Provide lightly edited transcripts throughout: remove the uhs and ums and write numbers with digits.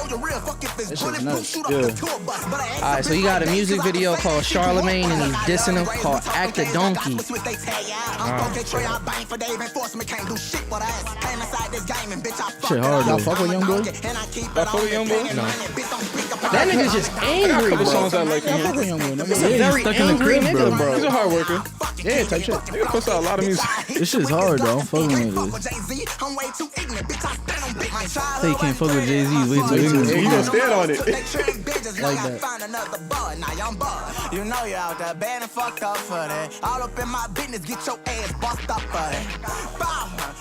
That shit's nuts. Yeah. Alright, so he got a music video called Charlemagne and he's dissing him called Act a Donkey. Shit hard though. Y'all fuck with Youngboy? I fuck with Youngboy? No. That nigga's just angry, Couple bro. songs I like Y'all from fuck him. with Youngboy. He's a Yeah, very he's stuck in the angry crib, nigga, bro. He's a hard worker. Yeah, type shit. He puts out a lot of music. This shit's hard though. I'm fucking with this. Say you can't fuck with Jay-Z. Way too ignorant. He gonna stand on it. Like that. You know you're out there bad and fucked up for that. All up in my business, get your ass bust up for that.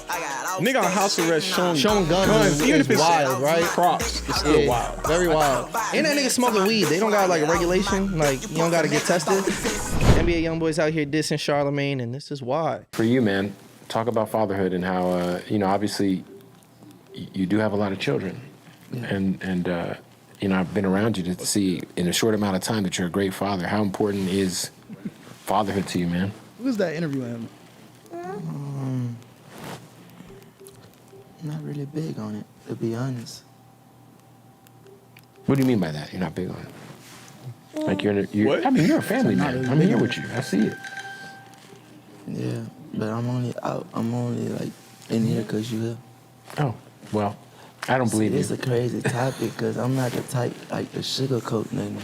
I got Nigga on house arrest Showing guns even is if it's wild, right? props, it's still Yeah, wild. very wild. And that nigga smoking weed. They don't got like a regulation. Like, you don't gotta get tested. NBA YoungBoy's out here dissing Charlemagne, and this is why. For you, man, talk about fatherhood and how, obviously you do have a lot of children. And I've been around you to see in a short amount of time that you're a great father. How important is fatherhood to you, man? Who's that interviewing him? Not really big on it, to be honest. What do you mean by that? You're not big on it? Like you're What? I mean, you're a family man. I'm here with you. I see it. Yeah, but I'm only out. I'm only like in here because you here. Oh, well, I don't believe It's you. a crazy topic because I'm not the type like to sugarcoat nothing.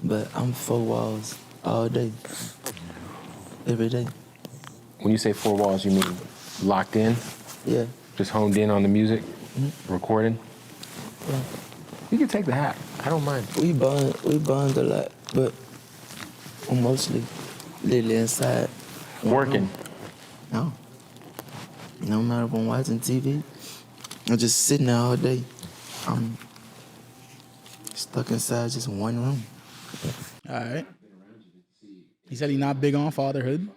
But I'm 4 walls all day, every day. When you say 4 walls, you mean locked in? Yeah. Just honed in on the music? Recording? Yeah. You can take the hat. I don't mind. We bond a lot, but I'm mostly literally inside. Working. No. No matter if I'm watching TV, I'm just sitting there all day. I'm stuck inside just one room. All right. He said he's not big on fatherhood.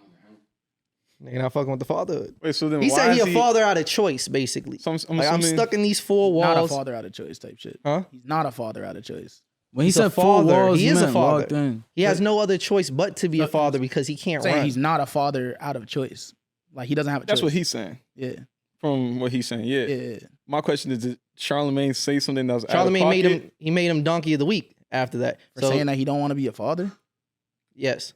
Nigga not fucking with the fatherhood. Wait, so then He why said he is a father out of choice, basically. So I'm like, I'm assuming- stuck in these 4 Not a walls. father out of choice type shit. Huh? He's not a father out of choice. When he He's a said 4 father. walls, He is a meant father. locked in. He has no other choice but to be a father because he can't Saying run. he's not a father out of choice. Like he doesn't have a choice. That's what he's saying. Yeah. From what he's saying, yeah. Yeah. My question is, did Charlemagne say something that was Charlemagne out of pocket? made him donkey of the week after that. For saying that he don't want to be a father? Yes.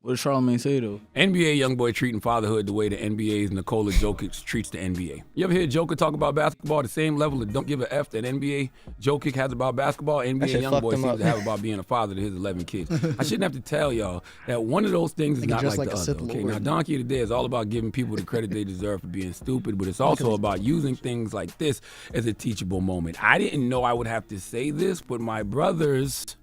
What did Charlemagne say though? NBA YoungBoy treating fatherhood the way the NBA's Nikola Jokic treats the NBA. You ever hear Joker talk about basketball at the same level of don't give a F that NBA Jokic has about basketball? NBA shit fucked YoungBoy him seems up. to have about being a father to his 11 kids. I shouldn't have to tell y'all that one of those things is Nigga not dressed like like the a other. Sith Okay, Lord. now Donkey of the Day is all about giving people the credit they deserve for being stupid, but it's also about using things like this as a teachable moment. I didn't know I would have to say this, but my brothers,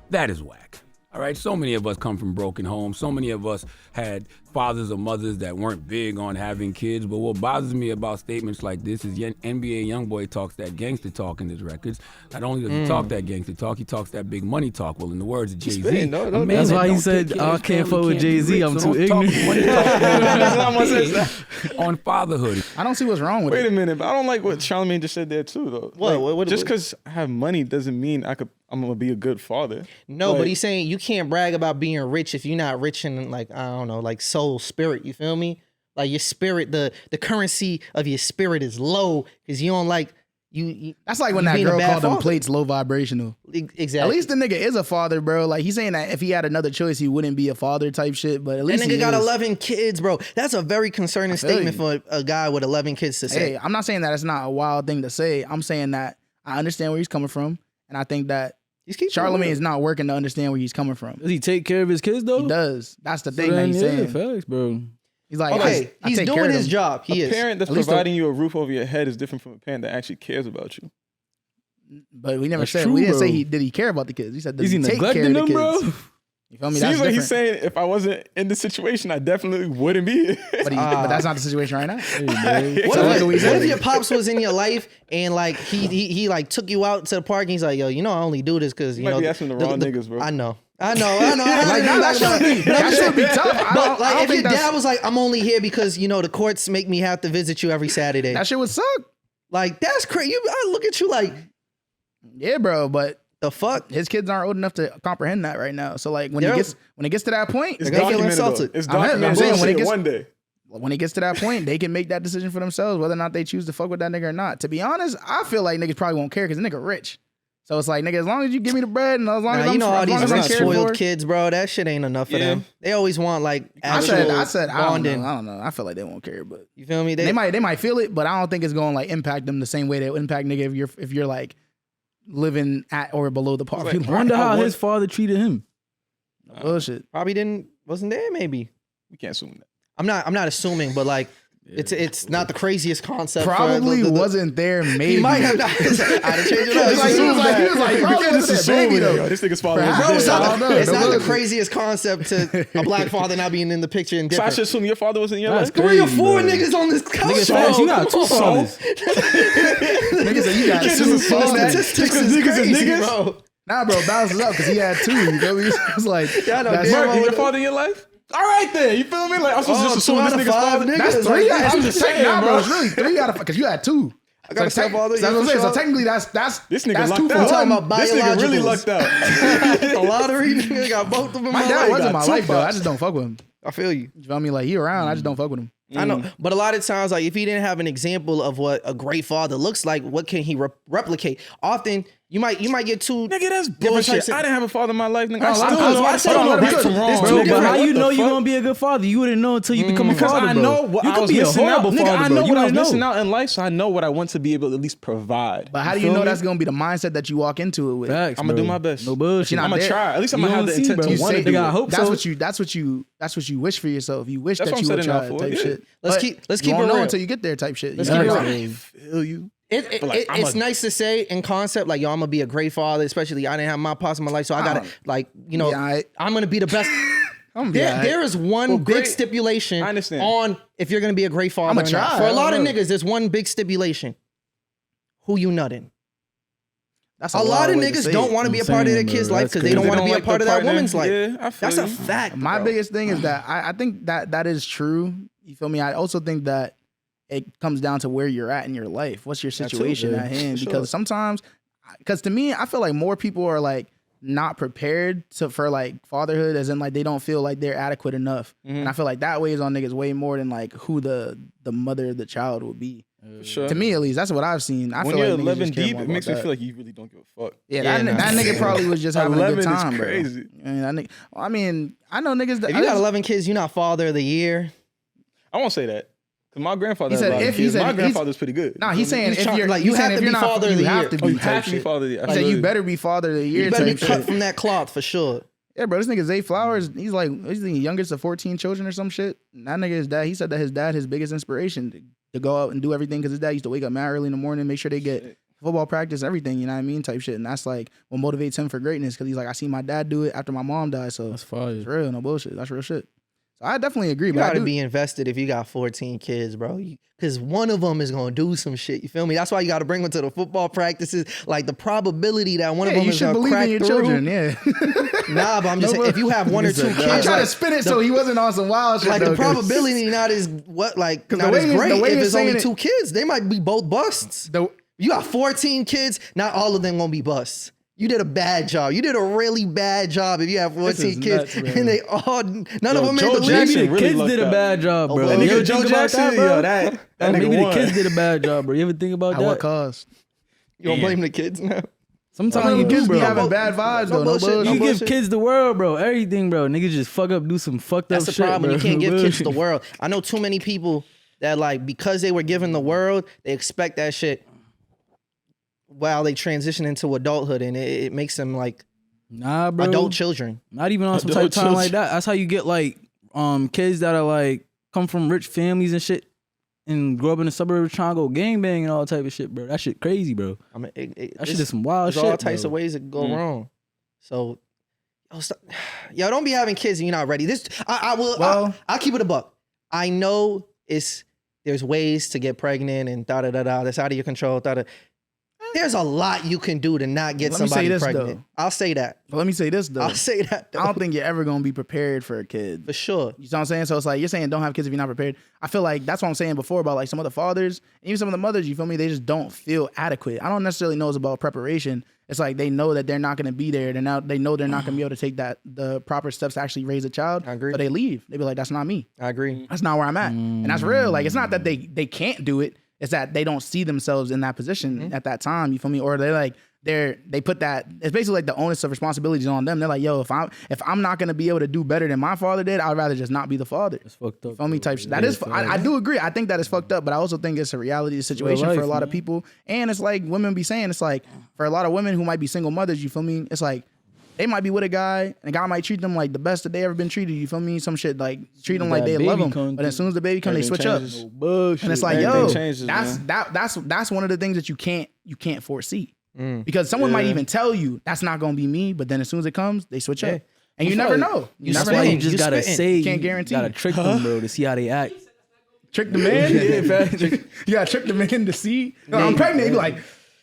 that is whack. All right, so many of us come from broken homes. So many of us had fathers or mothers that weren't big on having kids. But what bothers me about statements like this is NBA YoungBoy talks that gangster talk in his records. Not only does he talk that gangster talk, he talks that big money talk. Well, in the words of Jay-Z, spitting, no, a man That's that why he don't said, take care of I his can't family fuck with can't be Jay-Z, rich. I'm So too don't talk ignorant. money talk That's not my sense. on fatherhood. I don't see what's wrong with Wait it. a minute, but I don't like what Charlemagne just said there too, though. What? Like, What- just because I have money doesn't mean I'm gonna be a good father. No, Like, but he's saying you can't brag about being rich if you're not rich in, like, I don't know, like soul, spirit. You feel me? Like your spirit, the currency of your spirit is low because you don't like you. That's like when you that being a girl bad called them father. plates low vibrational. Exactly. At least the nigga is a father, bro. Like he's saying that if he had another choice, he wouldn't be a father type shit. But at that least nigga he got is. 11 kids, bro. That's a very concerning feel statement you. for a guy with 11 kids to say. Hey, I'm not saying that it's not a wild thing to say. I'm saying that I understand where he's coming from, and I think that He's keeping it Charlemagne real. is not working to understand where he's coming from. Does he take care of his kids though? He does. That's the So thing that then, he's yeah, saying. facts, bro. He's like, Okay, I he's take care doing of his them. job. He a is. parent that's At least providing you a roof over your head is different from a parent that actually cares about you. But we never That's said true, we didn't say bro. he did he care about the kids. He said does Is he take care neglecting of the them, kids. bro? You feel me? Seems That's like different. he's saying if I wasn't in this situation, I definitely wouldn't be here. but that's not the situation right now. What Sounds like what he if said. your pops was in your life and like he like took you out to the park and he's like, yo, you know I only do this because you might know be asking the wrong niggas, bro. I know. Like, nah, that should be tough. I But don't like if your think that's- dad was like, I'm only here because you know the courts make me have to visit you every Saturday. that shit would suck. Like that's crazy. I look at you like Yeah, bro. But the fuck. his kids aren't old enough to comprehend that right now. So like when They're- it gets to that point, It's They're gonna feel documented. Though. insulted. It's I'm documented. saying when it Shit, gets- one day. when it gets to that point, they can make that decision for themselves whether or not they choose to fuck with that nigga or not. To be honest, I feel like niggas probably won't care because the nigga rich. So it's like, nigga, as long as you give me the bread and as long as you I'm know all as long these as I'm rich cared spoiled for. kids, bro. That shit ain't enough for Yeah. them. They always want like I actual said, bonding. I don't know. I feel like they won't care, but You feel me? they might feel it, but I don't think it's going to like impact them the same way that it would impact nigga if you're like living at or below the poverty I line. wonder how his father treated him. Bullshit. Probably wasn't there. Maybe We can't assume that. I'm not assuming, but like it's not the craziest concept. Probably for the wasn't there. Maybe He might have not. I'd have changed it up. he was like, You probably can't just wasn't there, assume baby, it, though. yo. This nigga's father was Bro, Bro, it's dead. not, I don't know. it's not the Bullshit. craziest concept to a black father not being in the picture and So I different. should assume your father was in your That's life? Three or crazy, four bro. niggas on this couch. Nigga, bro. facts, you got Come two on. fathers. Niggas say you got can't two just assume fathers. that. Statistics Just 'cause is niggas is crazy, niggas? bro. Nah, bro, balances up because he had two. You feel me? It's like Yeah, I know, that's, damn Mark, well is your with father in your life? All right then. You feel me? Like I'm supposed to just assume this nigga's father. that's niggas, three. like, I'm I'm just just saying, saying, bro. bro. It's really three out of because you had two. I got a stepfather. So that's what I'm saying. So for sure. technically, that's This nigga that's lucked two for out. talking one. about This nigga really biologicals. lucked out. The lottery nigga got both of them. My in dad life. was in my got two life though. I pops. just don't fuck with him. I feel you. You feel me? Like he around, I just don't fuck with him. I know, but a lot of times, like if he didn't have an example of what a great father looks like, what can he replicate? Often, you might get two. Nigga, that's different bullshit. types of- I didn't have a father in my life, nigga. No, I still I was know, about I to still say, know no, right it's from two- wrong. it's two Bro, but different- how What you the know you're fuck? gonna be a good father? You wouldn't know until you become a Because father, I bro. know what You I could was be a missing out. horrible Nigga, father, I bro. know You what I was wouldn't missing know. out in life, so I know what I want to be able to at least provide. But how do you feel know me? that's gonna be the mindset that you walk into it with? Facts, I'ma do bro. my best. No bullshit. You're not I'm gonna there. try. At least I'm You gonna have don't the see, intent bro. to You One want say to do nigga, I it. hope that's so. what you wish for yourself. You wish That's that what you I'm would setting try out for, type yeah. shit. Let's But keep you it won't know real. until you get there type shit. Let's You keep it know? real. I feel you. It, But, like, it's nice to say in concept, like, yo, I'm gonna be a great father, especially I didn't have my pops in my life, so I gotta, like, you know, Yeah, alright. I'm gonna be the best. I'm gonna be alright. There is one Well, big great- stipulation I understand. on if you're gonna be a great father. I'ma or not. try. For I a lot of don't know. niggas, there's one big stipulation: who you nutting. That's A lot wild of way to niggas say don't it. want to be a I'm part of their saying, kid's bro, life that's because they crazy. don't want to be a like part the of that partner. woman's life. Yeah, I feel That's a you. fact. My bro. biggest thing is that I think that is true. You feel me? I also think that it comes down to where you're at in your life. What's your too, situation yeah, at hand? for Because sure. sometimes, because to me, I feel like more people are like not prepared for like fatherhood, as in like they don't feel like they're adequate enough. Mm-hmm. And I feel like that weighs on niggas way more than like who the mother of the child would be. For sure. To me, at least, that's what I've seen. I When feel you're like niggas 11 just care deep, more it about makes me that. feel like you really don't give a fuck. Yeah, Yeah, that, nah. that nigga probably was just having a 11 good is time, bro. crazy. I mean, that nigga, I mean, I know niggas that If you got 11 kids, you're not father of the year. I won't say that. Because my grandfather He had said a lot of if- he kids. said My he's- grandfather's pretty good. Nah, he's saying He's if trying- you're like, he's you saying have if to you're be not father of you the have year. to Oh, be you type have to be shit. father of the year. He said you Absolutely. better be father of the year. You better be type cut shit. from that cloth for sure. Yeah, bro, this nigga Zay Flowers, he's the youngest of 14 children or some shit. And that nigga, his dad, he said that his dad, his biggest inspiration to go out and do everything because his dad used to wake up mad early in the morning, make sure they get football practice, everything, you know what I mean, type shit. And that's like what motivates him for greatness because he's like, I see my dad do it after my mom died, so That's fire. it's real, no bullshit. That's real shit. So I definitely agree, You but I gotta do, be invested if you got 14 kids, bro. Because one of them is gonna do some shit. You feel me? That's why you gotta bring them to the football practices. Like the probability that one yeah, of them you is should gonna believe crack in your through. children, yeah. Nah, but I'm just saying, if you have one or two kids, I try like, to spin it so he wasn't on some wild shit. like though, the 'cause probability not as what like 'Cause not the as way you- great the way if you're it's only saying it- 2 kids. They might be both busts. the- You got 14 kids, not all of them gonna be busts. You did a bad job. You did a really bad job if you have 14 is kids nuts, bro. and they all none of Yo, them Joe made the Jackson league. The really kids lucked did a out. bad job, bro. well, You nigga, ever Joe think about Jackson, that, bro? yo, that Maybe nigga the won. kids did a bad job, bro. You ever think about at what that? cost? You don't blame the kids now. Sometimes you do, Kids be bro. having bad vibes though, no bullshit, bullshit. no You give bullshit. kids the world, bro. Everything, bro. Niggas just fuck up, do some fucked That's up the shit, problem. bro. You can't give kids the Bullshit. world. I know too many people that like because they were given the world, they expect that shit while they transition into adulthood, and it makes them like Nah, bro. adult children. Not even on some type Adult of time like children. that. That's how you get like kids that are like come from rich families and shit and grow up in the suburbs trying to go gangbang and all type of shit, bro. That shit crazy, bro. I mean, That shit is some wild there's shit. all types bro. of ways that go wrong. So, yo, don't be having kids and you're not ready. This, I will. Well- I'll keep it a buck. I know there's ways to get pregnant and da da da da. That's out of your control. Da da. There's a lot you can do to not get Let me say somebody this, pregnant. though. I'll say that. But let me say this though. I'll say that. Though. I don't think you're ever gonna be prepared for a kid. for sure. You know what I'm saying? So it's like you're saying don't have kids if you're not prepared. I feel like that's what I'm saying before about like some of the fathers, and even some of the mothers, you feel me? They just don't feel adequate. I don't necessarily know it's about preparation. It's like they know that they're not gonna be there. They know they're not gonna be able to take the proper steps to actually raise a child. I agree. So they leave. They be like, that's not me. I agree. That's not where I'm at. And that's real. Like it's not that they can't do it. It's that they don't see themselves in that position at that time. You feel me? Or they're like they put that. It's basically like the onus of responsibilities on them. They're like, yo, if I'm not gonna be able to do better than my father did, I'd rather just not be the father. It's fucked up. You feel me? Type shit. That is. I do agree. I think that is fucked up. But I also think it's a reality situation life, for a lot of man. people. And it's like women be saying. It's like for a lot of women who might be single mothers. You feel me? It's like. They might be with a guy, and the guy might treat them like the best that they ever been treated. You feel me? Some shit like treat them like they love them. But as soon as the baby comes, they switch changes. up. Bullshit. And it's like, Everything yo, changes, that's one of the things that you can't foresee. Because someone might even tell you that's not gonna be me, but then as soon as it comes, they switch up. And you never know. You That's never why know. you just gotta spitting. say. You can't guarantee. You gotta trick them, bro, to see how they act. Trick the man. You gotta trick the man to see. No, I'm pregnant. You be like,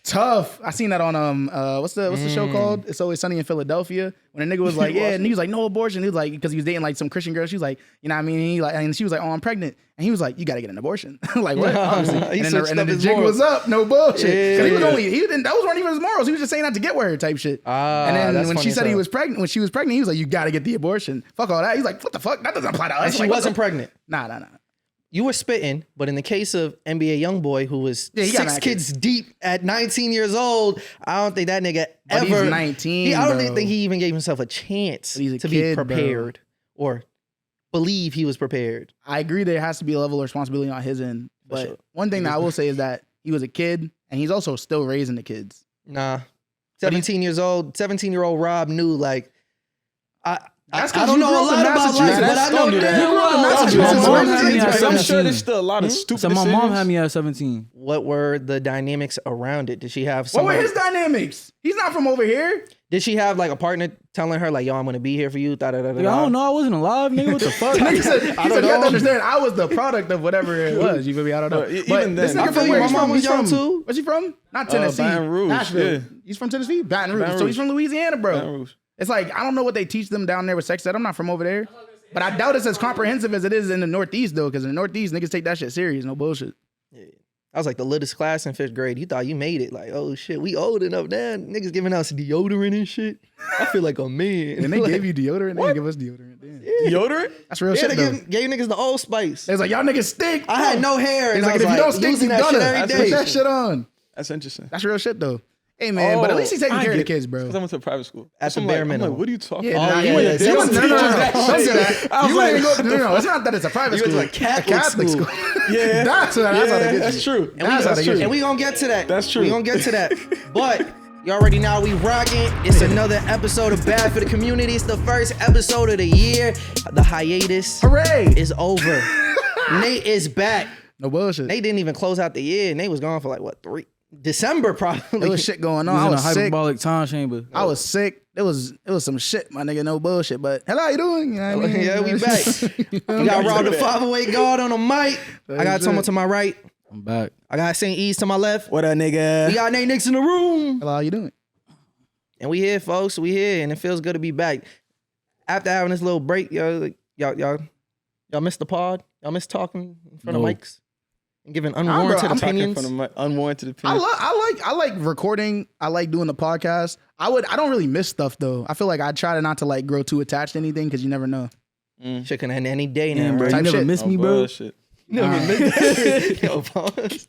tough. I seen that on what's the show called? It's Always Sunny in Philadelphia. When a nigga was like, yeah, and he was like, no abortion. He was like, because he was dating like some Christian girl. She was like, you know what I mean? And she was like, oh, I'm pregnant. And he was like, you gotta get an abortion. Like what? Obviously. And then the jig was up. No bullshit. 'Cause he was only those weren't even his morals. He was just saying not to get with her type shit. And then that's when funny she as said he hell. was pregnant, when she was pregnant, he was like, you gotta get the abortion. Fuck all that. He's like, what the fuck? That doesn't apply to us. And she Like, what wasn't the- pregnant. Nah. You were spitting, but in the case of NBA YoungBoy, who was Yeah, he got 6 mad kids deep at 19 years old, I don't think that nigga But ever. he's 19, I don't bro. think he even gave himself a chance But he's a to kid, be bro. prepared or believe he was prepared. I agree there has to be a level of responsibility on his end. But sure. one thing that I will say is that he was a kid and he's also still raising the kids. Nah, 17-year-old Rob knew like That's I 'cause don't you know grew a up in lot about life, Massachusetts. but I know Don't do that. damn You grew up in well- Massachusetts. My mom Where's had the me at kids? I'm sure 17. there's still a lot of stupid So my mom decisions. had me at 17. What were the dynamics around it? Did she have What were somebody? his dynamics? He's not from over here. Did she have like a partner telling her like, "Yo, I'm gonna be here for you"? Da, da, da, da, Nigga, I don't know. I wasn't alive, nigga. What the fuck? He said, you have to understand, I was the product of whatever it was. You feel me? I don't know. But even But this then, nigga I from feel you, where my he's mom from? was He's young from too. Where's he from? Not Tennessee. Baton Rouge, Nashville. yeah. He's from Tennessee? Baton Rouge. Baton So Rouge. he's from Louisiana, bro. Baton Rouge. It's like, I don't know what they teach them down there with sex ed. I'm not from over there. But I doubt it's as comprehensive as it is in the Northeast, though, because in the Northeast, niggas take that shit serious. No bullshit. I was like the littest class in 5th grade. You thought you made it. Like, oh shit, we old enough now. Niggas giving us deodorant and shit. I feel like a man. And they Like, gave you deodorant. They didn't give us deodorant. Damn. Deodorant? That's real yeah, shit, they though. gave niggas the Old Spice. It's like, y'all niggas stink. I had no hair, and It's I like, was if you don't stink, using you that shit gonna. every Put day. that shit on. That's interesting. That's real shit, though. Hey, man, but at least he's taking I care of the get it. kids, bro. Because I went to a private school. At So the I'm bare like, minimum. I'm like, what are you talking Yeah, about? nah, yeah, you went yeah, to yeah. no, don't do that. Don't do that. I was You like, ain't go. No, it's not that it's a private You went school. to a Catholic school. Yeah. That's how they get that's you. true. That's how they get And you. we gonna get to that. That's true. We gonna get to that. But you already know we rocking. It's another episode of Bad for the Community. It's the first episode of the year. The hiatus Hooray! is over. Nate is back. No bullshit. Nate didn't even close out the year. Nate was gone for like what, December probably. There was shit going on. He I was was in a sick. hyperbolic time chamber. I was sick. It was some shit, my nigga. No bullshit. But hello, how you doing? You know what I mean? Yeah, we back. We got Rob the 508 guard on the mic. I got someone to my right. I'm back. I got St. East to my left. What up, nigga? We got Nate Nix in the room. Hello, how you doing? And we here, folks. We here, and it feels good to be back. After having this little break, y'all missed the pod. Y'all missed talking in front of No. mics and giving unwarranted I'm opinions. From the unwarranted I opinions. like recording. I like doing the podcast. I don't really miss stuff though. I feel like I try not to like grow too attached to anything because you never know. Shit can end any day now, Damn, bro. right? You Type never shit. missed me, bro. Bullshit. Yo, pause.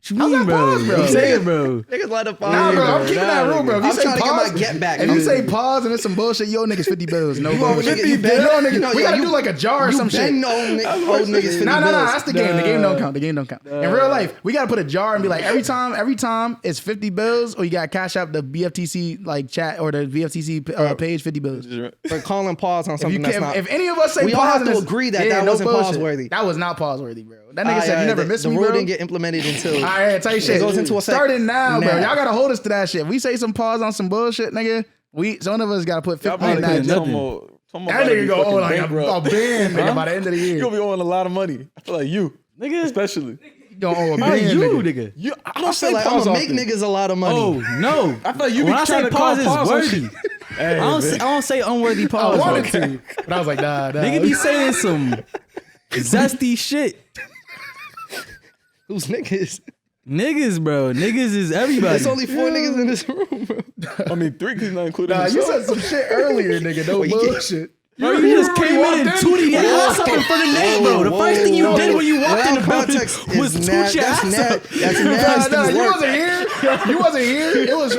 What you How's mean, that bro? pause, bro? I'm saying, bro. Niggas let the pause. Nah, bro, I'm keeping that rule, bro. If you I'm say trying to get pause, my get back. if you bro. say pause and it's some bullshit, yo niggas 50 bills. No bullshit. nigga, you been- Yo niggas, you know, we yo, gotta you- do like a jar or You some shit. bang old niggas 50 No, bills. that's the game. The game don't count. The game don't count. In real life, we gotta put a jar and be like, every time it's 50 bills, or you gotta cash out the BFTC like chat or the BFTC page 50 bills. For calling pause on If, something you that's can't, not. if any of us say We all pause, have and to it's- agree that that wasn't bullshit. pause-worthy. That was not pause worthy, bro. That nigga said you never missed the me, rule bro. didn't get implemented until. All right, tell you shit. goes into effect Starting now, bro. now. Y'all gotta hold us to that shit. If we say some pause on some bullshit, nigga, some of us gotta put 50 Y'all in probably that. put nothing. That nigga go, oh, like a band, nigga, by the end of the You year. gonna be owing a lot of money. I feel like you, Nigga. especially. Don't owe a How billion, you, nigga. nigga? I don't I say feel like I'm pause gonna make often. niggas a lot of money. Oh no! I thought you be when I trying say to call pause, it's pause on worthy. shit. Hey, I don't say unworthy pause. I wanted bro. to, but I was like, nah. Nigga be saying some zesty shit. Who's niggas? Niggas, bro. Niggas is everybody. There's only 4 niggas in this room, bro. I mean, 3 because not including Nah, you himself. said some shit earlier, nigga. No bullshit. Bro, you just came in and tooted your ass up in front of Nate, bro. The first thing you did when you walked in the building was toot your ass up. That's Nah, nasty you work. wasn't here. You wasn't here. It was.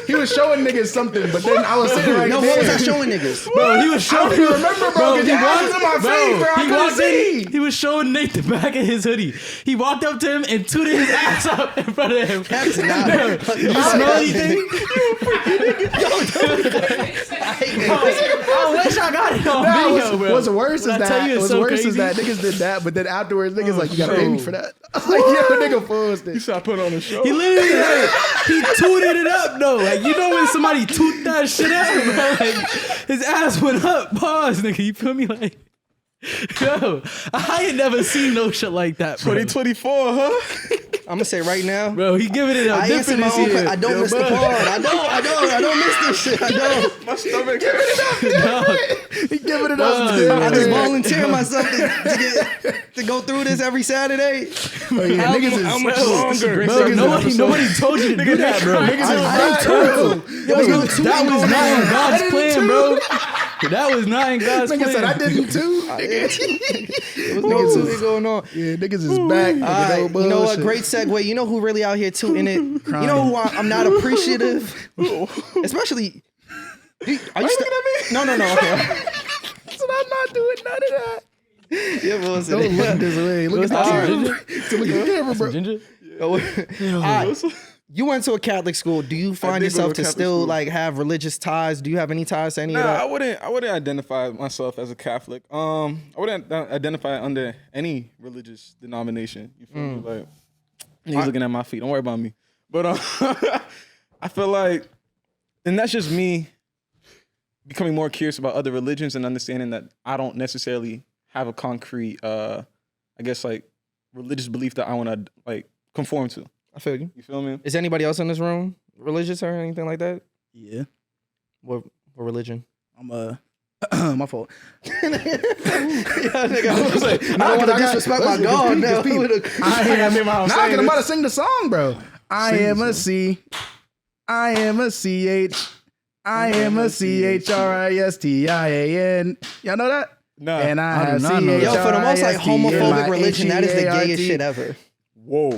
He was showing niggas something, but then I was sitting right No, there. what was I showing niggas? Bro, he was I don't showing. even remember, bro. Cause your ass was in my face, bro. I he couldn't walked see. in. He was showing Nate the back of his hoodie. He walked up to him and tooted his ass up in front of him. That's not. You smell anything? I wish I got it on video, bro. What's worse is When I tell you that. it's What's so worse is crazy. that niggas did that, but then afterwards, niggas like, you gotta pay me for that. I was like, yo, nigga, fools You this. said I put on a show. He literally like, he tooted it up though. Like you know when somebody toot that shit out, bro. Like his ass went up. Pause, nigga. You feel me? Like, yo, I ain't never seen no shit like that, bro. 2024, huh? I'm gonna say right now. Bro, he giving it up I answer different my this own. year. I don't miss the pod. I don't miss this shit. I don't. My stomach. He giving it up. I just volunteer myself to go through this every Saturday. Oh, yeah, niggas is how much longer? Bro, nobody told you to do that, bro. Niggas is I bad, don't bro. Yo, that was not in God's didn't plan, too. bro. That was not in God's Nigga plan. said I didn't too. Niggas too going on. Yeah, niggas is back. All right, you know what? Great segue. You know who really out here tooting it? You know who I'm not appreciative? Especially. Are you looking at me? No. Okay. I said I'm not doing none of that. Yeah, but Don't look this way. Look at the camera. So look at the camera, bro. Ginger? You went to a Catholic school. Do you find did go to yourself a to Catholic still school. like have religious ties? Do you have any ties to any of Nah, that? I wouldn't identify myself as a Catholic. I wouldn't identify under any religious denomination. You feel me? Like he's looking at my feet. Don't worry about me. But I feel like, and that's just me becoming more curious about other religions and understanding that I don't necessarily have a concrete, I guess like religious belief that I want to like conform to. I feel you. You feel me? Is anybody else in this room religious or anything like that? Yeah, What religion? I'm my fault. I don't want to disrespect my God now. I am. Nah, cause I'm about to sing the song, bro. I am a C. I am a CH. I am a CHRISTIAN. Y'all know that? Nah. And I I do have not know that. Yo, for the most like homophobic religion, that is the CHEART. gayest shit ever. Whoa.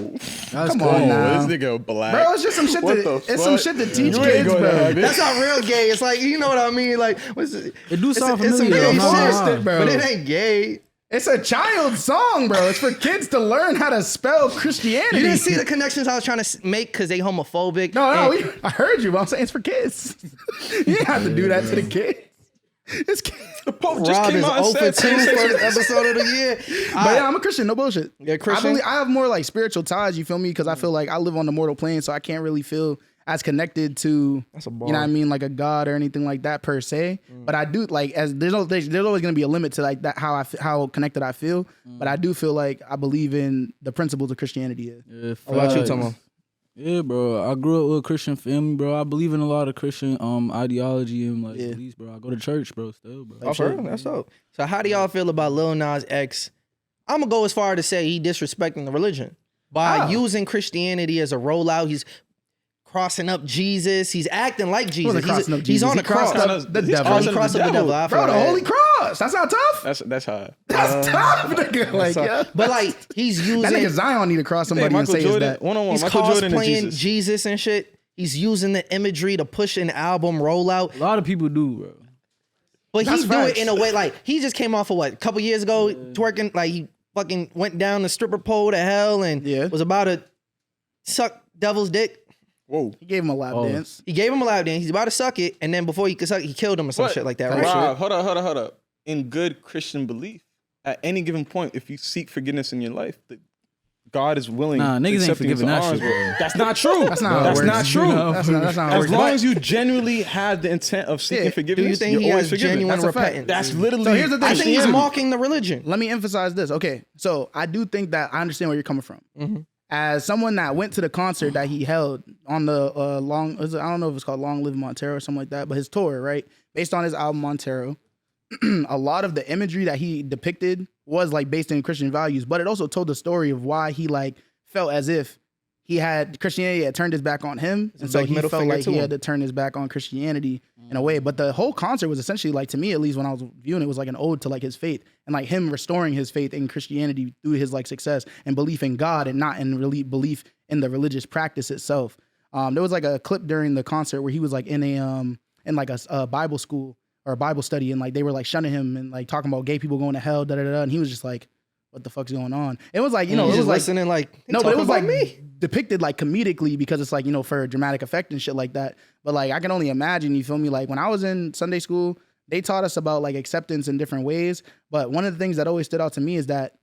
That's Come on now. This nigga black. Bro, it's just some shit What to the it's some fuck? shit to teach You ain't kids, gonna bro. have it. That's not real gay. It's like, you know what I mean? Like, what's it? It do sound It's some familiar. gay though. shit, Nah, nah. bro. but it ain't gay. It's a child song, bro. It's for kids to learn how to spell Christianity. You didn't see the connections I was trying to make because they homophobic. No, And- I heard you, but I'm saying it's for kids. You didn't have to do that to the kids. It's kids. The Pope just Rob came is out and 0 for said 2 same first shit. episode of the year. But yeah, I'm a Christian, no bullshit. You're a Christian? I have more like spiritual ties, you feel me? Because I feel like I live on the mortal plane, so I can't really feel as connected to, That's a you bar. know what I mean, like a God or anything like that per se. But I do like, as there's always gonna be a limit to like that how connected I feel. But I do feel like I believe in the principles of Christianity. Yeah, What about you, facts. Tomo? Yeah, bro. I grew up with a Christian family, bro. I believe in a lot of Christian ideology and like beliefs, bro. I go to church, bro. Still, bro. Oh, for real? That's dope. So how do y'all feel about Lil Nas X? I'm gonna go as far to say he disrespecting the religion by using Christianity as a rollout. He's crossing up Jesus. He's acting like Jesus. crossing up He's Jesus. on He the cross. crossed up the He's devil. Oh, he crossing crossed up the devil. I Bro, feel the that. Holy Cross. That's not tough. That's hard. That's tough, nigga. Like, So- yeah. But like he's That using nigga Zion need to cross somebody and Michael say is Jordan, that. one-on-one. he's Michael Jordan and cosplaying Jesus. Jesus and shit. He's using the imagery to push an album rollout. A lot of people do, bro. But That's he do it facts. in a way like he just came off of what a couple years ago twerking like he fucking went down the stripper pole to hell and Yeah. was about to suck devil's dick. Whoa. He gave him a lap Oh. dance. He gave him a lap dance. He's about to suck it, and then before he could suck, he killed him or some What? shit like that. Right? Rob, hold up. In good Christian belief, at any given point, if you seek forgiveness in your life, God is willing. Nah, to niggas ain't accept you forgiving into that arms, shit, bro. That's not true. That's not how it That's works. not true. That's not how it As works. long But- as you genuinely have the intent of seeking Yeah. forgiveness, Do you think you're he always has forgiven. genuine That's a fact. repentance? That's literally. So here's the thing. I think he's Christianity. mocking the religion. Let me emphasize this. Okay, so I do think that I understand where you're coming from. as someone that went to the concert that he held on the I don't know if it's called Long Live Montero or something like that, but his tour, right? Based on his album Montero, a lot of the imagery that he depicted was like based in Christian values, but it also told the story of why he like felt as if Christianity had turned his back on him, and so he felt like he had to turn his back on Christianity in a way. But the whole concert was essentially like, to me at least, when I was viewing it, was like an ode to like his faith and like him restoring his faith in Christianity through his like success and belief in God and not in really belief in the religious practice itself. There was like a clip during the concert where he was like in a Bible school or a Bible study, and like they were like shunning him and like talking about gay people going to hell, and he was just like, what the fuck's going on? It was like, it was like listening like, no, but it was like me depicted like comedically because it's like, for dramatic effect and shit like that. But like, I can only imagine, you feel me? Like when I was in Sunday school, they taught us about like acceptance in different ways. But one of the things that always stood out to me is that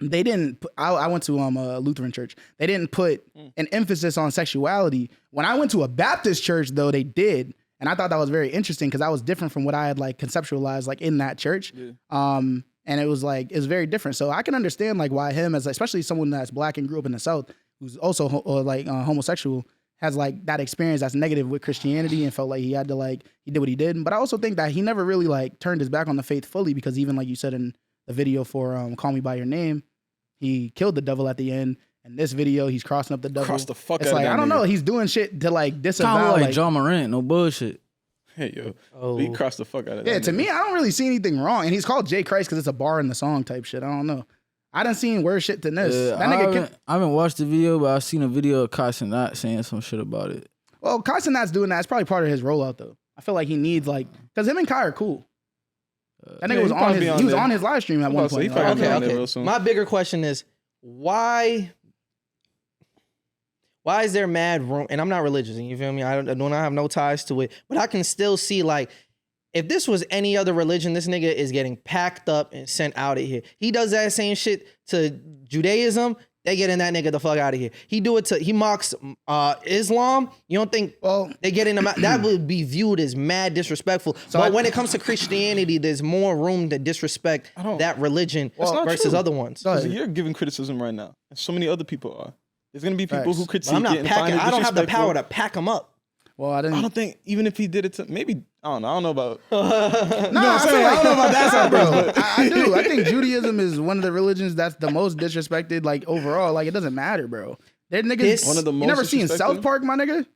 they didn't, I went to a Lutheran church. They didn't put an emphasis on sexuality. When I went to a Baptist church though, they did. And I thought that was very interesting because that was different from what I had like conceptualized like in that church. Yeah. And it was very different. So I can understand like why him, as especially someone that's black and grew up in the South, who's also homosexual, has like that experience that's negative with Christianity and felt like he had to like, he did what he did. But I also think that he never really like turned his back on the faith fully, because even like you said in the video for Call Me By Your Name, he killed the devil at the end. And this video, he's crossing up the devil. Cross the fuck it's out like, of that I don't nigga. know. He's doing shit to like disavow. Kind of like like John Morant, no bullshit. Hey, yo. He crossed the fuck out of that. Yeah, to nigga. me, I don't really see anything wrong. And he's called Jay Christ because it's a bar in the song type shit. I don't know. I done seen worse shit than this. That nigga I haven't watched the video, but I've seen a video of Kai Cenat saying some shit about it. Well, Kai Cenat's doing that. It's probably part of his rollout, though. I feel like he needs like, because him and Kai are cool. That nigga was on his live stream at one point. Okay. My bigger question is, why is there mad room? And I'm not religious, you feel me? I don't have no ties to it, but I can still see like, if this was any other religion, this nigga is getting packed up and sent out of here. He does that same shit to Judaism. They getting that nigga the fuck out of here. He mocks Islam. You don't think they get in that would be viewed as mad disrespectful. But when it comes to Christianity, there's more room to disrespect that religion versus other ones. You're giving criticism right now, and so many other people are. There's gonna be people who critique I'm not it and packing. find it I don't have the disrespectful. power to pack them up. Well, I don't think even if he did it to maybe I don't know about. I don't know about that side, bro. I do. I think Judaism is one of the religions that's the most disrespected. Like overall, like it doesn't matter, bro. That niggas. One of the most you never seen disrespected? South Park, my nigga?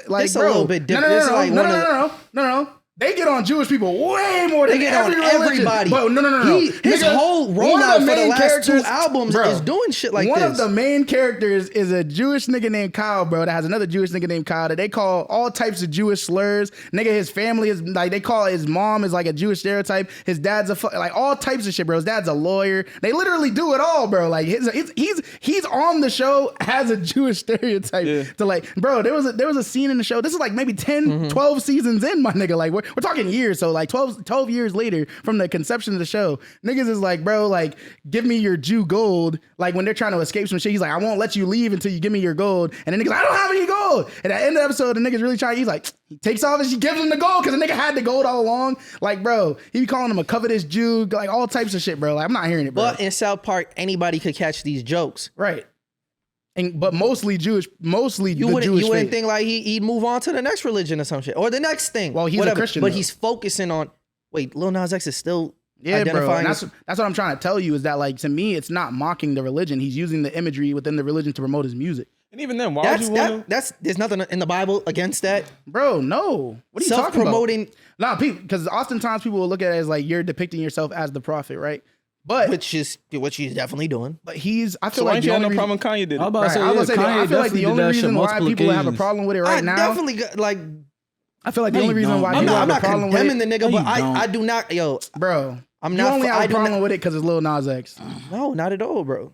Like, It's a bro, little bit different. No. They get on Jewish people way more than They get every on religion. everybody. But no. His whole rollout for the last 2 albums bro, is doing shit like one this. of the main characters is a Jewish nigga named Kyle, bro, that has another Jewish nigga named Kyle that they call all types of Jewish slurs. Nigga, his family is like, they call his mom is like a Jewish stereotype. His dad's like all types of shit, bro. His dad's a lawyer. They literally do it all, bro. Like he's on the show as a Jewish stereotype. To like, bro, there was a scene in the show. This is like maybe 10, 12 seasons in, my nigga. Like we're talking years. So like 12 years later from the conception of the show, niggas is like, bro, like give me your Jew gold. Like when they're trying to escape some shit, he's like, I won't let you leave until you give me your gold. And the nigga's like, I don't have any gold. And at the end of the episode, the nigga's really trying. He's like, he takes off and she gives him the gold because the nigga had the gold all along. Like, bro, he be calling him a covetous Jew, like all types of shit, bro. Like I'm not hearing it, bro. But in South Park, anybody could catch these jokes, right? But mostly Jewish, you wouldn't think like he'd move on to the next religion or some shit or the next thing. Well, he's a Christian, but though. He's focusing on. Wait, Lil Nas X is still bro. identifying. And that's what I'm trying to tell you is that like to me, it's not mocking the religion. He's using the imagery within the religion to promote his music. And even then, why would you want to? There's nothing in the Bible against that, bro. No, what are you talking about? Self-promoting. Nah, people, because oftentimes people will look at it as like you're depicting yourself as the prophet, right? But which he's definitely doing. But I feel So like why ain't the you have only no reason, problem Kanye did it? I was about to say, I was gonna say, Kanye I feel like the definitely only did that shit reason why multiple people have a occasions. problem with it right now. Definitely like. I feel like the No, only you reason don't. why I'm people I'm have a not problem with condemning it, the nigga, No, but you don't. I do not, yo. bro. I'm You not. only have I a do problem not, with it because it's Lil Nas X. no, not at all, bro.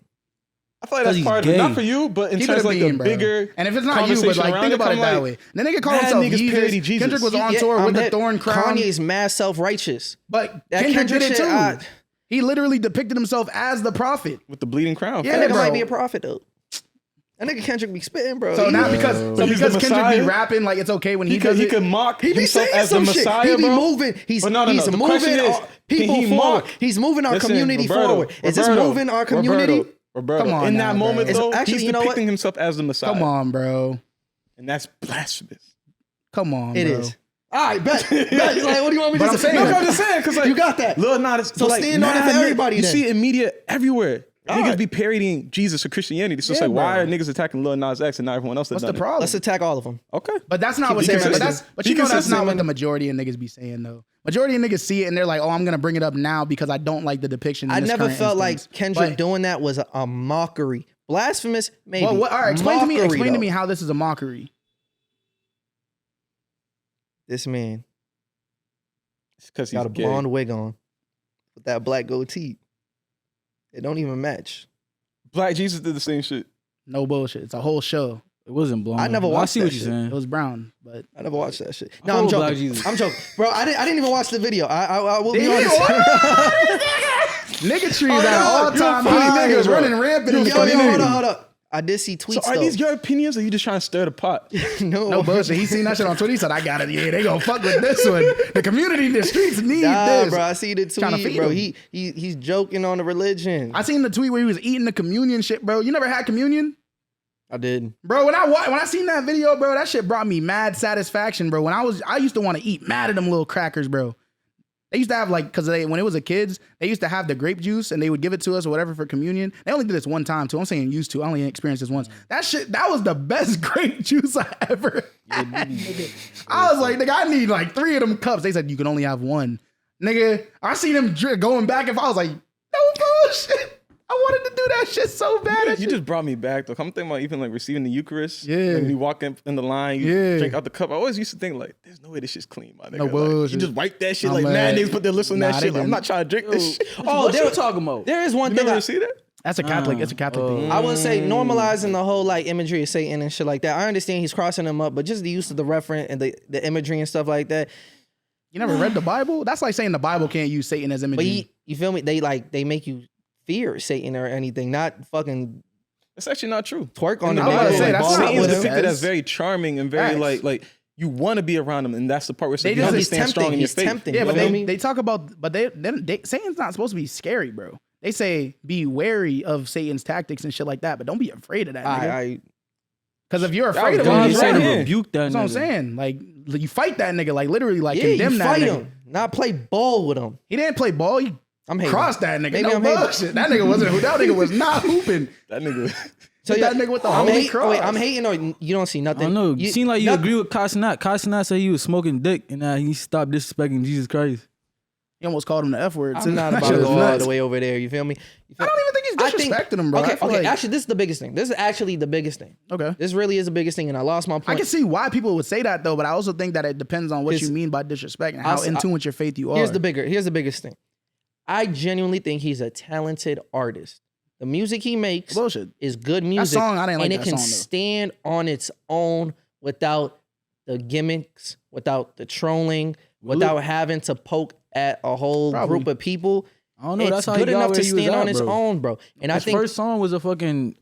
I feel like that's he's part of it. gay. Not for you, but in Keep it terms a of like bean, the bro. bigger. And if it's not you, but conversation like around think it, about it come that like, way. The nigga called mad himself niggas parody Jesus. Jesus. Kendrick was on Yeah, tour I'm with the hip. thorn crown. Kanye's mad self-righteous. But That Kendrick did it shit, too. He literally depicted himself as the prophet. with the bleeding crown. Yeah, That nigga bro. might be a prophet though. That nigga Kendrick be spitting, bro. So He- not because But he's the Kendrick be Messiah? rapping like it's okay when he He does it. could mock He be himself saying as the some shit. Messiah, He be bro. moving. He's But no. he's The moving question is, our people can he forward. mock? He's moving our Listen, community Roberto, forward. Is this Roberto, moving our community? Roberto, Come on in now, that bro. moment, It's though, actually, he's you know what? depicting himself as the Messiah. Come on, bro. And that's blasphemous. Come on, It bro. is. All right, bet. Like, what do you want me But to I'm say? saying- No, I'm just saying, because like, You got that. Lil Nas, So like, stand on it for mad everybody You then. see it in media everywhere. All Niggas right. be parodying Jesus or Christianity. So it's Yeah, like, why bro. are niggas attacking Lil Nas X and not everyone else? What's the done problem? Let's attack all of them. It? Okay. But that's not Keep what it they're. But consistent. that's. But Be you know that's consistent, not what man. the majority of niggas be saying though. Majority of niggas see it and they're like, "Oh, I'm gonna bring it up now because I don't like the depiction." In I this never current felt instance." like Kendrick But- doing that was a mockery. Blasphemous, maybe. Well, all right, explain to me. Mockery, Explain to though. me how this is a mockery. This man It's because he's got a gay. blonde wig on with that black goatee. It don't even match. Black Jesus did the same shit. No bullshit. It's a whole show. It wasn't blonde. I never But watched see that what you're shit. saying. It was brown, but I never watched that shit. I No, I'm follow Black joking. Jesus. I'm joking, bro. I didn't even watch the video. I will be Damn, honest. nigga trees Oh, at no, all you're time funny high, nigga, is bro. running rampant in the Yo, community. hold up. I did see tweets So are though. these your opinions or you just trying to stir the pot? no, No bullshit. He seen that shit on Twitter. He said, "I got it. Yeah, they gonna fuck with this one. The community, the streets need Nah, this." bro. I see the Tryna tweet, feed bro. him. He's joking on the religion. I seen the tweet where he was eating the communion shit, bro. You never had communion? I did. Bro, when I seen that video, bro, that shit brought me mad satisfaction, bro. I used to want to eat mad at them little crackers, bro. They used to have like, cause when it was a kids, they used to have the grape juice and they would give it to us or whatever for communion. They only did this one time too. I'm saying used to. I only experienced this once. That was the best grape juice I ever had. Nigga. I was like, nigga, I need like 3 of them cups. They said you can only have one. Nigga, I seen them going back and I was like, no bullshit. I wanted to do that shit so bad. That You shit- just brought me back though. I'm thinking about even like receiving the Eucharist. Yeah. Like, when you walk in the line, you Yeah. drink out the cup. I always used to think like, there's no way this shit's clean, my nigga. No Like, bullshit. you just wipe that shit I'm like mad like, niggas put their lips on nah, that they shit. Like, I'm didn't. not trying to drink this shit. Oh, what there, you talking about? there is one You thing never I, see that? That's a Catholic. It's a Catholic thing. I wouldn't say normalizing the whole like imagery of Satan and shit like that. I understand he's crossing them up, but just the use of the reference and the imagery and stuff like that. You never read the Bible? That's like saying the Bible can't use Satan as imagery. But you feel me? They make you fear Satan or anything, not fucking That's actually not true. twerk on In the I was about to Bible. say, and that's ball not out Satan's what with it him. depicted says. as very charming and very Facts. like you want to be around him, and that's the part where They you just- He's understand strong tempting. in your He's faith. tempting. Yeah, You but feel me? they talk about, but Satan's not supposed to be scary, bro. They say be wary of Satan's tactics and shit like that, but don't be afraid of that, nigga. Because if you're afraid of was him, God he's right right here. here. rebuke that. That's what I'm nigga. saying. Like you fight that nigga, like literally, like Yeah, condemn you that fight nigga. him, not play ball with him. He didn't play ball. He I'm hating. crossed that nigga. Maybe no I'm hating. bullshit. That nigga wasn't. That nigga was not hooping. That nigga. Hit that nigga with the I'm holy hating. cross. Wait, I'm hating or you don't see I nothing. don't know. You seem like you nothing- agree with Casanat. Casanat said he was smoking dick and now he stopped disrespecting Jesus Christ. He almost called him the F word. I'm not That about shit to was go all nuts. the way over there. You feel me? You feel- I don't even think I he's disrespecting him, bro. Okay, I feel okay. like- Actually, this is the biggest thing. This is actually the biggest thing. Okay. This really is the biggest thing, and I lost my I point. can see why people would say that though, but I also think that it depends on what His- you mean by disrespect and how in tune with your faith you are. Here's the biggest thing. I genuinely think he's a talented artist. The music he makes Bullshit. is good music. song, I didn't like and it that can song, though. stand on its own without the gimmicks, without the trolling, without having to poke at a whole Probably. group of people. I don't know. It's That's how good he got enough where to he was stand on at, its bro. own, bro. And I His think first song was a fucking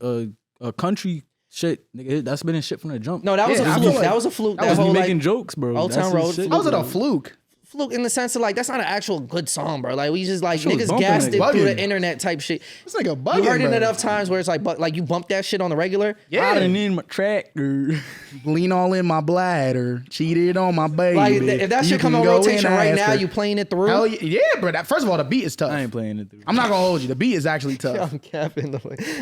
a country shit. Nigga, that's been in shit from the jump. no, that was Yeah, a I fluke. feel like- That was a fluke. that That was he whole making like, jokes, bro. Old That's Town his Road, shit. How was it a fluke? fluke in the sense of like that's not an actual good song, bro. Like we just like That shit was niggas bumping, gassed it like, through bugging. the internet type shit. This nigga bugging, You heard it bro. enough times where it's like you bump that shit on the regular. Yeah. I didn't need my tractor. Lean all in my bladder. Cheated on my baby. Like if that You shit come can on go rotation and right ask now, her. you playing it through. Hell yeah, bro. First of all, the beat is tough. I ain't playing it through. I'm not gonna hold you. The beat is actually tough. I'm capping.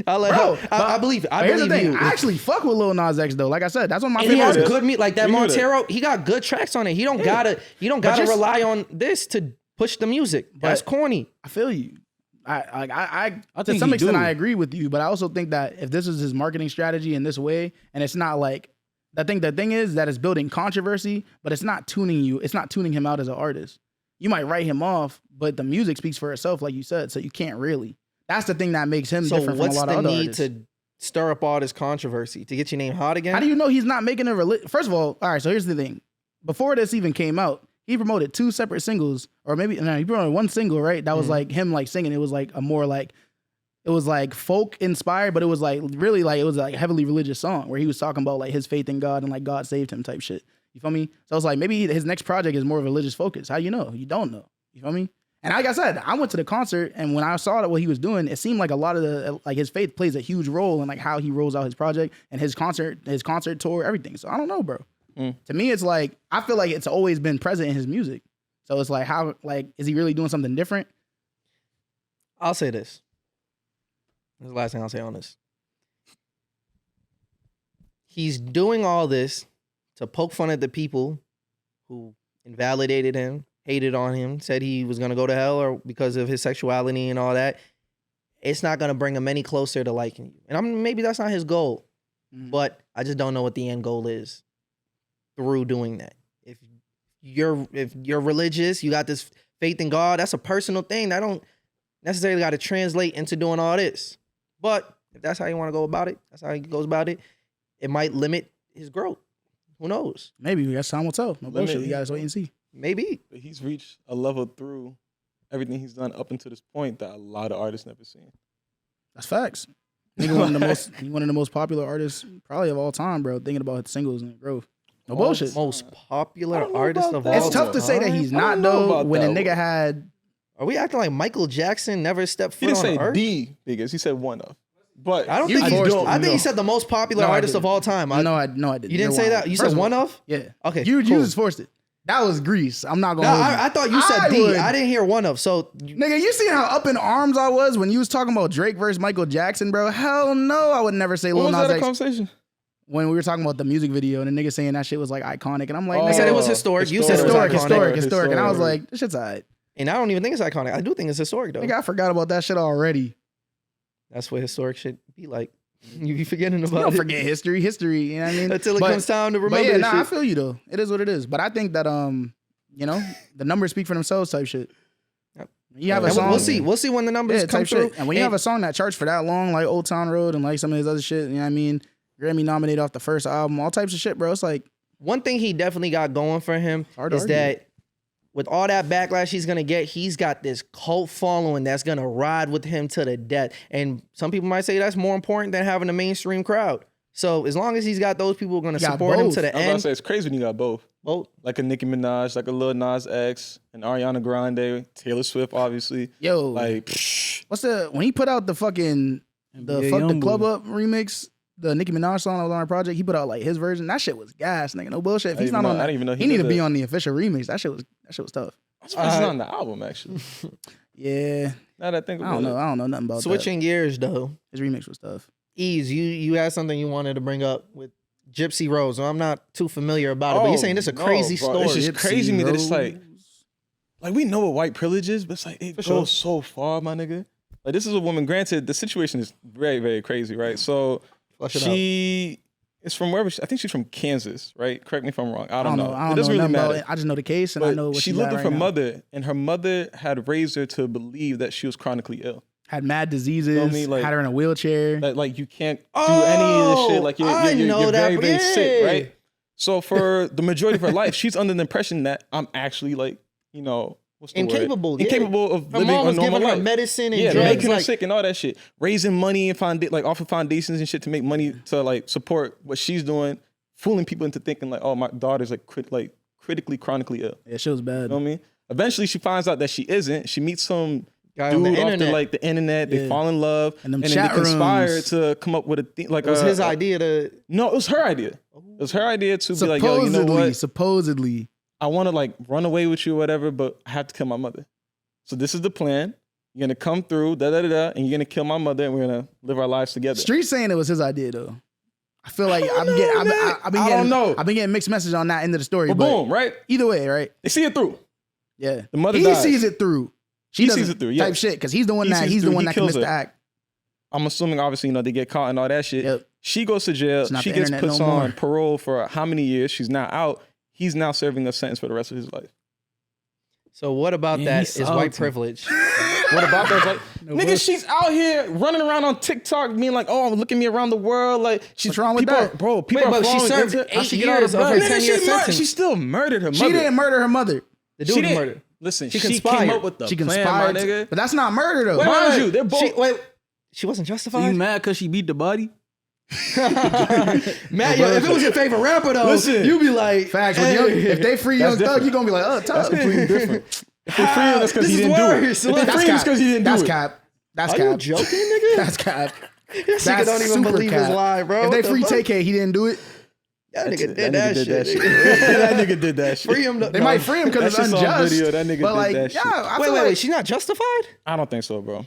I like. Bro, I believe it. I But here's the believe thing. you. I actually fuck with Lil Nas X though. Like I said, that's one of my And he has favorite. good meat like that We knew that. Montero. He got good tracks on it. He don't gotta just- rely on this to push the music. That's corny. I feel you. I to think some he extent do. I agree with you, but I also think that if this is his marketing strategy in this way, and it's not like I think the thing is that it's building controversy, but it's not tuning you. It's not tuning him out as an artist. You might write him off, but the music speaks for itself, like you said. So you can't really. That's the thing that makes him So different from a what's lot the of other need artists. to stir up all this controversy to get your name hot again? How do you know he's not making a First of all right. So here's the thing. Before this even came out, he promoted 2 separate singles, or maybe no, he promoted 1 single, right? That was like him like singing. It was like a more like it was like folk inspired, but it was like really like it was like a heavily religious song where he was talking about like his faith in God and like God saved him type shit. You feel me? So it's like maybe his next project is more of a religious focus. How you know? You don't know. You feel me? And like I said, I went to the concert, and when I saw what he was doing, it seemed like a lot of the like his faith plays a huge role in like how he rolls out his project and his concert tour, everything. So I don't know, bro. To me, it's like I feel like it's always been present in his music. So it's like how like is he really doing something different? I'll say this. This is the last thing I'll say on this. He's doing all this to poke fun at the people who invalidated him, hated on him, said he was going to go to hell or because of his sexuality and all that. It's not going to bring him any closer to liking you. And maybe that's not his goal, but I just don't know what the end goal is through doing that. If you're religious, you got this faith in God, that's a personal thing. That don't necessarily got to translate into doing all this. But if that's how you want to go about it, that's how he goes about it. It might limit his growth. Who knows? Maybe that's time will tell. No bullshit. You guys wait and see. Maybe. But he's reached a level through everything he's done up until this point that a lot of artists never seen. That's facts. Nigga, one of the most popular artists probably of all time, bro. Thinking about his singles and growth. No bullshit. Most popular artist of all It's time. tough to say that he's not though. When a nigga had, Are we acting like Michael Jackson never stepped He foot didn't on say Earth? the biggest. He said one of. But I don't You think he forced it. I think he No. said the most popular No, I artist of didn't. all time. no, I didn't. You didn't say that? You said one of? Yeah. Okay, You cool. just forced it. That was Grease. I'm not No, gonna. hold you. I thought you said D. would. I didn't hear one of. So Nigga, you seen how up in arms I was when you was talking about Drake versus Michael Jackson, bro? Hell no, I would never say what Lil was Nas that a X. conversation? When we were talking about the music video and the nigga saying that shit was like iconic, and I'm like, Oh. I nigga, said it was historic. You said it was historic, and I was like, this shit's alright. and I don't even think it's iconic. I do think it's historic though. Nigga, I forgot about that shit already. That's what historic shit be like. You be forgetting about You don't it. forget history, you know what I mean? Until it But- comes time to But remember yeah, this nah, I shit. feel you though. It is what it is. But I think that you know, the numbers speak for themselves type shit. Yep. You have a And song. we'll see. We'll see when the numbers Yeah, come type through. shit. And when you have a song that charts for that long, like Old Town Road and like some of his other shit, you know what I mean? Grammy nominated off the first album, all types of shit, bro. It's like, One thing he definitely got going for him hard to is argue. that with all that backlash he's gonna get, he's got this cult following that's gonna ride with him to the death. And some people might say that's more important than having a mainstream crowd. So as long as he's got those people who are gonna He got support him both. to the I was about to end, say it's crazy when you got both. both. Like a Nicki Minaj, like a Lil Nas X, and Ariana Grande, Taylor Swift, obviously. yo, Like, when he put out the fucking NBA Fuck the Youngboy. Club Up remix, the Nicki Minaj song that was on our project, he put out like his version. That shit was gas, nigga. No bullshit. If he's not on I that, didn't even know he he need did to be that. on the official remix. That shit was tough. I'm surprised it's not on the album, actually. Yeah. Now that I think about I don't know. it. I don't know nothing about Switching gears though. that. His remix was tough. Ease, you had something you wanted to bring up with Gypsy Rose. I'm not too familiar about it, but you're saying this is a no, crazy bro. story. It's just crazy to me that it's like Rose. we know what white privilege is, but it's like it goes so far, my nigga. Like this is a woman. Granted, the situation is very, very crazy, right? So Flush it she is from wherever. I think she's from Kansas, right? Correct me if I'm wrong. I don't know. I It don't doesn't know really nothing about matter. it. I just know the case and I But know what she she's lived at with right her now. mother, and her mother had raised her to believe that she was chronically ill. Had mad diseases. Feel me? Like- had her in a wheelchair. That like you can't do any of this shit. Like you're very, very sick, yeah. right? So for the majority of her life, she's under the impression that I'm actually like, what's the Incapable, word? yeah. Incapable of Her living mom a was normal giving her life. medicine and Yeah, drugs. making her Like, sick and all that shit. Raising money and off of foundations and shit to make money to like support what she's doing, fooling people into thinking like, oh, my daughter's like critically chronically ill. Yeah, shit was bad. You know what I mean? Eventually, she finds out that she isn't. She meets some Guy on the dude off internet. the internet. They Yeah. fall in love, And them then they chat conspire rooms. to come up with a thing. Like it was a- his idea to. No, it was her idea. It was her idea to be like, yo, you know what? Supposedly. I want to like run away with you or whatever, but I have to kill my mother. So this is the plan. You're gonna come through, and you're gonna kill my mother, and we're gonna live our lives together. Street saying it was his idea though. I feel like I don't know. I've been getting mixed message on that end of the story. But But boom, right? either way, right? They see it through. Yeah. The mother he dies. sees it through. She He doesn't sees it through, type yes. shit because he's the one He that sees it he's the through. one He that kills commits the her. act. I'm assuming, obviously, they get caught and all that shit. Yep. She goes to jail. It's not She the gets internet put no on more. parole for how many years? She's now out. He's now serving a sentence for the rest of his life. So what about Yeah, that he's is white salty. privilege? What about that? Like, nigga, she's out here running around on TikTok being like, oh, look at me around the world. Like, she's What's wrong with people, that? Bro, people Wait, are but she flowing served into- 8 she get all the years of her bread? Nigga, 10-year sentence. she still murdered her She mother. didn't murder her mother. The dude She who didn't. murdered. Listen, She she conspired. came up with the She plan, my conspired, nigga. but that's not murder though. Mind you, they're both. Wait, she wasn't So justified. you mad because she beat the body? Matt, yo, if it was your favorite rapper though, Listen. you'd be like, Facts. hey. If they free Young That's Thug, different. you're gonna be like, oh, That's tough. completely different. If they free him, that's because he This is didn't do it. worse. If they That's free him, it's because he didn't do That's it. cap. That's Are cap. you joking, nigga? That's cap. This nigga don't even super believe his cap. lie, bro. If they What the free fuck? TK, he didn't do it. That nigga That did nigga that did that shit. shit. That nigga did that shit. Free him. They might free him because That it's shit's on unjust. video. That nigga but did like, that shit. yeah, I Wait, feel wait, like wait. She's not justified? I don't think so, bro.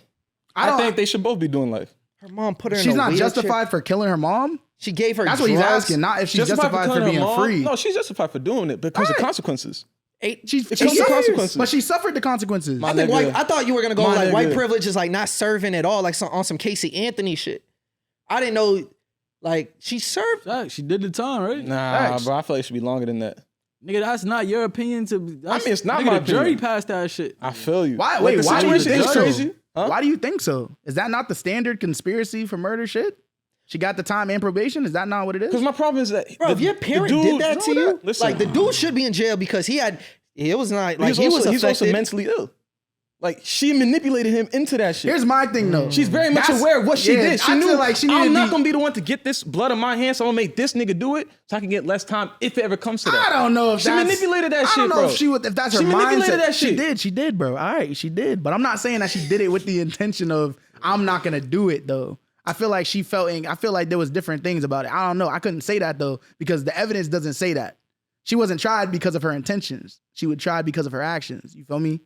I I think they should both be doing life. Her mom put her in she's a not wheelchair. justified for killing her mom. She gave her That's what he's drugs. asking. Not if she's Justified justified for killing her being mom? free. No, she's justified for doing it because of Right. consequences. She It comes with consequences. but she suffered the consequences. I think nigga. I thought you were gonna go My like white nigga. privilege is like not serving at all, like on some Casey Anthony shit. I didn't know, like she served. Fact, she did the time, right? Nah, Facts. bro. I feel like it should be longer than that. Nigga, that's not your opinion to. That's, I mean, it's not nigga, my the jury opinion. passed that shit. I feel you. Why? Like, Wait, the why do you situation think is so? crazy. Huh? Why do you think so? Is that not the standard conspiracy for murder shit? She got the time and probation. Is that not what it is? Because my problem is that Bro, if your parent did that to you, listen, like the dude should be in jail because he had. It was not like he was he's also affected. mentally ill. Like she manipulated him into that shit. Here's my thing though. She's very much That's- aware of what she yeah, did. She I knew feel like she needed I'm to not be- gonna be the one to get this blood in my hands. So I'm gonna make this nigga do it so I can get less time if it ever comes to that. I don't know if she that's, manipulated that I shit, don't know bro. if she would, if that's her She manipulated mindset. that shit. She did, bro. All right, she did. But I'm not saying that she did it with the intention of I'm not gonna do it though. I feel like she felt. I feel like there was different things about it. I don't know. I couldn't say that though because the evidence doesn't say that. She wasn't tried because of her intentions. She was tried because of her actions. You feel me?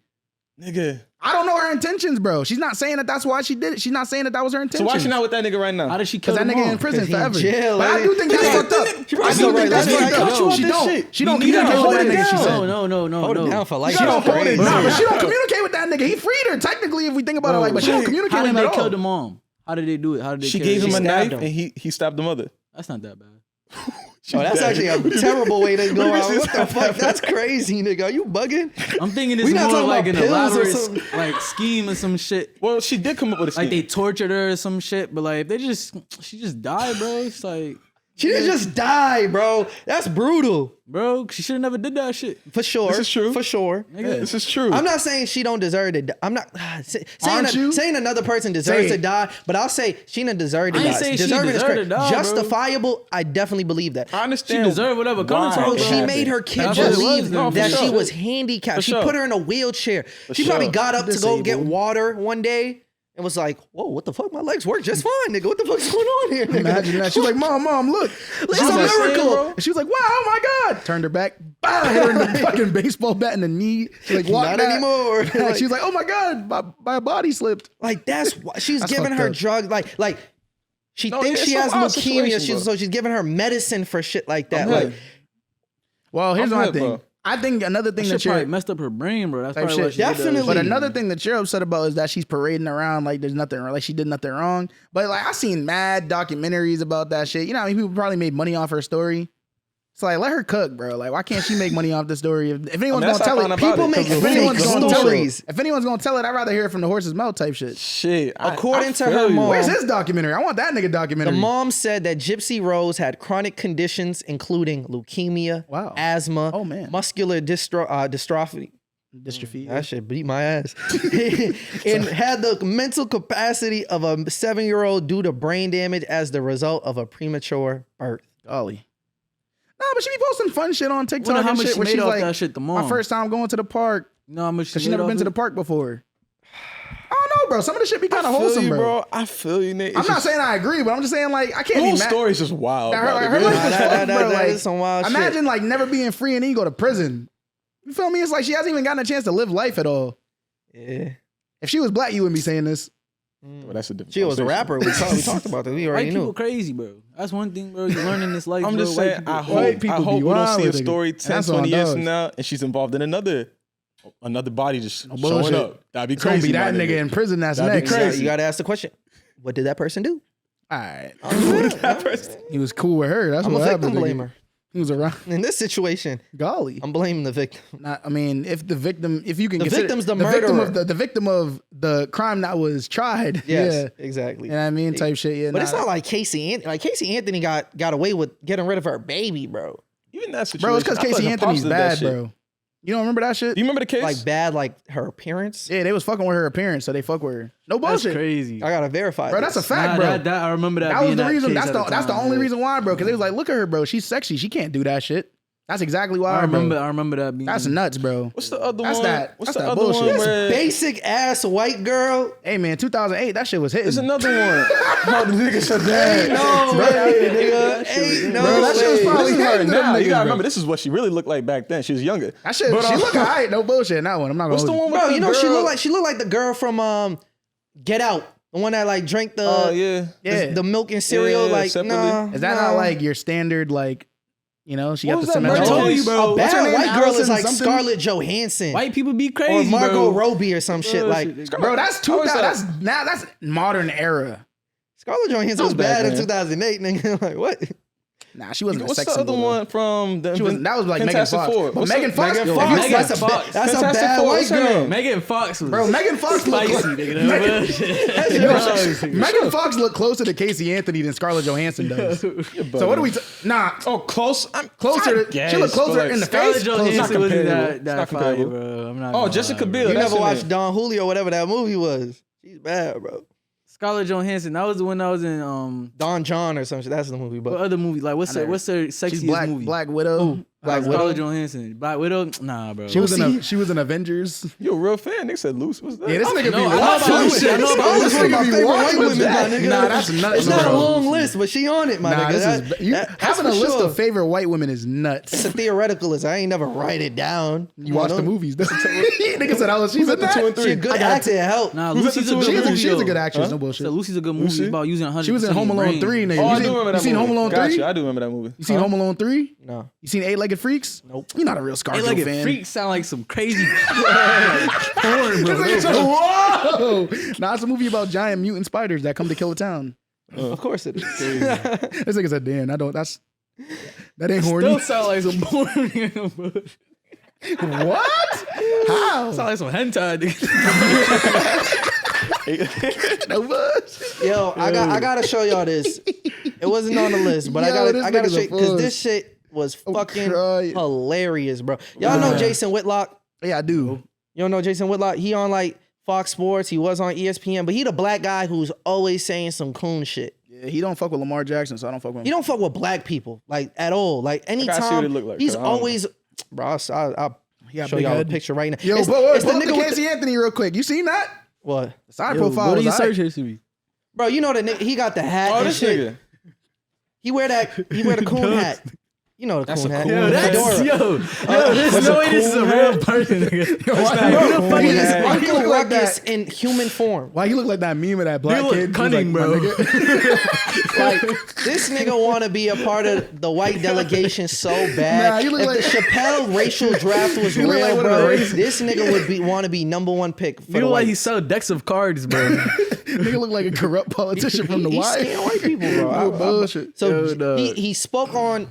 Nigga. I don't know her intentions, bro. She's not saying that that's why she did it. She's not saying that that was her So intention. why she not with that nigga right now? How did she kill Because that the nigga mom? in prison 'Cause he in forever. jail, But I like- do think that's Nigga, fucked up. she I probably do still think right. that's That's why fucked I up. cut you off She this don't. shit. She don't You gotta communicate hold with it that nigga. She down. said. No. Hold it down for life. She don't hold it Nah, down. but she don't communicate with that nigga. He freed her technically if we think about it like, but she don't communicate How with did him they at kill all. the mom? How did they do it? How did they She kill gave her? him a stabbed knife him. and he stabbed the mother. That's not that bad. Oh, that's actually a terrible way to go What do you out. mean What she's the not fuck? that That's crazy, nigga. Are you bugging? I'm thinking We it's not more talking like about an pills or elaborate something. like scheme or some shit. Well, she did come up with a scheme. Like they tortured her or some shit, but like she just died, bro. It's like, She didn't just die, bro. That's brutal. bro, she should have never did that shit. For sure. This is true. For sure. Nigga. This is true. I'm not saying she don't deserve to die. I'm not Aren't you? saying another person deserves Say to it. die, but I'll say she didn't deserve to I die. ain't say she Deserving is deserved correct. to die, bro. Justifiable, I definitely believe that. I She understand. deserved whatever coming why to her. Bro, it she happened. made her kid That's what it believe was, no, for that she sure. was handicapped. For She sure. put her in a wheelchair. She sure. probably got up to go get Disabled. water one day and was like, "Whoa, what the fuck? My legs work just fine, nigga. What the fuck's going on here, nigga? Imagine that. She's like, Mom, look. It's She's a like, miracle." And she was like, wow, oh my God. Turned her back. Bah, hit her in the fucking baseball bat in the knee. She like, walked Not back. anymore. Like, she was like, oh my God, my body slipped. Like that's why she's That's giving fucked her up. drugs. Like she No, thinks it's she a has wild leukemia, situation, so she's giving her medicine for shit like that. I'm Like good. Well, here's I'm my good, thing. bro. I think another thing That that shit probably you're... messed up her brain, bro. That's Type probably why shit. she did that Definitely. shit. But another thing that you're upset about is that she's parading around like there's nothing, like she did nothing wrong. But like I seen mad documentaries about that shit. You know, how many people probably made money off her story. It's like let her cook, bro. Like why can't she make money off the story? If anyone's that's gonna how I tell it, found out people about it, make 'cause if of anyone's fake gonna tell stories. it, if anyone's gonna tell it, I'd rather hear it from the horse's mouth type shit. Shit. According to feel her you. mom- Where's his documentary? I want that nigga the documentary. mom said that Gypsy Rose had chronic conditions including leukemia, Wow. asthma, Oh, man. muscular dystrophy. Dystrophy. That shit beat my ass. And had the mental capacity of a 7-year-old due to brain damage as the result of a premature birth. Golly. Nah, but she be posting fun shit on TikTok Wonder how and much shit she where made she's off like, that shit, the my mom. first time going to the park. You know how much Cause she made never off been to it? the park before. I don't know, bro. Some of the shit be kind of I feel wholesome, you, bro. I feel you, Nate. I'm not saying I agree, but I'm just saying like I the can't whole be mad. story's just wild. Her, bro. like, her life is That- fucked, bro. that Like, is some wild shit. imagine like never being free and then you go to prison. You feel me? It's like she hasn't even gotten a chance to live life at all. Yeah. If she was black, you wouldn't be saying this. Well, that's a different She was a conversation. rapper. We talked about that. We White already people knew. crazy, bro. That's one thing, bro. You learn in this life. I'm bro. just White saying, people- I white people hope be we don't see a wild, nigga. story 10, That's on 20 years dogs. from now and she's involved in another body just showing bullshit. up. That'd be It's gonna crazy. be that my nigga in prison that's That'd be next. crazy. You got to ask the question. What did that person do? All right. That person. He was cool with her. That's I'm what a victim happened. nigga. blamer. He was around. In this situation, Golly. I'm blaming the victim. Not, I mean, if the victim, if you can The consider victim's the victim murderer. of the victim of the crime that was tried. Yes, Yeah. exactly. You know what I mean? Type shit. Yeah. But it's not like Casey Anthony. Like Casey Anthony got away with getting rid of her baby, bro. Even that situation. bro, it's because I feel Casey like her pops Anthony's did that bad, shit. bro. You don't remember that shit? Do you remember the case? Like bad, like her appearance. Yeah, they was fucking with her appearance, so they fuck with her. No That's bullshit. crazy. I gotta verify. Bro, this. that's a fact, Nah, bro. that I remember that. That was being the reason. case That's at the time, only yeah. reason why, bro. Because they was like, look at her, bro. She's sexy. She can't do that shit. That's exactly why. I remember Bro. that being. That's nuts, bro. What's the other That's one? that- What's that's the that other bullshit. one where Basic ass white girl. Hey man, 2008, that shit was hitting. there's another one? How the nigga said that? No way, nigga. Ain't no Bro, that shit was way. probably This is her hitting them now. You niggas, gotta bro. remember, this is what she really looked like back then. She was younger. That shit, But, she look alright. No bullshit in that one. I'm not gonna. What's the hold one you. with Bro, the you know girl? she looked like the girl from Get Out, the one that like drank the Oh yeah. Yeah. the milk and cereal. Yeah, like, separately. nah, Is that nah. not like your standard like? You know, she What got was the that cement. Murder I told Case? you, bro. A What's her bad name? white girl is Allison like something? Scarlett Johansson White people be or crazy, Margot bro. Robbie or some shit. Like Bro, that's I always 2000. thought- That's modern era. Scarlett Johansson was That was back bad in then. 2008, nigga. Like what? Nah, she wasn't a What's sex the other symbol. one from the She was, that was like Megan Fantastic Fox. Four? But What's Megan that? Fox, Megan if Fox, you- Megan that's a Fox. that's a Fantastic bad Four, white what's her girl. name? Megan Fox was Bro, Megan Fox look spicy, like, nigga. Megan Fox look closer to Casey Anthony than Scarlett Johansson does. So what do we? Nah, Oh, close. I'm closer. She look closer in the Scarlett face. Johansson not wasn't comparable. that It's not fire, comparable. bro. I'm not. Oh, gonna Jessica lie, Biel. bro. You That's never her watched name. Don Julio, whatever that movie was. She's bad, bro. Scarlett Johansson. That was the one that was in Don John or something. That's the movie. what But other movie? Like what's her sexiest She's Black movie? Black Widow. Black Scarlett Widow. Johansson. Black Widow. Nah, bro. She was in Avengers. You a real fan? Nigga said Lucy. What's that? Yeah, this nigga No, be I know watching about shit. Lucy. I know about This Lucy. nigga be Favorite white watching women, that. my nigga. Nah, that's nuts. It's not a bro. long list, but she on it, my Nah, nigga. this That- is that's having a for list sure. of favorite white women is nuts. It's a theoretical list. I ain't never write it down. You watch the movies. Nigga said, "Oh, she's Who's in at the 2 and that." 3? She a good actor. Help. Nah, Who's Lucy's a at the good two? movie. She's a though. good actress. No So bullshit. Lucy's a good movie. Lucy? It's about using 100%. She was in Home Alone 3, nigga. Oh, I You do seen- remember that You seen movie. Home Alone 3? Gotcha, I do remember that movie. You seen Home Alone 3? No. You seen Eight-Legged Freaks? Nope. You're not a real Scarjo Like fan. freaks sound like some crazy porn, bro. This nigga said, whoa! Nah, it's a movie about giant mutant spiders that come to kill a town. Of course it is. This nigga said, "Damn, that ain't horny." Still sound like some porn. bro. What? How? Sound like some hentai. nigga. No bullshit. Yo, I gotta show y'all this. It wasn't on the list, but Yo, this I gotta nigga's show a because fool. this shit was fucking crying. hilarious, bro. Y'all know Jason Whitlock? Yeah, I do. You don't know Jason Whitlock? He on like Fox Sports. He was on ESPN, but he the black guy who's always saying some coon shit. Yeah, he don't fuck with Lamar Jackson, so I don't fuck with him. He don't fuck with black people like at all. Like gotta see anytime what he look like, he's 'cause I don't know. always, bro. I'll He got show big y'all head. a picture right now. Yo, it's, but it's the pull up nigga with Casey Anthony real quick. You seen that? what, The side Yo, profile Go to was your alright. search history. bro? You know the nigga. He got the hat Oh, and this shit. nigga. He wear the coon hat. You know the That's coon a hat. cool Yo, hat. that's Fedora. there's no way this is a real person. nigga. Why He he is look Uncle like Ruckus that? in human form. Why he look like that meme of that black look kid? He's cunning, like, bro. "My nigga." Like this nigga want to be a part of the white delegation so bad. Nah, you look if like- the Chappelle racial draft was You look real, like one of the bro, races. this nigga would want to be number one pick for You the know why white. he sell decks of cards, bro? Nigga look like a corrupt politician from the He's Y. scaring white people, bro. No bullshit. So Yo, dog. he spoke on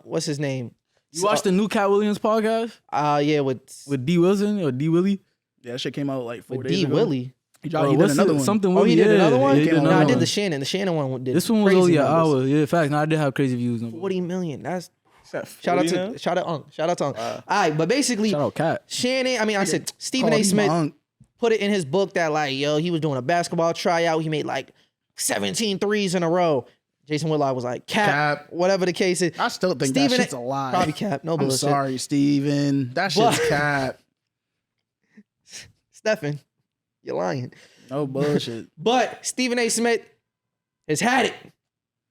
what's his name? You watched the new Cat Williams podcast Yeah, with with D Wilson or D Willie? Yeah, that shit came out like 4 days D ago. Willie. He Bro, did what's another it? one. Something Oh, Willie. he did yeah, another one. Yeah, he did came out No, another I did one. the Shannon. The Shannon one did. This one was crazy only an numbers. hour. Yeah, facts. Now I did have crazy views. No, 40 million. That's Shout shout out to shout out to Unk. All right, but basically shout out Cat. Shannon. I mean, I said Stephen Call A. me Smith my unk. put it in his book that like, yo, he was doing a basketball tryout. He made like 17 threes in a row. Jason Whitlock was like, cap, whatever the case is. I still think Stephen that A- shit's a lie. Probably cap. No I'm bullshit. sorry, Steven. That shit's But- cap. Stephen, you're lying. No bullshit. But Stephen A. Smith has had it.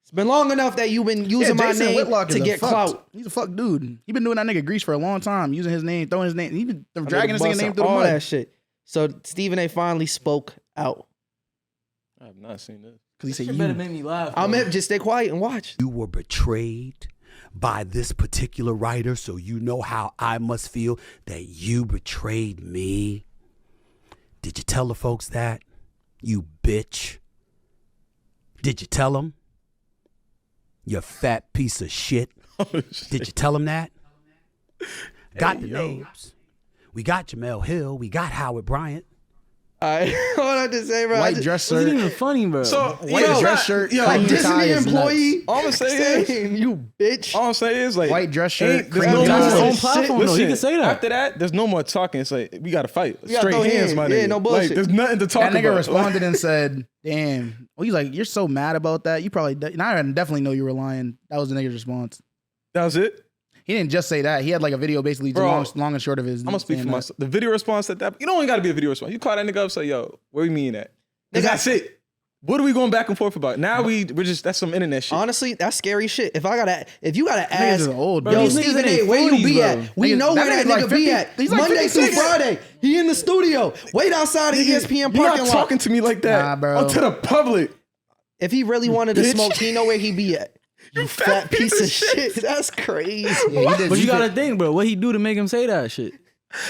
It's been long enough that you've been using my Jason name Whitlock to is a get fucked- clout. He's a fuck dude. He been doing that nigga Grease for a long time, using his name, throwing his name. He been dragging his nigga name through the all mud. that shit. So Stephen A. finally spoke out. I have not seen this. Because he said You you. better make me laugh. I'm bro. just stay quiet and watch. You were betrayed by this particular writer, so you know how I must feel that you betrayed me. Did you tell the folks that? You bitch. Did you tell them? You fat piece of shit. Did you tell them that? Got the names. We got Jamel Hill. We got Howard Bryant. All right, what I just say, bro? I White just- dress Wasn't shirt. even funny, bro. So White yo, dress shirt. Yo, cream Disney tie is employee nuts. all I'm gonna say is, saying, you bitch. all I'm saying is like White dress shirt, ain't- there's cream no tie. That's his more- own platform, though. He can say that. After that, there's no more talking. It's like we gotta fight. gotta Straight throw hands, hands. my Yeah, nigga. no bullshit. Like, there's nothing to talk That nigga about. responded and said, "Damn." Well, he's like, "You're so mad about that. You probably." And I definitely know you were lying. That was the nigga's response. That was it. He didn't just say that. He had like a video basically Bro, long and short of his. I'm gonna speak saying for that. myself. The video response at that, you don't even gotta be a video response. You call that nigga up, say, yo, where you mean at? Nigga, That's it. What are we going back and forth about? Now we're just, that's some internet shit. Honestly, that's scary shit. If you gotta Niggas ask, is old, Bro, bro. yo, these niggas Stephen in A, their where you 40s, be bro. at? We Niggas- know that where that nigga's like nigga be 50 at. he's like Monday through 56. Friday, he in the studio. Wait outside of ESPN You're parking not lot. talking to me like that. Nah, bro. Oh, to the public. If he really wanted to Bitch. smoke, he know where he be at. You fat piece of shit. That's crazy. Yeah, he did- But he you gotta did- think, bro. What he do to make him say that shit?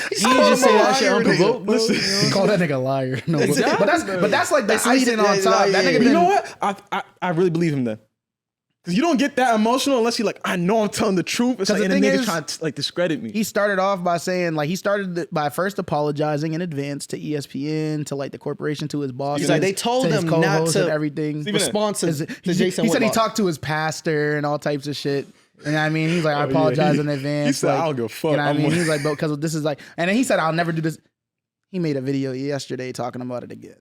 He called didn't just him say a that shit liar, unprovoked, nigga. bro. Listen, You know? He called that nigga a liar. No, Exactly, but that's like the That's what he icing did, on top. yeah, That yeah. nigga you didn't- know what? I really believe him then. Because you don't get that emotional unless you're like, I know I'm telling the truth. It's like, the and the thing nigga is, trying to like discredit me. He started off by saying like he started by first apologizing in advance to ESPN, to like the corporation, to his boss. He's like, they told to his him not co-host to and everything. Stephen A. respond to He Jason said he Whitlock. talked to his pastor and all types of shit. And I mean, he's like, I apologize he- in advance. he said, like, I don't give a fuck. You know what I I'm mean? one- He's like, bro, because this is like, and then he said, I'll never do this. He made a video yesterday talking about it again.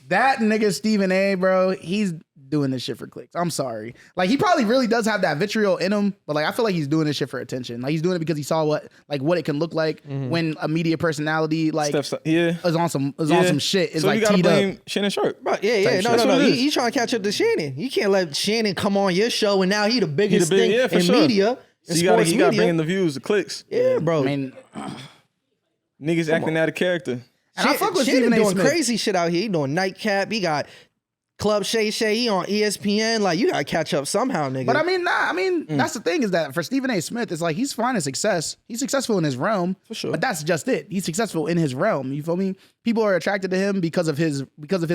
That nigga Stephen A, bro, he's doing this shit for clicks. I'm sorry. Like he probably really does have that vitriol in him, but like I feel like he's doing this shit for attention. Like he's doing it because he saw what it can look like when a media personality like Steps up. Yeah. is on some shit. Is So like you gotta teed blame up. Shannon Sharp. Bro, yeah. Type No, shit. no, That's no. what it is. He trying to catch up to Shannon. You can't let Shannon come on your show and now he the biggest thing yeah, for in sure. media. So in you gotta sports bring media. in the views, the clicks. Yeah, bro. I mean, Niggas acting out of character. and I fuck with Shannon Stephen A. doing Smith. crazy shit out here. He doing nightcap. He got Club Shay Shay. He on ESPN. Like, you gotta catch up somehow, nigga. But I mean, that's the thing is that for Stephen A. Smith, it's like he's finding success. He's successful in his realm. For sure. But that's just it. He's successful in his realm. You feel me? People are attracted to him because of his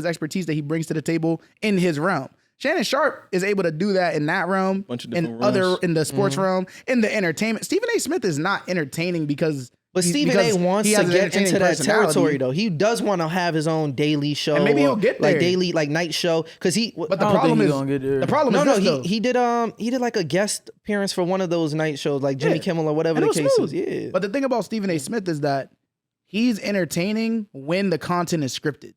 expertise that he brings to the table in his realm. Shannon Sharp is able to do that in that realm, Bunch of in different realms. in the sports realm, in the entertainment. Stephen A. Smith is not entertaining because But he's- Stephen A. because wants he to has an get entertaining into that personality. territory, though. He does want to have his own daily show. And maybe he'll or, get like there. daily, like night show. Because he, But the I don't problem think is he gonna get there. the problem no, is no, this, though. he did like a guest appearance for one of those night shows, like Jimmy Yeah. Kimmel or whatever And the it was case smooth. is. Yeah, But the thing about Stephen A. Smith is that he's entertaining when the content is scripted.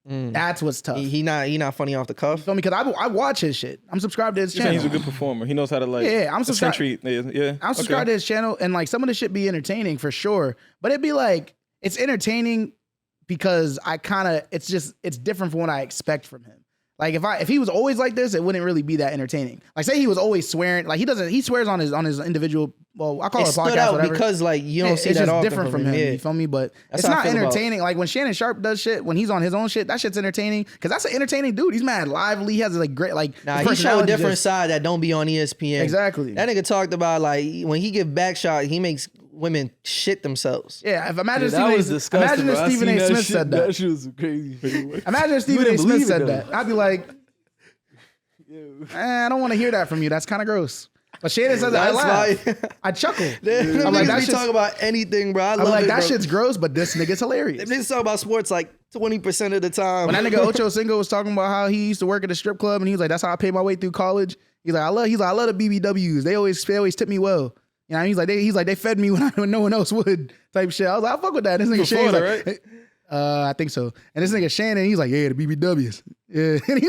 That's what's tough. he not funny off the You cuff. feel me? Because I watch his shit. I'm subscribed to his He's saying channel. he's a good performer. He knows how to like. Yeah, I'm the subscribed- century- Yeah, I'm subscribed to his channel, and like some of the shit be entertaining for sure. But it'd be like it's entertaining because it's different from what I expect from him. Like if he was always like this, it wouldn't really be that entertaining. Like say he was always swearing, like he swears on his individual. Well, I call It it a stood podcast, out whatever. because like you don't Yeah, see it's that just often different from him. Yeah. You feel me? But That's it's how I not feel about- entertaining. Like when Shannon Sharp does shit, when he's on his own shit, that shit's entertaining because that's an entertaining dude. He's mad lively. He has like great like. Nah, his he show a personality different just- side that don't be on ESPN. Exactly. That nigga talked about like when he give back shot, he makes women shit themselves. Yeah, if imagine Yeah, that was Stephen, disgusting. imagine if bro. I Stephen seen A. Smith shit. said that. That shit was crazy. Imagine if Stephen A. wouldn't Smith believe said it, that. though. I'd be like, I don't want to hear that from you. That's kind of gross. But Shannon says that. I That's laugh. why. I chuckle. I'm I'm like, that be shit's, talking about anything, bro. I I'm love like, it, that bro. shit's gross, but this nigga's hilarious. They talk about sports like 20% of the time. When that nigga Ocho Cinco was talking about how he used to work at a strip club and he was like, that's how I paid my way through college. He's like, I love the BBWs. They always tip me well. You know, he's like, they fed me when no one else would type shit. I was like, I fuck with that. This nigga Shannon's Florida, like, I think so. And this nigga Shannon, he's like, yeah, the BBWs. Yeah. And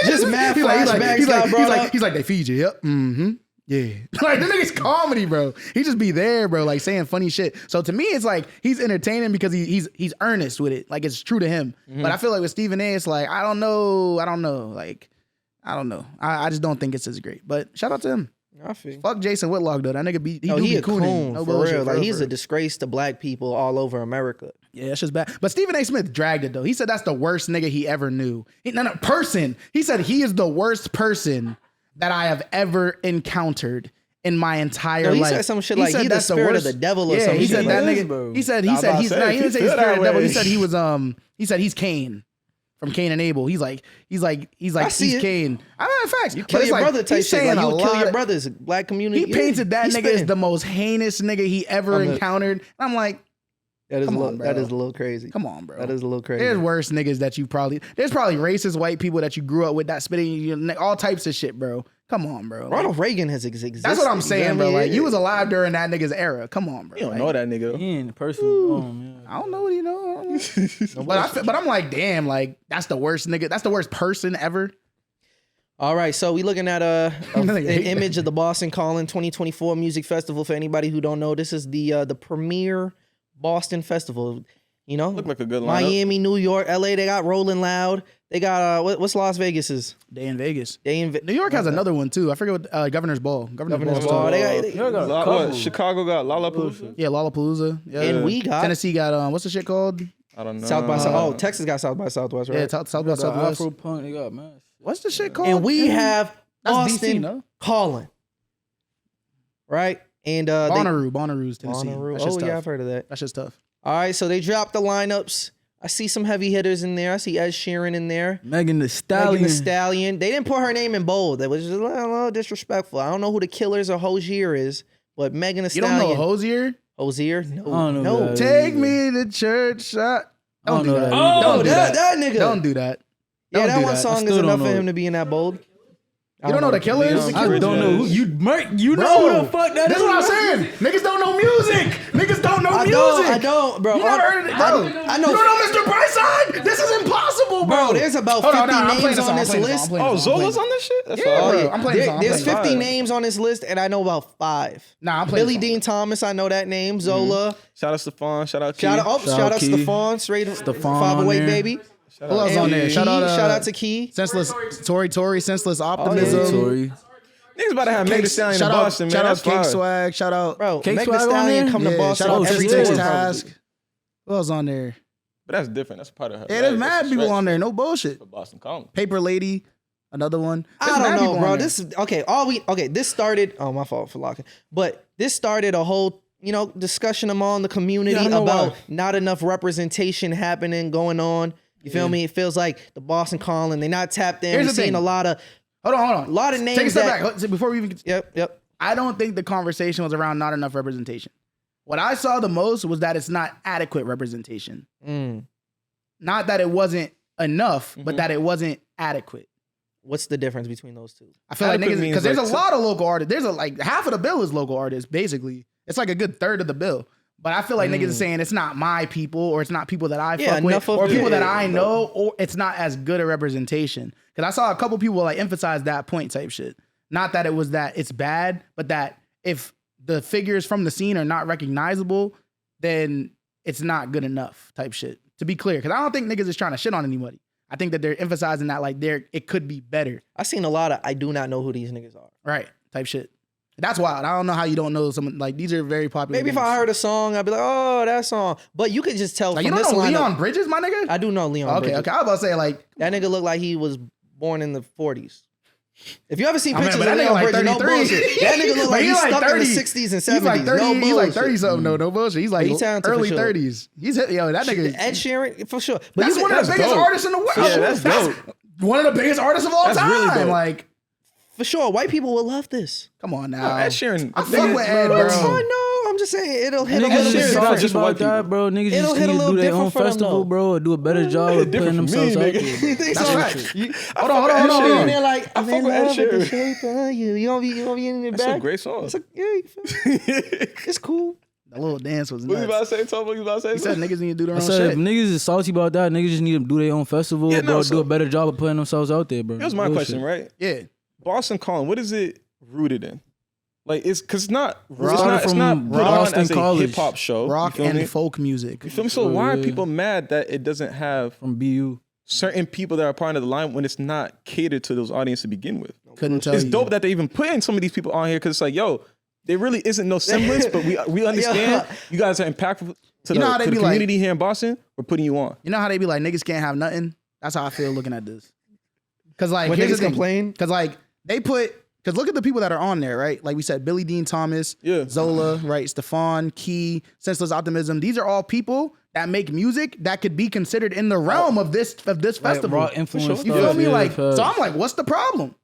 Just mad flashbacks he's like, they feed you. Yep. Mm-hmm. Yeah. Like the nigga's comedy, bro. He just be there, bro, like saying funny shit. So to me, it's like he's entertaining because he's earnest with it. Like it's true to him. But I feel like with Stephen A, it's like, I don't know. Like, I don't know. I just don't think it's as great. But shout out to him. I feel. Fuck Jason Whitlock though. That nigga be No, do he be a cooning. coon No for bullshit, real. Like he's for a disgrace to black people all over America. Yeah, that's just bad. But Stephen A. Smith dragged it though. He said that's the worst nigga he ever knew. Person. He said he is the worst person that I have ever encountered in my entire No, he life. said some shit like he the that's spirit of the devil or yeah, some he shit said like that that. nigga. Bro. He said I was about to he's say, not. if He he didn't say feel he's that spirit of the devil. way. He said he was He said he's Cain. From Cain and Abel. He's like see he's it. Cain. I know facts. You But kill it's your like, brother type he's shit. saying Like a you kill lot your of- brothers. Black community. He painted that he's nigga as spitting. the most heinous nigga he ever encountered. And I'm like, That is Come a on, little, bro. that is a little crazy. come on, bro. That is a little crazy. There's worse niggas that there's probably racist white people that you grew up with that spitting in your neck, all types of shit, bro. Come on, bro. Like, Ronald Reagan has existed. that's what I'm saying, bro. Like you was a alive during that nigga's era. Come on, bro. You don't Like, know that nigga. He ain't the person. I don't know what you know. I don't know. But I'm like, damn, like that's the worst nigga. That's the worst person ever. All right, so we looking at an image of the Boston Calling 2024 Music Festival. For anybody who don't know, this is the premier Boston festival. You know, Look like a good lineup. Miami, New York, LA. They got Rolling Loud. They got what's Las Vegas's? Day in Vegas. They in New York has another one too. I forget what Governor's Ball. Governor's Ball. They got, What? Chicago got Lollapalooza. Yeah, Lollapalooza. Yeah. and we got Tennessee got what's the shit called? I don't know. South by South. Oh, Texas got South by Southwest, right? Yeah, South by Southwest. Afro Punk, they got man. What's the shit called? And we have That's Boston DC, no? Calling, right? And Bonnaroo's Tennessee. Bonnaroo. That shit's Oh tough. yeah, I've heard of that. That shit's tough. All right, so they dropped the lineups. I see some heavy hitters in there. I see Ed Sheeran in there. Megan Thee Stallion. Megan Thee Stallion. They didn't put her name in bold. That was just a little disrespectful. I don't know who the Killers or Hosier is, but Megan Thee You don't Stallion. know Hosier? Hosier? I don't know No. who that is. Take me to church. Don't don't do know that. that either. Don't do that nigga. Don't do that. Yeah, Don't that do one that. song I is still enough don't for know. him to be in that bold. You don't know the Killers? I don't know who you you Bro, know who the fuck that this is. is what I'm saying. Niggas don't know music. Niggas don't know music. I don't, bro. You never heard it, bro. I know. You don't know Mr. Brightside? This is impossible, bro. Bro, there's about Hold 50 I'm playing names the song, on I'm this playing the list. song, I'm playing Oh, the song, I'm Zola's playing on this shit? That's Yeah, fire. bro. I'm playing the song, I'm There's playing the 50 song. names on this list, and I know about 5. Nah, I'm playing Billy the song. Dean Thomas, I know that name. Zola. Shout out Stephon. Shout out Key. Shout out Key. Stephon, straight Stephon 508 there. baby. Who else on there? Key, Shout out to Key. Senseless Tory, Senseless yeah. Optimism. Tory. Niggas about to have Megan Thee Stallion in Shout out, Boston, man. shout out That's Cake fire. Swag. Shout out, Bro, Cake Meg Thee Swag on Stallion there? come to yeah, Boston shout out every Every tour. Task. Who else on there? But that's different. That's part of her. Yeah, there's mad people on there. No bullshit. For Boston Calling. Paper Lady, another one. There's I mad don't people know, on bro. there. This is okay. This started. Oh, my fault for locking. But this started a whole, discussion among the community Yeah, I know about why. not enough representation happening, going on. You feel me? It feels like the Boston Calling. They not tapped in. Here's We're the seeing thing. a lot of. Hold on. A lot of Take a names step that- back. Before we even Yep. I don't think the conversation was around not enough representation. What I saw the most was that it's not adequate representation. Not that it wasn't enough, but that it wasn't adequate. What's the difference between those two? I feel like Adequate niggas, means because there's like a lot of local artists. There's like half of the bill is local artists, basically. It's like a good third of the bill. But I feel like niggas is saying it's not my people, or it's not people that I Yeah, fuck with, enough of or it. people that I know, or it's not as good a representation. Because I saw a couple people like emphasize that point type shit. Not that it was that it's bad, but that if the figures from the scene are not recognizable, then it's not good enough type shit. To be clear, because I don't think niggas is trying to shit on anybody. I think that they're emphasizing that like it could be better. I seen a lot of I do not know who these niggas are. Right, type shit. That's wild. I don't know how you don't know some, like, these are very popular. Maybe if names. I heard a song, I'd be like, oh, that song. But you could just tell Like, from you don't this know lineup. Leon Bridges, my nigga? I do know Leon Okay, Bridges. okay. I was about to say, like, That nigga looked like he was born in the 40s. If you ever seen I mean, pictures but of that nigga Leon like Bridges, no 33. bullshit. That nigga look But like he he's like stuck 30. in the 60s and 70s. he's like 30, no he's like bullshit. 30 something, no bullshit. He's like He talented for early sure. 30s. He's yo, that nigga. Ed Sheeran, for sure. But That's you one of the biggest dope. artists in the world. Yeah, that's dope. One of the biggest artists of all That's time. really dope. Like, for sure, white people will love this. come on now. Ed Sheeran. I fuck with Ed, That's bro. fine, no. I'm just saying it'll hit a Niggas little just Sheeran's bit. not talk just about white that, people. bro. Niggas It'll just hit a need to little do their different own for them, festival, though. bro, or do a better job of different putting for me, themselves out nigga. there. That's right. I Hold on, fuck hold with on, Ed hold on. Sheeran. They're like, I I'm fuck in with Ed love with the Sheeran. shape of you. You gonna be in the That's back? a great song. It's like, yeah, you feel me? It's cool. That little dance was What you about nuts. to say, Tom? What you about to say? He said niggas need to do their I own said if shit. niggas is salty about that, niggas just need to do their own festival, Yeah, no, bro. so- Do a better job of putting themselves out there, bro. Here's my Real question, shit. right? Yeah. Boston Calling, what is it rooted in? Like, it's because it's not put from on Boston as a College. hip hop show. Rock you feel and me? folk music. You feel me? So why are Yeah. people mad that it doesn't have From BU. certain people that are part of the line when it's not catered to those audience to begin with? Couldn't tell It's you. dope that they even put in some of these people on here because it's like, yo, there really isn't no semblance, but we understand you guys are impactful to You know how the they be like- community here in Boston. We're putting you on. You know how they be like, niggas can't have nothing? That's how I feel looking at this. Cause like, When here's the niggas thing. complain? Cause like, cause look at the people that are on there, right? Like we said, Billy Dean Thomas, Yeah. Zola, right? Stephon, Key, Senseless Optimism. These are all people that make music that could be considered in the realm of this festival. raw influence You stuff, feel me? yeah, Like, facts. so I'm like, what's the problem?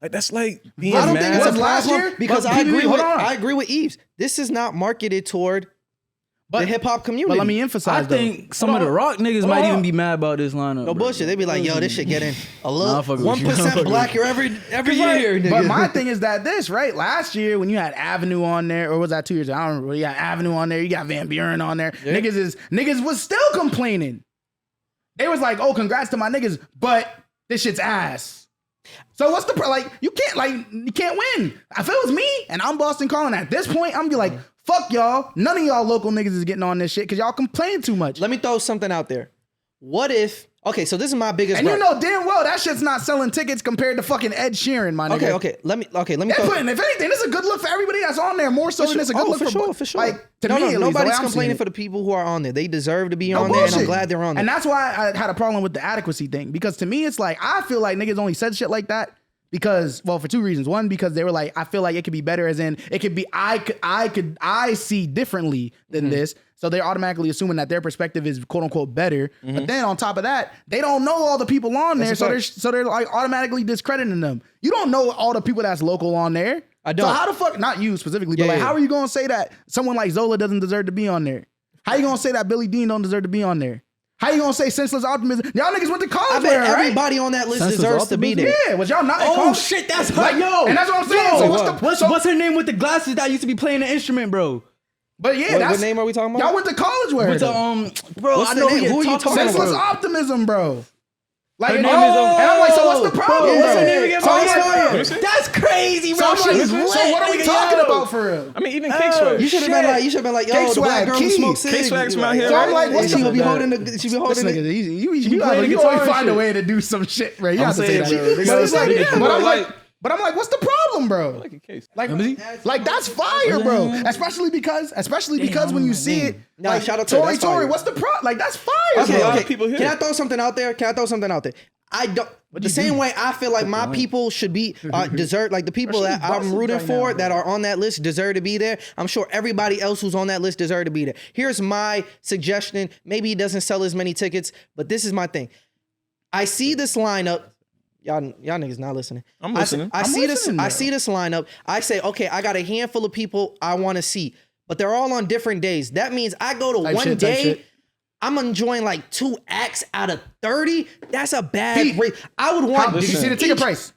Like that's like being I don't mad. think it's a Was last problem year? because But I PBB, agree hold with on. I agree with Eves. This is not marketed toward the hip hop community. But let me I emphasize, think some of the rock niggas might even be mad about this lineup. no bro. bullshit. They be like, yo, this shit getting a Nah, little I fuck with you. I 1% fuck blacker every year. But nigga. my thing is that this, right? Last year when you had Avenue on there, or was that 2 years ago? I don't remember. You got Avenue on there, you got Van Buren on there. Niggas was still complaining. They was like, oh, congrats to my niggas, but this shit's ass. So what's the like? You can't win. If it was me and I'm Boston Calling at this point, I'm gonna be like, fuck y'all. None of y'all local niggas is getting on this shit because y'all complain too much. Let me throw something out there. What if? Okay, so this is my biggest. And you know damn well that shit's not selling tickets compared to fucking Ed Sheeran, my nigga. Okay. Let me. Throw, if anything, this is a good look for everybody that's on there. More so than it's a good look for sure. Like to me, at least, nobody's complaining for the people who are on there. They deserve to be on there, and I'm glad they're on there. And that's why I had a problem with the adequacy thing, because to me, it's like I feel like niggas only said shit like that because, well, for two reasons. One, because they were like, I feel like it could be better, as in it could be I see differently than this. So they're automatically assuming that their perspective is quote unquote better. But then on top of that, they don't know all the people on there. So they're like automatically discrediting them. You don't know all the people that's local on there. I don't. So how the fuck, not you specifically, but how are you going to say that someone like Zola doesn't deserve to be on there? How you going to say that Billy Dean don't deserve to be on there? How you gonna say senseless optimism? Y'all niggas went to college. I bet everybody on that list deserves to be there. Yeah, was y'all not? In Oh college? shit, that's her. Like, Yo, and that's what I'm saying. So what's her name with the glasses that used to be playing the instrument, bro? But yeah, what name are we talking about? Y'all went to college with With her. the bro, What's I the know name? who Who you you talking talking senseless about. optimism, bro. Like, Her and name is, I'm like, so what's the problem? Bro, what's her bro? name again? So I'm like, That's crazy, bro. so I'm like, She's so lit, what are we nigga, talking yo. about for real? I mean, even Cake Swag. You should have been like, yo, Cake the black Swag, girl who Key. smokes Cake cigs. Swag's from out here. So I'm like, And what's she gonna be the holding the. She be holding This the. nigga, you playing always guitar and find a shit. way to do some shit, bro. You have to say that. saying, bro, But it's like, yeah, but I'm like, what's the problem, bro? Like a case. Like that's fire, bro. Especially because when you see it, Nah, like shout out to her, that's Tory, fire. what's the problem? Like that's fire, Okay, bro. lot okay. of people here. Can I throw something out there? I don't. The same way I feel like my people should be deserve, like the people that I'm rooting for that are on that list deserve to be there. I'm sure everybody else who's on that list deserve to be there. Here's my suggestion. Maybe he doesn't sell as many tickets, but this is my thing. I see this lineup. Y'all niggas not listening. I'm listening. I see this lineup. I say, okay, I got a handful of people I want to see, but they're all on different days. That means I go to one day. I'm enjoying like 2 acts out of 30. That's a bad rate. I would want. Did you see the ticket price?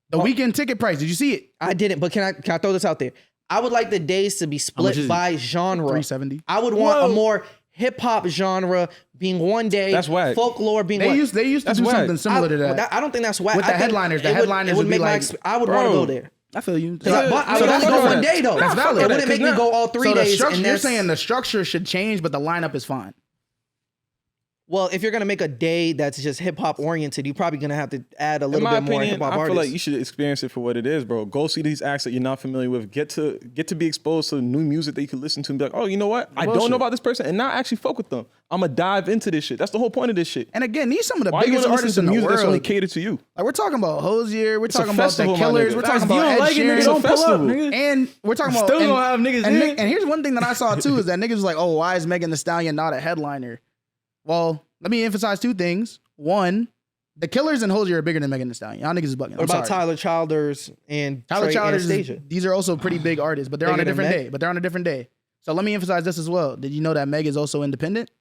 The weekend ticket price. Did you see it? I didn't, but can I throw this out there? I would like the days to be split by genre. $370. I would want a more hip hop genre being one day. That's whack. Folklore being They one. used to That's do whack. something similar to that. I don't think that's whack. With the I think headliners, the it headliners would be make like, I would want to go there. I feel you. I would So only go one day though. That's valid. It wouldn't make me go all 3 days. And You're saying the structure should change, but the lineup is fine. Well, if you're gonna make a day that's just hip hop oriented, you're probably gonna have to add a In little my bit more opinion, hip hop I feel artists. like you should experience it for what it is, bro. Go see these acts that you're not familiar with. Get to be exposed to new music that you can listen to and be like, oh, you know what? I don't know about this person, and now actually fuck with them. I'm gonna dive into this shit. That's the whole point of this shit. And again, these some of the Why you biggest gonna listen artists to in the music that's only world. catered to you? Like we're talking about Hosier, we're a talking about the festival, my Killers, nigga. we're If talking you about don't Ed like it, nigga, Sheeran, don't pull up, festival. nigga. and we're talking about Still gonna have niggas and, in. and here's one thing that I saw too is that niggas was like, oh, why is Megan Thee Stallion not a headliner? Well, let me emphasize 2 things. One, the Killers and Hosier are bigger than Megan Thee Stallion. Y'all niggas is bugging. What about Tyler Childers and Tyler Trey Childers? Anastasia? These are also pretty big artists, but they're on a Bigger than different day. So let me emphasize this as well. Did you know that Meg is also independent?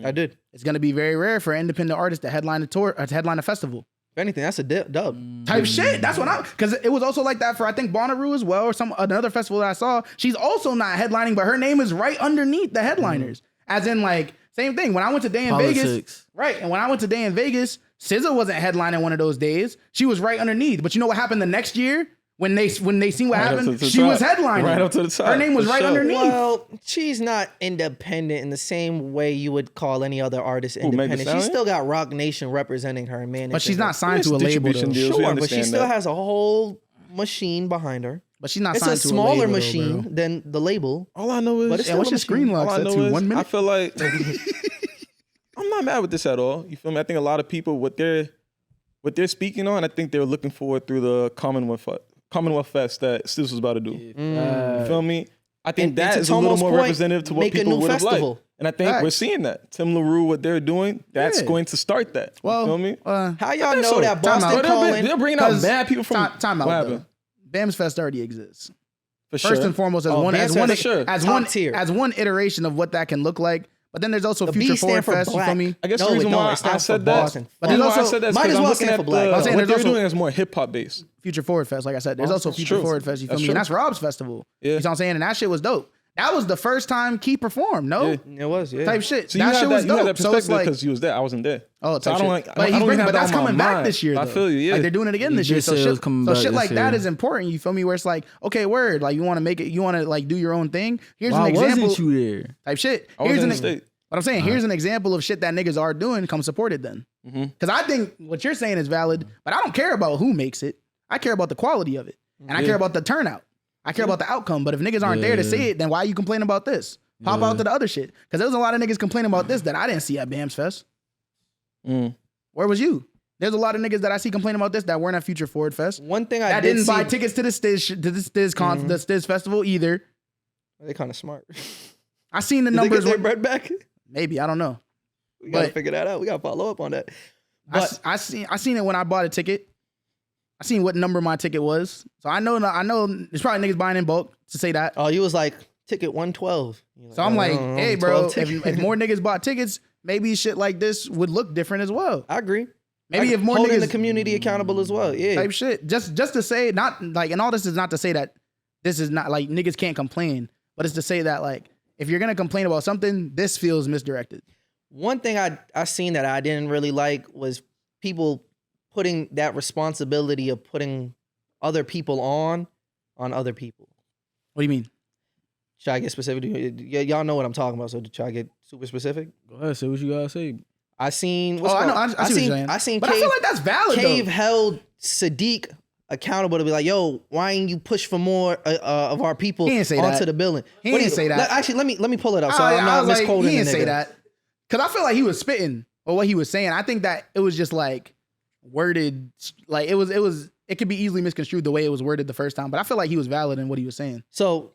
I did. It's going to be very rare for an independent artist to headline a tour, to headline a festival. If anything, that's a dub. Type shit. That's what because it was also like that for I think Bonnaroo as well, or another festival that I saw. She's also not headlining, but her name is right underneath the headliners. As in like same thing. When I went to Day in Vegas, right? And when I went to Day in Vegas, SZA wasn't headlining one of those days. She was right underneath. But you know what happened the next year? When they seen what happened, she was headlining. Right up to the top. Her name was For right sure. underneath. Well, she's not independent in the same way you would call any other artist Megan Thee independent. She's Stallion? still got Rock Nation representing her and managing But she's her. not signed to a It's label. distribution Though. deals. We Sure, but she understand still that. has a whole machine behind her. But she's not It's signed a to smaller a label, machine though, bro. than the label. All I know is, But it's Yeah, what's your screen lock all I set know to? is 1 minute? I feel like I'm not mad with this at all. You feel me? I think a lot of people what they're speaking on, I think they're looking forward through the Commonwealth Fest that Stiz was about to do. You feel me? I think And that to is a little Tomo's more point, representative to what make a people new would have liked. festival. And I think we're Facts. seeing that. Tim LaRue, what they're doing, that's Yeah. going to start that. Well, you feel me? How y'all think know so. that Time Boston out. Calling? They're bringing out 'Cause bad people from time what out. happened? Though. Bam's Fest already exists. For First sure. and foremost, as Oh, one Bam's as one Fest, sure. as Top one tier. as one iteration of what that can look like. But then there's also The Future B stand Forward for Fest. You black. feel me? I guess No, the reason it don't. why It stands I for said that. Boston. But the reason there's why I also- said that is might because as I'm well looking stand at for black. I'm what saying they're there's also- doing as more hip hop based. Future Forward Fest, like I said, there's also That's Future true. Forward Fest. You feel That's me? true. And that's Rob's festival. Yeah. You know what I'm saying? And that shit was dope. That was the first time Key performed. No, It was, yeah. type shit. So you that had shit was that, you had dope. that So it's perspective like, because you was there. I wasn't there. oh, So type I don't shit. like. But I he's don't even bringing, have but that that's on my coming back mind. this year. I Though. feel you. Yeah. Like they're doing it again You this year. just So said it was shit, coming so back shit like this that year. is important. You feel me? Where it's like, okay, word. Like you want to make it. You want to like do your own thing. Here's Why an example. wasn't you there? Type shit. I was Here's in an the state. But I'm saying, here's an example of shit that niggas are doing. Come support it then. Because I think what you're saying is valid, but I don't care about who makes it. I care about the quality of it. And I care about the turnout. I care about the outcome. But if niggas aren't there to see it, then why are you complaining about this? Pop out to the other shit. Because there was a lot of niggas complaining about this that I didn't see at BAMS Fest. Where was you? There's a lot of niggas that I see complaining about this that weren't at Future Forward Fest. One thing I That did didn't buy see- tickets to the Stiz festival either. They kind of smart. I seen the Did they numbers. get their bread back? Maybe, I don't know. We gotta But- figure that out. We gotta follow up on that. I seen it when I bought a ticket. I seen what number my ticket was. So I know there's probably niggas buying in bulk to say that. Oh, you was like ticket 112. So I'm like, oh, hey, bro, 12 tickets. if more niggas bought tickets, maybe shit like this would look different as well. I agree. Maybe if more holding niggas the community accountable as well. Yeah. type shit. Just to say, not like, and all this is not to say that this is not like niggas can't complain, but it's to say that like if you're gonna complain about something, this feels misdirected. One thing I seen that I didn't really like was people putting that responsibility of putting other people on other people. What do you mean? Should I get specific? Y'all know what I'm talking about, so should I get super specific? Go ahead, say what you gotta say. I seen. Oh, I know. I see what you're saying. I seen. But Cave, I feel like that's valid Cave though. held Sadiq accountable to be like, yo, why ain't you push for more of our people He didn't say onto that. the building? He What do didn't you- say that. Actually, let me pull it up so I I'm not was like, misquoting he the didn't say nigga. that. Cause I feel like he was spitting or what he was saying. I think that it was just like worded, like it could be easily misconstrued the way it was worded the first time. But I feel like he was valid in what he was saying. So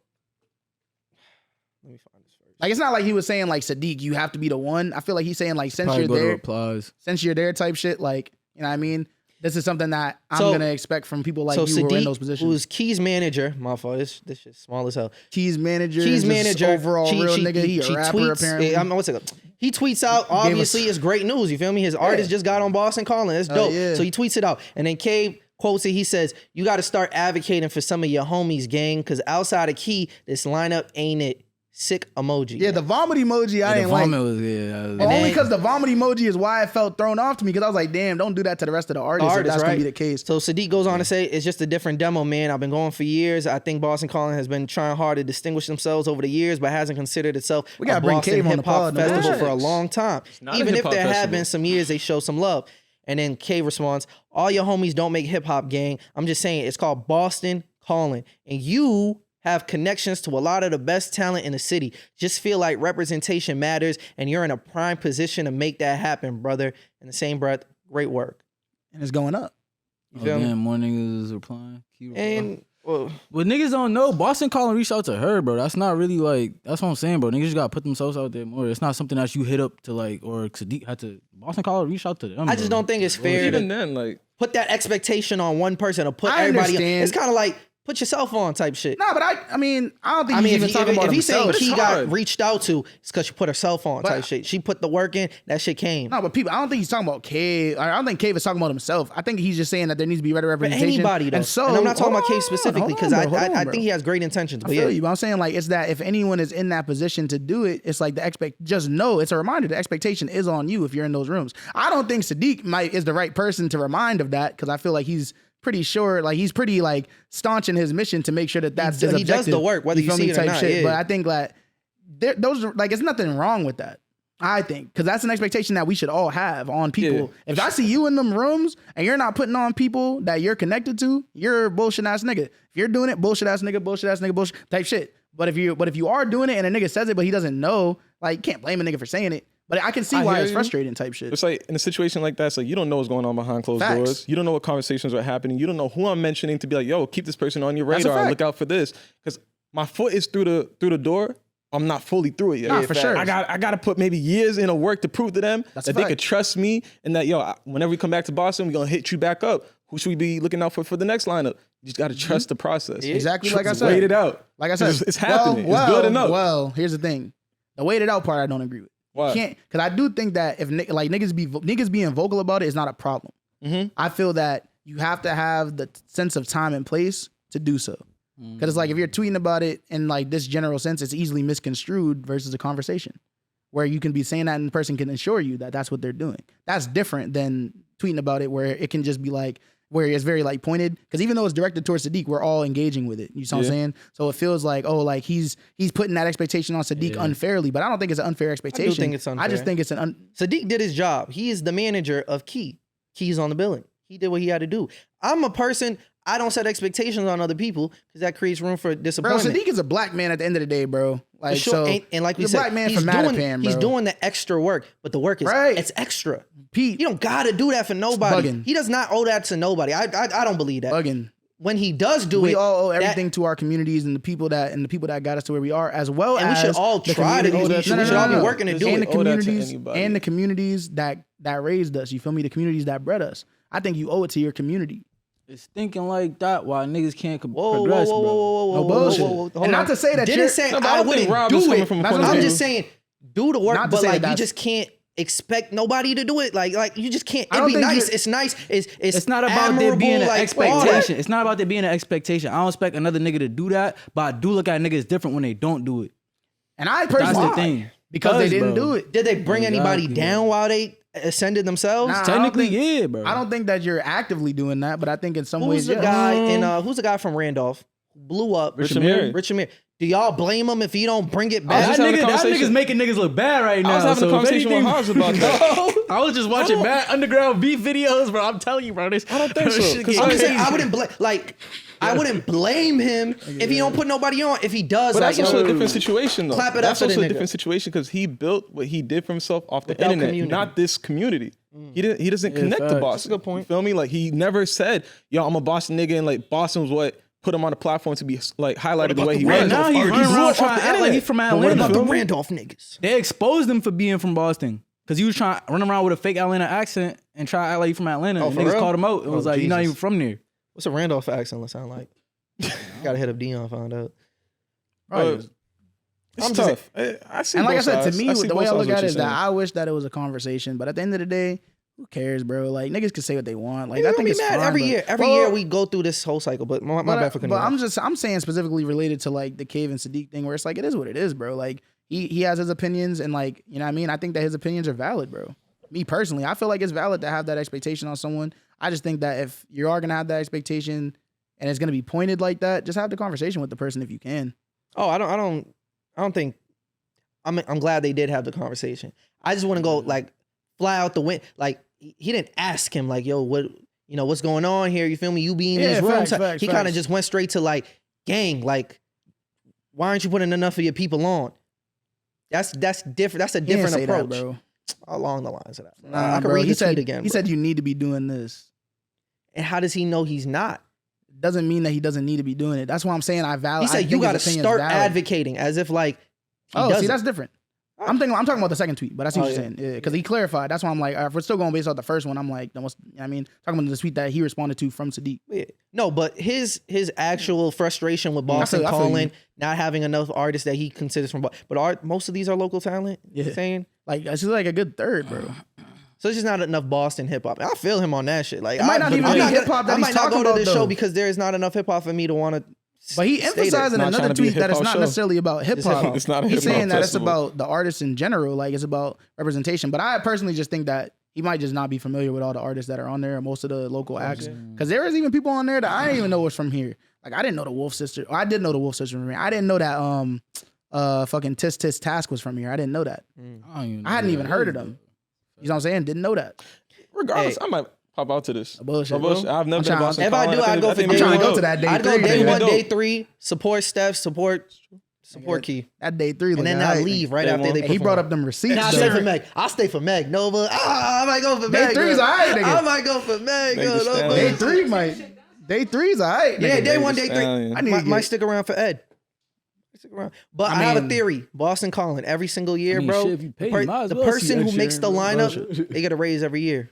let me find this first. Like it's not like he was saying like Sadiq, you have to be the one. I feel like he's saying like since Probably you're go to there, applause. since you're there type shit. Like you know what I mean. This is something that I'm So- gonna expect from people like So you who are in Sadiq, those positions. who's Key's manager, my fault. This shit's small as hell. Key's manager, Key's just manager, overall real nigga. He a rapper tweets, apparently. what's it? He tweets out. Obviously, it's great news. You feel me? His artist just got on Boston Calling. It's dope. yeah. So he tweets it out, and then Cave quotes it. He says, "You got to start advocating for some of your homies, gang, because outside of Key, this lineup ain't it." Sick emoji. Yeah, the vomit emoji I The didn't like. vomit was Only then- because the vomit emoji is why it felt thrown off to me. Because I was like, damn, don't do that to the rest of the artists. if that's gonna be the case. So Sadiq goes on to say, it's just a different demo, man. I've been going for years. I think Boston Calling has been trying hard to distinguish themselves over the years, but hasn't considered itself We gotta a bring Boston Cave on the hip hop pod, no festival bullshit. for a long time. not a Even if hip-hop there have festival. been some years they show some love. And then Cave responds, all your homies don't make hip hop, gang. I'm just saying it's called Boston Calling. And you have connections to a lot of the best talent in the city. Just feel like representation matters and you're in a prime position to make that happen, brother. In the same breath, great work. And it's going up. You feel me? Again, more niggas is replying. Keep replying. And well, But niggas don't know. Boston Calling reached out to her, bro. That's not really like, that's what I'm saying, bro. Niggas just gotta put themselves out there more. It's not something that you hit up to like, or Sadiq had to, Boston Calling reached out to them. I just bro. don't think it's fair Even to then, like, put that expectation on one person or put I everybody on. understand. It's kind of like put yourself on type shit. No, but I mean, I don't think I he's mean, even talking about if he's saying himself. Key It's got hard. reached out to, it's because she put herself on But- type shit. She put the work in, that shit came. No, but people, I don't think he's talking about Cave. I don't think Cave is talking about himself. I think he's just saying that there needs to be better For representation. anybody though. And so, I'm not talking about hold Cave specifically on, because hold on, I bro. think he has great intentions. I But feel yeah, you, but I'm saying like it's that if anyone is in that position to do it, it's like just know it's a reminder. The expectation is on you if you're in those rooms. I don't think Sadiq is the right person to remind of that because I feel like he's pretty sure, like he's pretty like staunch in his mission to make sure that that's his he does objective. the work, whether you feel see me? it or Type not, shit. yeah. But I think like those are like it's nothing wrong with that. I think because that's an expectation that we should all have on people. Yeah. If I see you in them rooms and you're not putting on people that you're connected to, you're a bullshit ass nigga. If you're doing it, bullshit ass nigga, bullshit type shit. But if you are doing it and a nigga says it but he doesn't know, like you can't blame a nigga for saying it. But I can see I why hear it's you. frustrating type shit. it's like in a situation like that, it's like you don't know what's going on behind closed Facts. doors. You don't know what conversations are happening. You don't know who I'm mentioning to be like, yo, keep this person on your That's a radar. fact. Look out for this. Because my foot is through the door. I'm not fully through it yet. Nah, for sure. I got to put maybe years in of work to prove to them That's a that they fact. could trust me and that, yo, whenever we come back to Boston, we're going to hit you back up. Who should we be looking out for the next lineup? You just got to trust the process. Exactly like I Just said. Wait it out. Like I said, It's happening. It's good enough. Well, here's the thing: the waited out part I don't agree with. Why? You can't because I do think that if like niggas being vocal about it is not a problem. Mm-hmm. I feel that you have to have the sense of time and place to do so. Because it's like if you're tweeting about it in like this general sense, it's easily misconstrued versus a conversation where you can be saying that and the person can assure you that that's what they're doing. That's different than tweeting about it where it can just be like, where it's very like pointed. Because even though it's directed towards Sadiq, we're all engaging with it. You see what I'm saying? So it feels like, oh, like he's putting that expectation on Sadiq unfairly, but I don't think it's an unfair expectation. I do think it's unfair. I just think it's Sadiq did his job. He is the manager of Key. Key's on the billing. He did what he had to do. I'm a person, I don't set expectations on other people because that creates room for Bro, disappointment. Sadiq is a black man at the end of the day, bro. Like, For sure. so, and like we he's said, a black man he's from Mattapan, he's bro. doing the extra work, but the work is it's extra. Pete, you don't gotta do that for nobody. bugging. He does not owe that to nobody. I don't believe that. Bugging. When he does do we it, all owe everything to our communities and the people that got us to where we are, as well And as we should all the try to do communities- that. We should all be working to do and it. the Owe that to communities anybody. and the communities that raised us. You feel me? The communities that bred us. I think you owe it to your community. It's thinking like that why niggas can't Whoa, progress, whoa, whoa, bro. whoa, whoa, No whoa, bullshit. whoa, whoa, whoa. Hold And not on. to say that Didn't you're- say No, but I I don't think wouldn't Rob is do coming it. from a That's point what of I'm view. just saying, do the work, Not to but say like that you that's- just can't expect nobody to do it. Like you just can't. I It'd don't be think nice. you're- It's nice. It's not about there being an admirable, like, all that. expectation. It's not about there being an expectation. I don't expect another nigga to do that, but I do look at niggas different when they don't do it. And I That's personally the thing. because they didn't bro. do it. Did they bring anybody Exactly, down while they ascended themselves? Nah, Technically, I don't think, yeah, bro. I don't think that you're actively doing that, but I think in some Who's ways, the yes. guy in who's the guy from Randolph who blew up? Richard Mille. Richard Mille. Do y'all blame him if he don't bring it I was back? just That having a nigga's conversation. making niggas look bad right now. I was having so a if conversation anything- with Hans about that. I was just watching bad underground beef videos, bro. I'm telling you, bro. This, I don't think so, shit 'cause get I'm just saying, crazy. I wouldn't I wouldn't blame him if he don't put nobody on. If he does, But like, that's also yo, a different situation, though. Clap it up That's for the also a nigga. different situation because he built what he did for himself off the Without internet, community. not this community. He doesn't connect to facts. Boston. That's a good point. You feel me? Like he never said, "Yo, I'm a Boston nigga," and like Boston was what put him on the platform to be like highlighted the way he Right was. now, he grew running up around off trying the to act like internet. he's from But what Atlanta. about the feel me? Randolph niggas? They exposed him for being from Boston because he was trying to run around with a fake Atlanta accent and try to act like he from Atlanta. Oh, and for niggas real? called him out. It was Oh, like, you're not Jesus. even from there. What's a Randolph accent sound like? Gotta hit up Dion, found out. Right. It's I'm just tough. I see And like I both said, to sides. me, see the way both I look sides of at it what is you're that saying. I wish that it was a conversation, but at the end of the day, who cares, bro? Like niggas can say what they want. Like We're I gonna think be it's mad fine, every but- year. Every Well, year we go through this whole cycle. But my bad for cutting you off. I'm saying specifically related to like the Cave and Sadiq thing, where it's like it is what it is, bro. Like he has his opinions, and like you know what I mean. I think that his opinions are valid, bro. Me personally, I feel like it's valid to have that expectation on someone. I just think that if you are gonna have that expectation and it's gonna be pointed like that, just have the conversation with the person if you can. Oh, I don't think. I'm glad they did have the conversation. I just want to go like fly out the wind. Like he didn't ask him like, yo, what's going on here? You feel me? You be in these rooms. facts, He kind of facts. just went straight to like, gang, like, why aren't you putting enough of your people on? That's different. That's a He didn't different say that, approach. bro. Along the lines of that. Nah, I could bro. read He the said tweet again. he bro. said you need to be doing this. And how does he know he's not? Doesn't mean that he doesn't need to be doing it. That's why I'm saying I value. He said you got to start advocating as if like. He Oh, see, doesn't. that's different. I'm talking about the second tweet, but I see what you're saying. Because he clarified. That's why I'm like, if we're still going based off the first one, I'm like, then what's, you know what I mean, talking about the tweet that he responded to from Sadiq. Yeah. No, but his actual frustration with Boston I feel calling, you. not having enough artists that he considers from, but most of these are local talent. You Yeah. saying? Like, it's like a good third, bro. So it's just not enough Boston hip hop. I feel him on that shit. Like It might not even I'm be not hip-hop that I he's might not go talking to about, this show though. because there is not enough hip hop for me to want to. But he emphasized in Not another trying to be a tweet that it's hip-hop not show. necessarily about hip hop. hip-hop. It's not a He's hip-hop saying that it's festival. about the artists in general. Like, it's about representation. But I personally just think that he might just not be familiar with all the artists that are on there and most of the local acts. Because there is even people on there that I didn't even know was from here. Like, I didn't know the Wolf Sister. Or I did know the Wolf Sister from here. I didn't know that fucking Tis Tis Task was from here. I didn't know that. I hadn't even heard of them. You know what I'm saying? Didn't know that. Regardless, Hey. I might pop out to this. Bullshit, Bullshit. bro. I've never I'm been to trying- Boston. If I Calling. do, I'd go I for think day it'd be trying to one. go to that day I'd go three, day man. one, Dope. day 3. Support Steph. Support Key, That day 3 and then I'll leave right Day after one. they. He perform. brought up them receipts. Nah, I'll though. stay for Meg. I'll stay for Meg. Nova. I might go for Day Meg. 3's yo. alright, nigga. I might go for Meg. Meg yo, the no, Stallion. Day but- 3 might. Day 3's alright. Yeah, nigga. day Meg 1, the day 3. Stallion. I need to Might get- stick around for Ed. Stick around. But I, I have a mean- theory. Boston Calling every single year, I mean, bro. shit, if you pay, the you might as the well see person Ed who makes Sheeran. the lineup, Bullshit. they get a raise every year.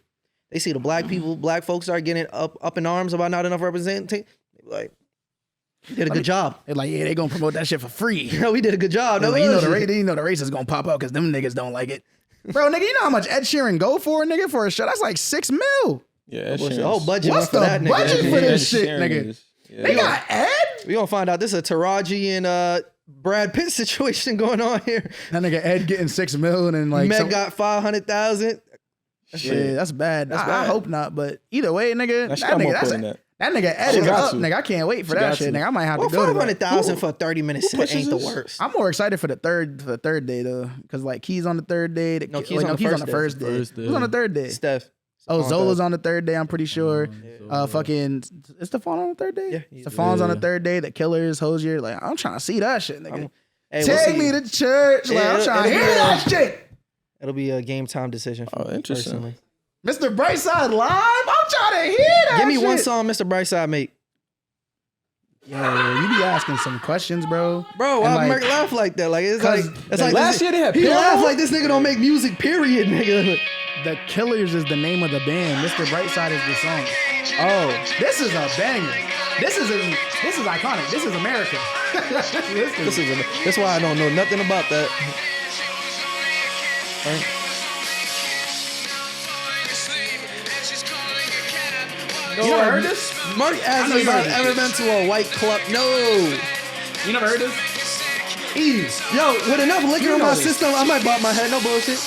They see the black people, black folks are getting up in arms about not enough representation. Like, we did a good job. They're like, yeah, they gonna promote that shit for free. We did a good job. No Like, you know bullshit. the race is gonna pop up because them niggas don't like it. Bro, nigga, you know how much Ed Sheeran go for, nigga, for a show? That's like $6 million. Yeah, Ed Bullshit. Sheeran's- Oh, budget What's for the that nigga. budget for Ed this shit, Sheeran nigga? is- yeah. They got Ed? We gonna find out this is a Taraji and Brad Pitt situation going on here. That nigga Ed getting $6 million and like Meg got 500,000. shit, that's bad. That's I bad. hope not, but either way, nigga, That shit that got more nigga, pull than that. that nigga Ed She is got up, to. nigga. I can't wait for She that got shit, to. nigga. I might have Well, to go to that. 500,000 for 30 minute set pushes ain't the this? worst. I'm more excited for the third day though, because like Key's on the third day. No, Key's on the Key's on first the day. first day. First day. Who's on the third day? Steph. Oh, Stephon Zola's does. on the third day. I'm pretty sure. Fucking is Stephon on the third day? Yeah, he's- Stephon's on the third day. The Killers, Hosier. Like I'm trying to see that shit, nigga. Hey, we'll Take see. me to church. Like Yeah, I'm trying to it'll hear be, that shit. It'll be a game time decision for me Interesting. personally. Mr. Brightside live. I'm trying to hear that. Give me one shit. song Mr. Brightside make. Yeah, you be asking some questions, bro. Bro, And, why like, Merc laugh like that? Like it's 'cause like last year they had he Pill. laugh like this nigga don't make music. Period, nigga. The Killers is the name of the band. Mr. Brightside is the song. Oh, This is a banger. This is iconic. This is America. that's why I don't know nothing about that. Right? You never heard this? Mark asked me if I've ever been to a white club. No. You never heard this? Ease. Yo, with enough liquor You in know my this. system, I might bop my head. No bullshit.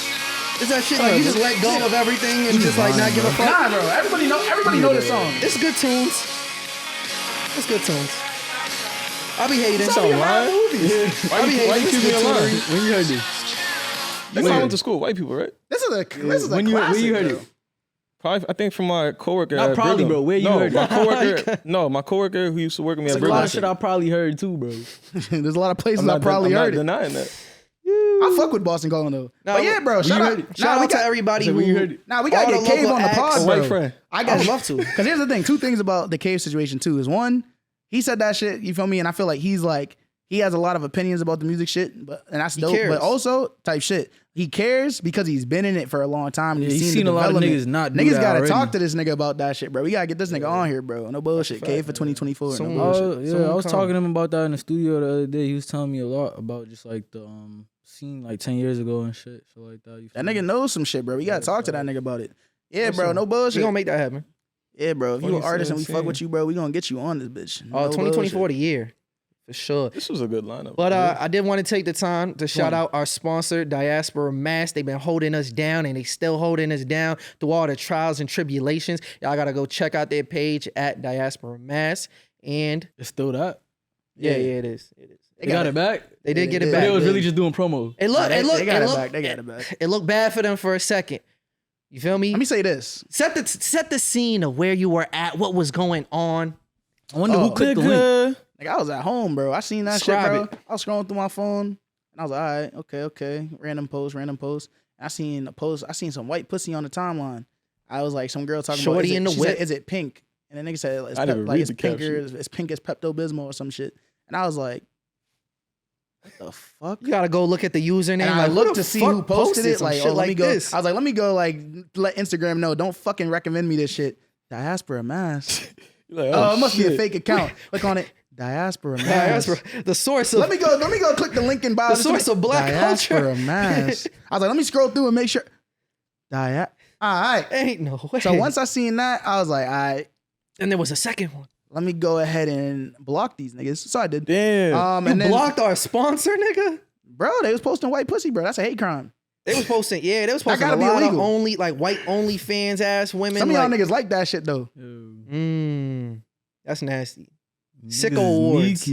It's that shit like you just let go of everything and just like not give a fuck. Nah, bro. Everybody know this song. It's good tunes. It's good tunes. I be hating. It's on live movies. I be hating. Why you It's keep me good alive? tunes. When you heard this? That's how I went to school. White people, right? This is a When you classic, heard bro. it? Probably, I think from my coworker. Not at probably, Brigham. bro. Where you no, heard my it? coworker. No, my coworker who used to work with me There's at a lot Brigham. of shit I probably heard too, bro. There's a lot of places I'm I not, probably I'm heard not it. denying that. I fuck with Boston Calling though. But yeah, bro. Shout out. Shout we out to got- everybody So who when you heard it? Nah, we gotta all get the Cave local on the acts. pod, A bro. white friend. I would love to. Because here's the thing. Two things about the Cave situation too is one, he said that shit. You feel me? And I feel like he has a lot of opinions about the music shit, and that's dope. cares. But also type shit. He cares because he's been in it for a long time. And Yeah, he's he's seen seen a lot of development. niggas not do Niggas that gotta already. talk to this nigga about that shit, bro. We gotta get this nigga on here, bro. No bullshit. Cave for 2024. No Someone- bullshit. Oh, yeah, Someone I was come. talking to him about that in the studio the other day. He was telling me a lot about just like the scene like 10 years ago and shit like that. You That feel nigga me? knows some shit, bro. We gotta talk to that nigga about it. Yeah, bro. No We bullshit. gonna make that happen. Yeah, bro. If you an artist and we fuck 2017. with you, bro, we gonna get you on this bitch. Oh, No 2024 bullshit. the year. For sure. This was a good lineup. But I did want to take the time to shout out our sponsor, Diaspora Mass. They've been holding us down and they still holding us down through all the trials and tribulations. Y'all gotta go check out their page at Diaspora Mass. And It's still that. yeah, it is. It is. They got it back. They did get it did. back. They was Yeah. really just doing promo. It looked, They it looked, got it it looked, back. They got it back. It looked bad for them for a second. You feel me? Let me say this. Set the scene of where you were at, what was going on. I wonder who clicked the link. Nigga. Like I was at home, bro. I seen that Describe shit, bro. it. I was scrolling through my phone and I was like, all right, okay. Random post. I seen a post. I seen some white pussy on the timeline. I was like, some girl talking Shorty about, in the she said, whip. is it pink? And the nigga said, it's, I didn't like, read it's the pinker, caption. it's pink as Pepto-Bismol or some shit. And I was like, what the fuck? You gotta go look at the username. And I like, who looked the to see fuck who posted it. some Like, shit oh, let me like go. this? I was like, let me go. Like, let Instagram know. Don't fucking recommend me this shit. Diaspora Mass. You're like, Oh, it must be a shit. fake account. Click on it. Diaspora Mass. Diaspora, the source of Let me go click the link in bio. The Just source make- of black Diaspora culture. Mass. I was like, let me scroll through and make sure. All right. ain't no way. So once I seen that, I was like, all right, and there was a second one. let me go ahead and block these niggas. So I did. Damn. You And then, blocked our sponsor, nigga. bro, they was posting white pussy, bro. That's a hate crime. They was posting, they was posting gotta a be lot of illegal. only like white only fans ass women. Some of y'all like, niggas like that shit though. That's nasty. Sicko Awards.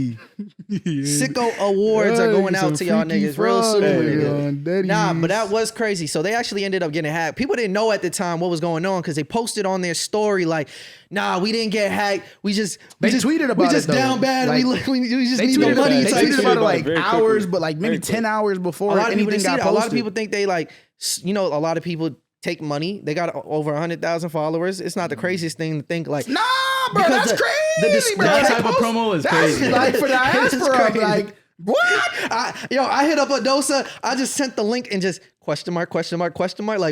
Sicko Awards are going out to y'all niggas real soon. nigga. Nah, but that was crazy. So they actually ended up getting hacked. People didn't know at the time what was going on because they posted on their story like, "Nah, we didn't get hacked. We just tweeted about we it, just though. down bad. Like, we just They need the tweeted, money." they type tweeted shit. about it like Very quickly. hours, but like maybe Very 10 quickly. hours A before lot of people anything didn't see got that. posted. A lot of people think they like, a lot of people take money. They got over 100,000 followers. It's not the craziest thing to think like. Nah, bro, Because that's the- crazy, bro. that That type of promo is that's crazy. like for diaspora, crazy. like what? I hit up Adosa. I just sent the link and just question mark. Like,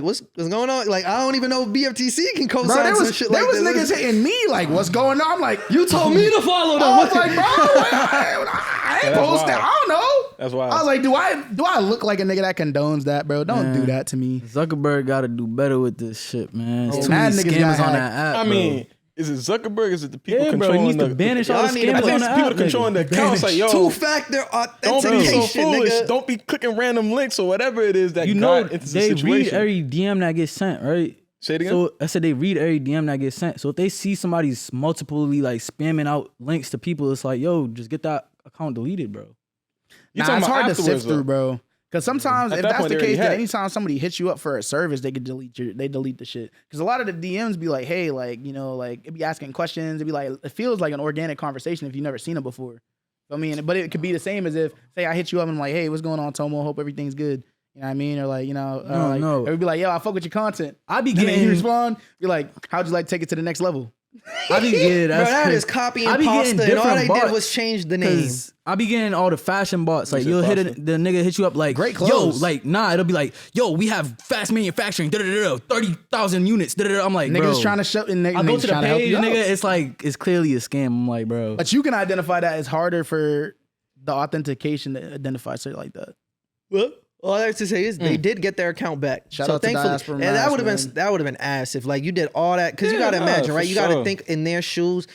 what's going on? Like, I don't even know if BFTC can Bro, co-sign there some was shit there like was this. niggas hitting me like, what's going on? I'm like, You told me to follow them. I was like, bro, I ain't That's posting. wild. I don't know. That's wild. I was like, do I look like a nigga that condones that, bro? Don't do Man. that to me. Zuckerberg got to do better with this shit, man. It's Yeah, too mad many niggas scammers got on hacked. that app. I bro. mean, Is it Zuckerberg? Is it the people Yeah, bro, he controlling needs to the banish all the Y'all need to- scammers I on think the it's people app, controlling the nigga. accounts. Like, yo, Two-factor don't authentication, be so foolish. nigga. Don't be clicking random links or whatever it is that You know, got into the they read situation. every DM that gets sent, right? Say it again. So I said they read every DM that gets sent. So if they see somebody's multiply like spamming out links to people, it's like, yo, just get that account deleted, bro. You Nah, talking it's about hard to afterwards, sift through, though. bro. Because sometimes, At if that that's point, the they already case, then hacked. anytime somebody hits you up for a service, they could delete the shit. Because a lot of the DMs be like, hey, like, you know, like, it'd be asking questions. It'd be like, it feels like an organic conversation if you've never seen them before. I mean, but it could be the same as if, say, I hit you up and I'm like, hey, what's going on, Tomo? Hope everything's good. You know what I mean? Or like, you know, No. It would be like, yo, I fuck with your content. I be And then getting you respond, be like, how'd you like to take it to the next level? I be getting Bro, that is copy and pasta, and all they did was change the name. I be getting all the fashion bots. Like said you'll hit pasta? it, the nigga hit you up like, Great yo, clothes. like nah, it'll be like, yo, we have fast manufacturing, 30,000 units. I'm like, Niggas bro. trying to show, and I go niggas to the trying to help page, you out. nigga. It's like it's clearly a scam. I'm like, bro. But you can identify that as harder for the authentication to identify shit like that. Well, all I have to say is they did get their account back. Shout so out to thankfully, Diaspora and that Mass, would have man. been ass if like you did all that because you got to imagine, right? for You got to sure. think in their shoes,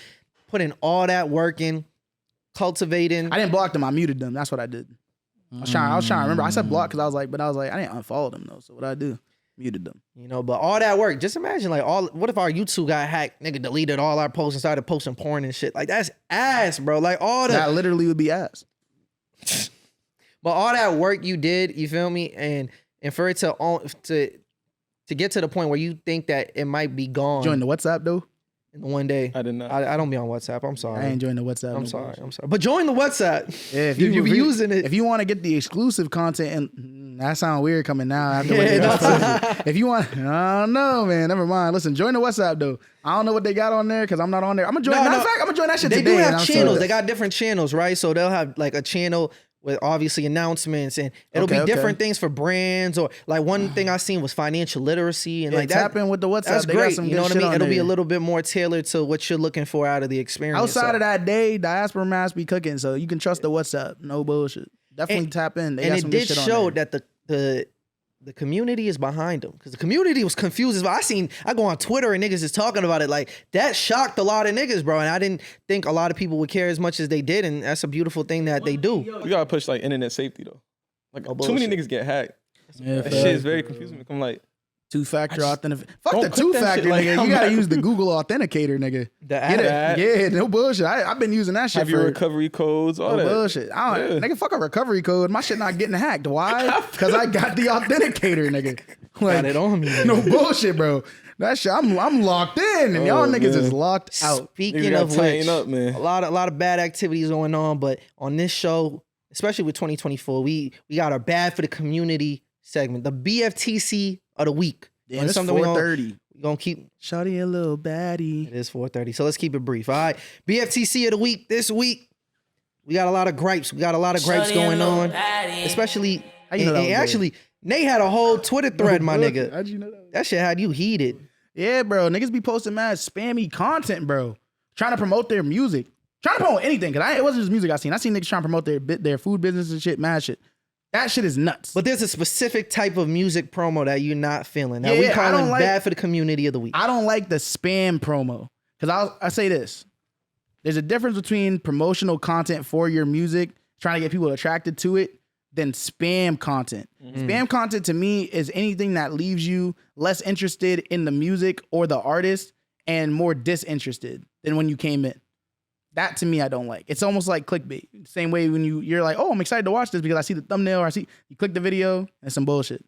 put in all that work in, cultivating. I didn't block them. I muted them. That's what I did. I was trying to remember. I said block because I was like, I didn't unfollow them though. So what I do? Muted them. You know, but all that work. Just imagine, like, what if our YouTube got hacked? Nigga deleted all our posts and started posting porn and shit. Like that's ass, bro. Like all the That literally would be ass. But all that work you did, you feel me, and for it to get to the point where you think that it might be gone Join the WhatsApp though. in one day. I did not. I don't be on WhatsApp. I'm sorry. I ain't joining the WhatsApp. I'm no sorry. bullshit. I'm sorry. But join the WhatsApp. Yeah, if You be using it. If you want to get the exclusive content, and that sound weird coming now. After Yeah, what they no. just told you. If you want, I don't know, man. Never mind. Listen, join the WhatsApp though. I don't know what they got on there because I'm not on there. I'm gonna join. No, Matter no. of fact, I'm gonna join that shit They today. do and have I'm channels. sorry. They got different channels, right? So they'll have like a channel with obviously announcements, and it'll Okay, be okay. different things for brands, or like one thing I seen was financial literacy, and Yeah, like tap that. in with the WhatsApp. That's They got great. some You good know what I shit mean? on It'll be a there. little bit more tailored to what you're looking for out of the experience. Outside So- of that day, Diaspora Mass be cooking, so you can trust the WhatsApp. No bullshit. Definitely tap in. They and got it some good did shit on show there. that the community is behind them, because the community was confused as well. I go on Twitter and niggas is talking about it, like that shocked a lot of niggas, bro. And I didn't think a lot of people would care as much as they did, and that's a beautiful thing that they do. You gotta push like internet safety though. Like Oh, too many bullshit. niggas get hacked. Yeah, That shit is very confusing. I'm like, Two-factor authentication. Fuck don't the click that two-factor, shit, like, nigga. I'm You gotta not- use the Google Authenticator, nigga. The Get app- it? Yeah, no bullshit. I've been using that shit have for your recovery codes, all no that. bullshit. I don't, Yeah. Nigga, fuck a recovery code. My shit not getting hacked. Why? Because I got the authenticator, nigga. Like, Got it on me. no bullshit, bro. That shit, I'm locked in, and y'all Oh, niggas man. is locked out. Speaking Niggas gotta of tighten which, up, man. a lot of bad activities going on, but on this show, especially with 2024, we got our bad for the community segment, the BFTC of the week. Damn, it's something we 4:30. gonna keep. Shawty a little baddie. It is 4:30, so let's keep it brief. All right, BFTC of the week this week. We got a lot of gripes. We got a lot of gripes going on, especially. How you know that and was actually, Nate had a whole Twitter thread, my nigga. How'd you know that? That shit had you heated. Yeah, bro. Niggas be posting mad spammy content, bro. Trying to promote their music. Trying to promote anything. Cause it wasn't just music I seen niggas trying to promote their food business and shit, mad shit. That shit is nuts. But there's a specific type of music promo that you're not feeling. That Yeah, we I calling don't like- bad for the community of the week. I don't like the spam promo. Cause I say this. There's a difference between promotional content for your music, trying to get people attracted to it, than spam content. Spam content to me is anything that leaves you less interested in the music or the artist and more disinterested than when you came in. That to me, I don't like. It's almost like clickbait. Same way when you're like, oh, I'm excited to watch this because I see the thumbnail or you click the video and it's some bullshit.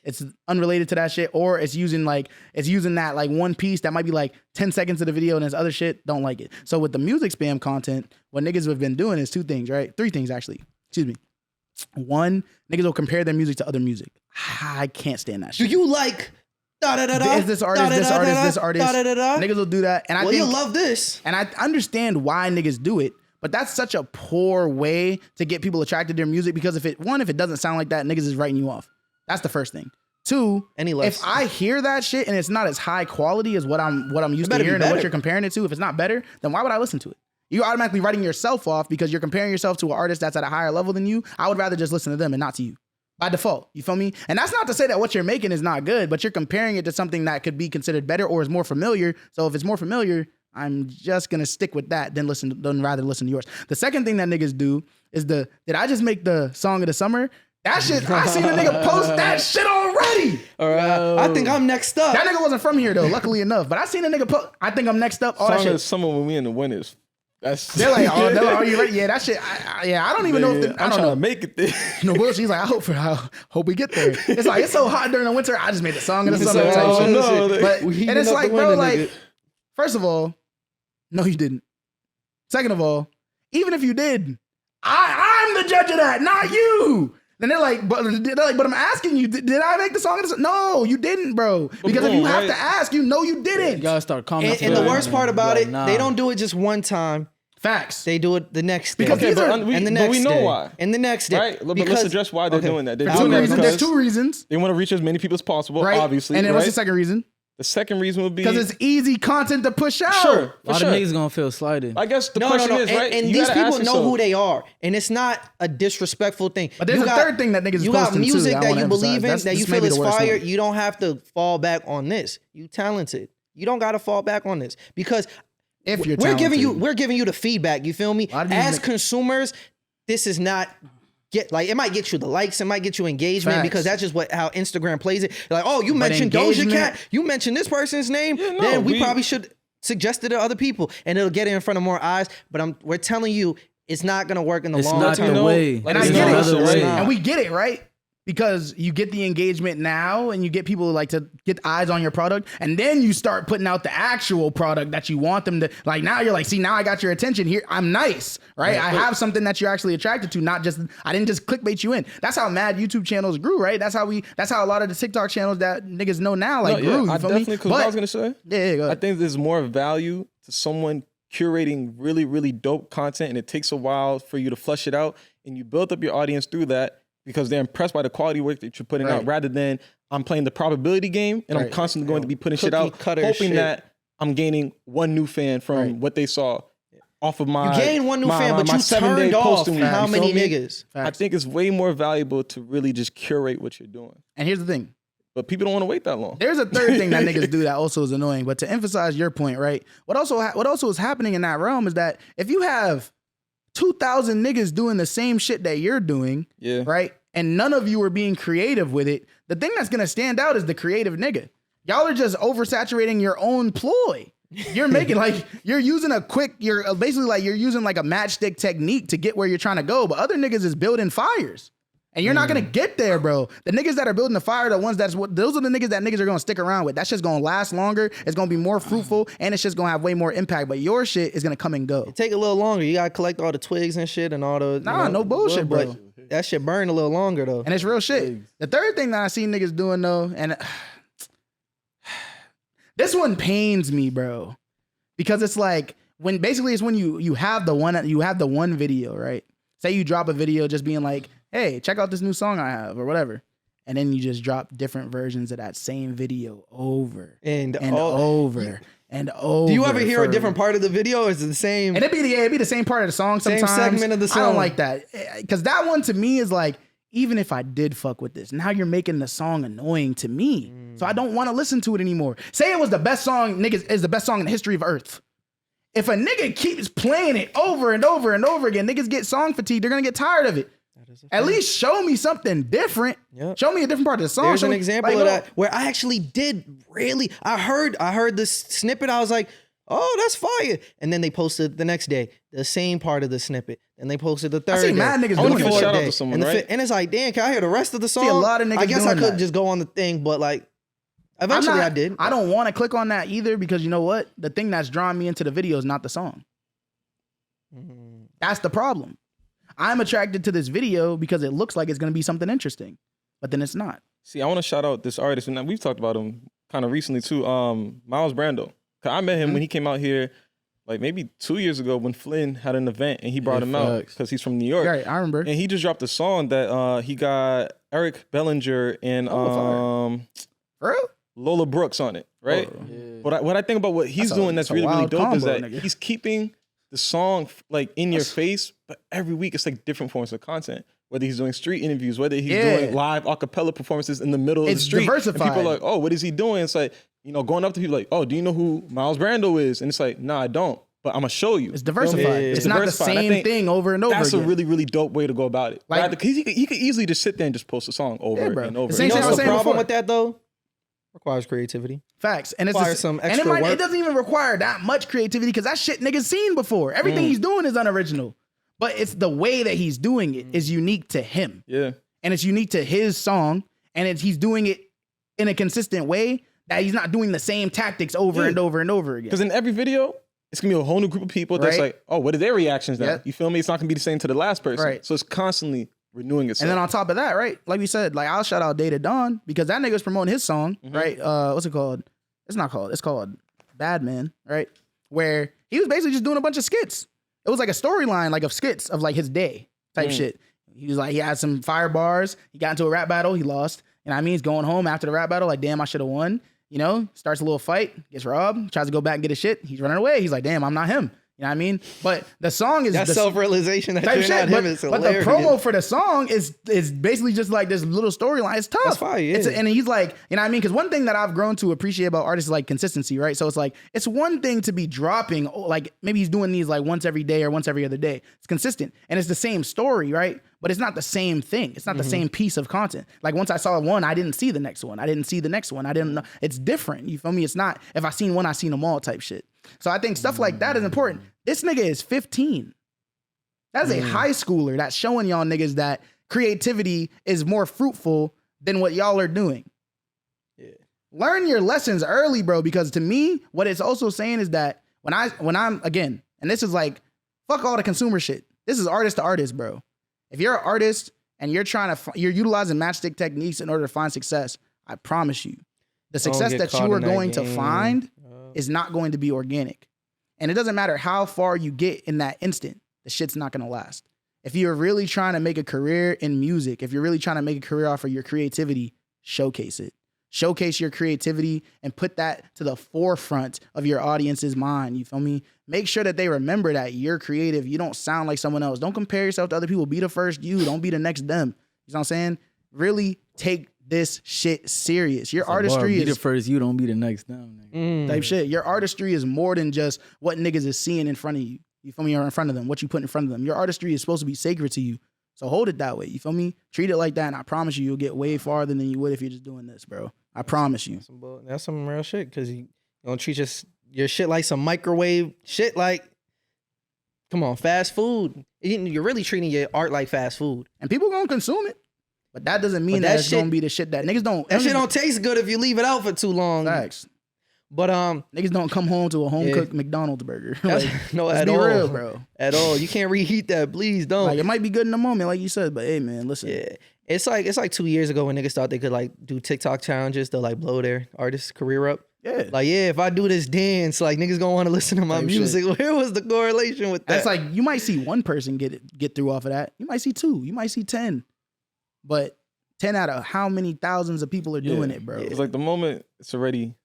It's unrelated to that shit, or it's using that like one piece that might be like 10 seconds of the video and there's other shit. Don't like it. So with the music spam content, what niggas have been doing is two things, right? Three things actually. Excuse me. One, niggas will compare their music to other music. I can't stand that Do shit. you like Is this artist, this artist, this artist? Niggas Niggas will do that. And I well, think you love this. and I understand why niggas do it, but that's such a poor way to get people attracted to their music because if it doesn't sound like that, niggas is writing you off. That's the first thing. Two, Any less. if I hear that shit and it's not as high quality as what I'm used to better be hearing and what better. you're comparing it to, if it's not better, then why would I listen to it? You're automatically writing yourself off because you're comparing yourself to an artist that's at a higher level than you. I would rather just listen to them and not to you. By default, you feel me? And that's not to say that what you're making is not good, but you're comparing it to something that could be considered better or is more familiar. So if it's more familiar, I'm just gonna stick with that than rather listen to yours. The second thing that niggas do is did I just make the song of the summer? That shit, I seen a nigga post that shit already. All right. I think I'm next up. That nigga wasn't from here though, luckily enough. But I seen a nigga post, I think I'm next up. All that Song shit. of summer when we in the winters. They're like, are you ready? Yeah, that shit. I don't even know if I'm trying to make it there. No bullshit. He's like, I hope we get there. It's like it's so hot during the winter. I just made the song of the summer. Type shit. no, But we and it's heating up like, the bro, winter, like, nigga. first of all, no, you didn't. Second of all, even if you did, I'm the judge of that, not you. Then they're like, but I'm asking you, did I make the song? No, you didn't, bro. Because if you have to ask, you know you didn't. You gotta start commenting. And the worst part about it, nah. they don't do it just one time. Facts. They do it the next day. Because these are- and the next we know day. why. And the next day. Right? But let's address why they're doing that. They're For doing two that reasons. There's because two reasons. they want to reach as many people as possible, Right? obviously. And then right? what's the second reason? The second reason would be Because it's easy content to push out. sure. A For lot sure. of niggas gonna feel slighted. I guess the No, question no, no. is, right? And you these gotta people ask know yourself, who they are. And it's not a disrespectful thing. But there's a third thing that niggas You is got posting, too, music that I that wanna you believe in, emphasize. that you This feel may be is the worst fire. one. You don't have to fall back on this. You talented. You don't got to fall back on this because If you're we're giving talented. you the feedback. You feel me? lot of these As nigg- consumers, this is not it might get you the likes, it might get you engagement Facts. because that's just how Instagram plays it. Like, oh, you mentioned Doja engagement- Cat, you mentioned this person's name, no, then we we- probably should suggest it to other people, and it'll get it in front of more eyes. But we're telling you, it's not gonna work in the It's long not term. the way. And I It's get not it. the way. And we get it, right? Because you get the engagement now and you get people like to get eyes on your product. And then you start putting out the actual product that you want them to like. Now you're like, see, now I got your attention here. I'm nice, right? I have something that you're actually attracted to, not just, I didn't just clickbait you in. That's how mad YouTube channels grew, right? That's how a lot of the TikTok channels that niggas know now like No, grew. You I feel definitely, me? because what I was gonna say, Yeah, go I ahead. think there's more value to someone curating really, really dope content, and it takes a while for you to flush it out, and you build up your audience through that because they're impressed by the quality work that you're putting out, Right. rather than I'm playing the probability game and I'm Right. constantly going to be putting shit out, Cookie cutter hoping shit. that I'm gaining one new fan from Right. what they saw off of my. You gained one new my- fan, my- but my you 7-day turned off posting week, how you many feel me? niggas? I think it's way more valuable to really just curate what you're doing, And here's the thing. but people don't want to wait that long. There's a third thing that niggas do that also is annoying. But to emphasize your point, right? What also is happening in that realm is that if you have 2,000 niggas doing the same shit that you're doing, Yeah. right? And none of you are being creative with it, the thing that's gonna stand out is the creative nigga. Y'all are just oversaturating your own ploy. You're making like you're using you're basically like you're using like a matchstick technique to get where you're trying to go, but other niggas is building fires. And you're not gonna get there, bro. The niggas that are building the fire, those are the niggas that niggas are gonna stick around with. That shit's gonna last longer. It's gonna be more fruitful, and it's just gonna have way more impact. But your shit is gonna come and go. Take a little longer. You gotta collect all the twigs and shit and all the No bullshit, but bro. That shit burn a little longer though. And it's real shit. The third thing that I see niggas doing though, and this one pains me, bro, because it's like when you have the one video, right? Say you drop a video just being like, hey, check out this new song I have or whatever. And then you just drop different versions of that same video over And over and over. Do you ever hear a for- different part of the video? Or is it the same? And it'd be the same part of the song Same sometimes. segment of the I don't song. like that. Because that one to me is like, even if I did fuck with this, now you're making the song annoying to me. So I don't want to listen to it anymore. Say it was the best song, niggas, is the best song in the history of Earth. If a nigga keeps playing it over and over and over again, niggas get song fatigue. They're gonna get tired of it. At least show me something different. Yep. Show me a different part of the song. There's Show an me- example like, of no. that where I actually did really. I heard this snippet. I was like, oh, that's fire. And then they posted the next day the same part of the snippet. And they posted the third. see day, mad niggas and doing the that. fourth Shout out day, to someone, and the right? fifth- and it's like, damn, can I hear the rest of the song? a lot of niggas I guess I doing could that. just go on the thing, but like, eventually I did. I don't want to click on that either because you know what? The thing that's drawing me into the video is not the song. That's the problem. I'm attracted to this video because it looks like it's going to be something interesting, but then it's not. See, I want to shout out this artist, and we've talked about him kind of recently too. Miles Brando. 'Cause I met him when he came out here, like maybe 2 years ago when Flynn had an event, and he brought him out facts. because he's from New York. Right, I remember. And he just dropped a song that he got Eric Bellinger and For real? Lola Brooks on it, right? But what I think about what he's That's doing that's a really, really wild dope is combo, that nigga. he's keeping the song like in your face, but every week it's like different forms of content. Whether he's doing street interviews, whether he's Yeah. doing live a cappella performances in the middle of It's the street. And diversified. people are like, oh, what is he doing? It's like, you know, going up to people like, oh, do you know who Miles Brando is? And it's like, nah, I don't. But I'm gonna show you. It's diversified. It's not the diversified. I same think thing over and over That's again. a really, really dope way to go about it. Like- Like, he could easily just sit there and just post a song over bro. and over. The same You know thing I what's was the saying problem before. with that though? Requires creativity. Facts. And it's Requires some and extra it work. doesn't even require that much creativity because that shit niggas seen before. Everything he's doing is unoriginal. But it's the way that he's doing it is unique to him. Yeah. And it's unique to his song. And he's doing it in a consistent way that he's not doing the same tactics over Yeah. and over and over again. Because in every video, it's gonna be a whole new group of people that's Right. like, oh, what are their reactions now? Yep. You feel me? It's not gonna be the same to the last person. Right. So it's constantly renewing itself. And then on top of that, right? Like we said, like I'll shout out Day to Dawn because that nigga's promoting his song, right? What's it called? It's called Bad Man, right? Where he was basically just doing a bunch of skits. It was like a storyline, like of skits of like his day type shit. He was like, he had some fire bars. He got into a rap battle. He lost. And I mean, he's going home after the rap battle. Like, damn, I should have won. You know, starts a little fight, gets robbed, tries to go back and get his shit. He's running away. He's like, damn, I'm not him. You know what I mean? But the song is That the self-realization that type you're shit. not But, him is but the hilarious. promo for the song is basically just like this little storyline. It's tough. That's fire, yeah. And he's like, you know what I mean? Because one thing that I've grown to appreciate about artists is like consistency, right? So it's like, it's one thing to be dropping, like maybe he's doing these like once every day or once every other day. It's consistent. And it's the same story, right? But it's not the same thing. It's not the same piece of content. Like once I saw one, I didn't see the next one. I didn't see the next one. I didn't know. It's different. You feel me? It's not, if I seen one, I seen them all type shit. So I think stuff like that is important. This nigga is 15. That is a high schooler that's showing y'all niggas that creativity is more fruitful than what y'all are doing. Learn your lessons early, bro, because to me, what it's also saying is that when I'm again, and this is like, fuck all the consumer shit. This is artist to artist, bro. If you're an artist and you're you're utilizing matchstick techniques in order to find success, I promise you, the success get that caught you are in that going to game. find is not going to be organic. And it doesn't matter how far you get in that instant, the shit's not gonna last. If you're really trying to make a career in music, if you're really trying to make a career off of your creativity, showcase it. Showcase your creativity and put that to the forefront of your audience's mind. You feel me? Make sure that they remember that you're creative. You don't sound like someone else. Don't compare yourself to other people. Be the first you. Don't be the next them. You know what I'm saying? Really take this shit serious. Your artistry Be is the first, you don't be the next. Them, nigga. type shit. Your artistry is more than just what niggas is seeing in front of you. You feel me? Or in front of them, what you put in front of them. Your artistry is supposed to be sacred to you. So hold it that way. You feel me? Treat it like that, and I promise you, you'll get way farther than you would if you're just doing this, bro. I promise you. That's some real shit because you don't treat your shit like some microwave shit. Like, come on, fast food. You're really treating your art like fast food. And people gonna consume it. But that doesn't mean But that, that it's shit- gonna be the shit that niggas don't. That shit don't taste good if you leave it out for too long. Facts. But Niggas don't come home to a home cooked McDonald's burger. that's, Like, no, let's at be all, real, bro. At all. You can't reheat that. Please don't. Like it might be good in the moment, like you said, but hey, man, listen. Yeah, it's like 2 years ago when niggas thought they could like do TikTok challenges to like blow their artist career up. Yeah. Like, yeah, if I do this dance, like niggas gonna want to listen to my Type music. Where was the correlation with that? That's like you might see one person get through off of that. You might see 2. You might see 10. But 10 out of how many thousands of people are doing it, bro? It's like the moment it's already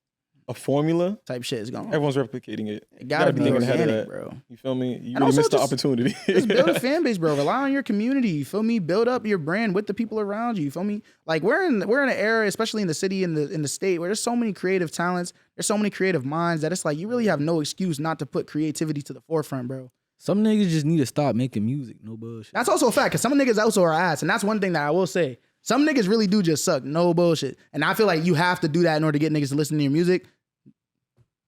a formula, Type shit is gone. everyone's replicating it. It gotta be thinking ahead of organic, that. bro. You feel me? You And really also missed the just- opportunity. Just build a fan base, bro. Rely on your community. You feel me? Build up your brand with the people around you. You feel me? Like we're in an era, especially in the city, in the state, where there's so many creative talents, there's so many creative minds that it's like you really have no excuse not to put creativity to the forefront, bro. Some niggas just need to stop making music. No bullshit. That's also a fact, because some niggas also are ass, and that's one thing that I will say. Some niggas really do just suck. No bullshit. And I feel like you have to do that in order to get niggas to listen to your music.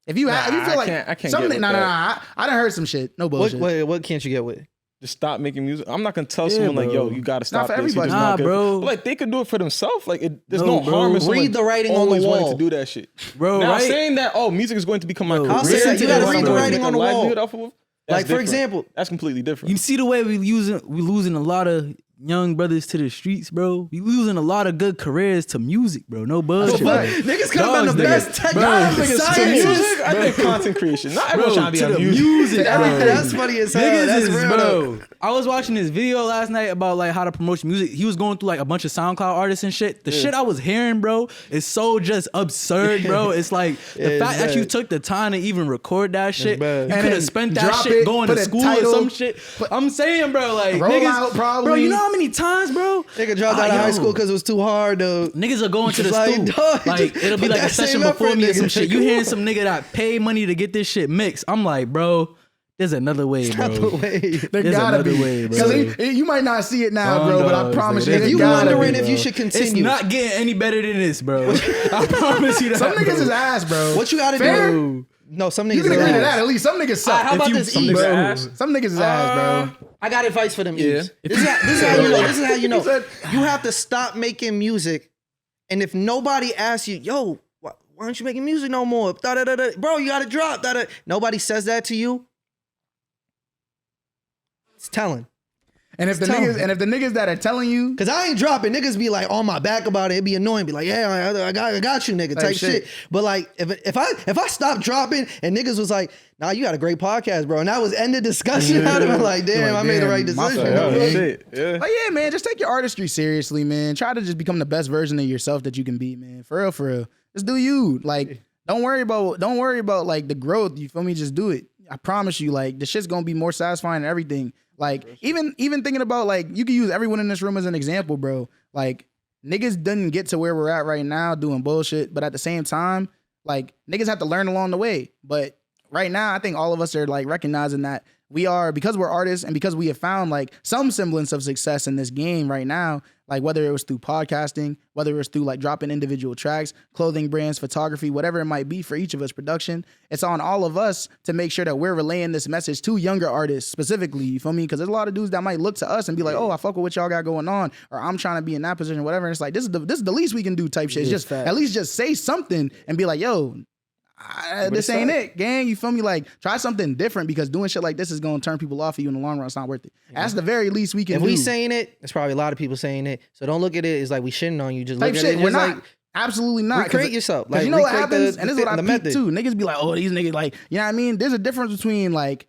If you feel I like can't some get with I done heard some shit. No bullshit. what can't you get with? Just stop making music. I'm not gonna tell someone like, bro. yo, you gotta It's not stop for this. You're everybody. just not Nah, good. bro. But, like they could do it for themselves. Like there's No, no bro. harm in someone Read the writing on the always wanting wall. to do that shit. Bro, Now right? saying that, oh, music is going to become my career. I'll say that. You gotta read the writing on the wall. That's Like, for different. example- that's completely different. You see the way we losing a lot of young brothers to the streets, bro. We losing a lot of good careers to music, bro. No bullshit. fact. bro. Niggas could have been Dogs, the nigga. best tech Bro, guys, niggas to scientists. music, I think content creation. Not everyone Bro, trying to to be the on music. music, bro. That's funny as hell. Niggas That's is, real, bro. though. I was watching this video last night about like how to promote your music. He was going through like a bunch of SoundCloud artists and shit. The shit I was hearing, bro, is so just absurd, bro. It's like the It's fact that you bad. took the time to even record that shit. bad. You And could then have spent that drop shit it, going put to a school title, or some shit. I'm saying, bro, like roll niggas, out probably. bro. You know how many times, bro? Nigga dropped out of high yo. school because it was too hard, though. Niggas are going to the Just like, stool. dog, Like, just it'll be put like a that session same effort, before me or some nigga. shit. You hearing some nigga that pay money to get this shit mixed. I'm like, bro, there's another way, bro. Not the way. There There's gotta another be. way, bro. Because you might not see it now, bro, but I Dogs, promise nigga. you, If there You gotta wondering be, if bro. you should It's continue. not getting any better than this, bro. I promise you that. Some niggas bro. is ass, bro. What you gotta Fair? do? No, some niggas You can is agree to that. ass. At least some niggas suck. How about If you- this, some Eve? niggas Bro. ass. Some niggas is ass, bro. I got advice for them. Yeah. Eves. This is how you know. This is how you know. He said- You have to stop making music, and if nobody asks you, yo, why aren't you making music no more? Da-da-da-da. Bro, you gotta drop. Da-da. Nobody says that to you. It's telling. And if the Tell niggas me. and if the niggas that are telling you, Cause I ain't dropping. Niggas be like on my back about it. It be annoying. Be like, yeah, I got you, nigga. Type shit. But like, if I stop dropping and niggas was like, nah, you got a great podcast, bro, and that was end of discussion, I'd have been like, damn, I made the right damn, my decision. fault. Yeah, shit. Yeah. like, yeah, man, just take your artistry seriously, man. Try to just become the best version of yourself that you can be, man. For real, for real. Just do you. Like, don't worry about like the growth. You feel me? Just do it. I promise you, like, the shit's gonna be more satisfying and everything. Like, even thinking about, like, you can use everyone in this room as an example, bro. Like, niggas didn't get to where we're at right now doing bullshit, but at the same time, like, niggas have to learn along the way. But right now, I think all of us are, like, recognizing that we are, because we're artists and because we have found, like, some semblance of success in this game right now, like, whether it was through podcasting, whether it was through, like, dropping individual tracks, clothing brands, photography, whatever it might be for each of us, production, it's on all of us to make sure that we're relaying this message to younger artists specifically, you feel me? Because there's a lot of dudes that might look to us and be like, oh, I fuck with what y'all got going on, or I'm trying to be in that position, whatever. And it's like, this is the least we can do type shit. It's just, at least just say something and be like, yo, this ain't it, gang. You feel me? Like, try something different, because doing shit like this is gonna turn people off of you in the long run. It's not worth it. That's the very least we can If do. we saying it, there's probably a lot of people saying it. So don't look at it as like we shitting on you. Just type look shit. at it We're as not. like, Absolutely not. recreate yourself. 'Cause Like, you know what recreate happens, the- and this is what I the peep method. too. Niggas be like, oh, these niggas, like, you know what I mean? There's a difference between, like,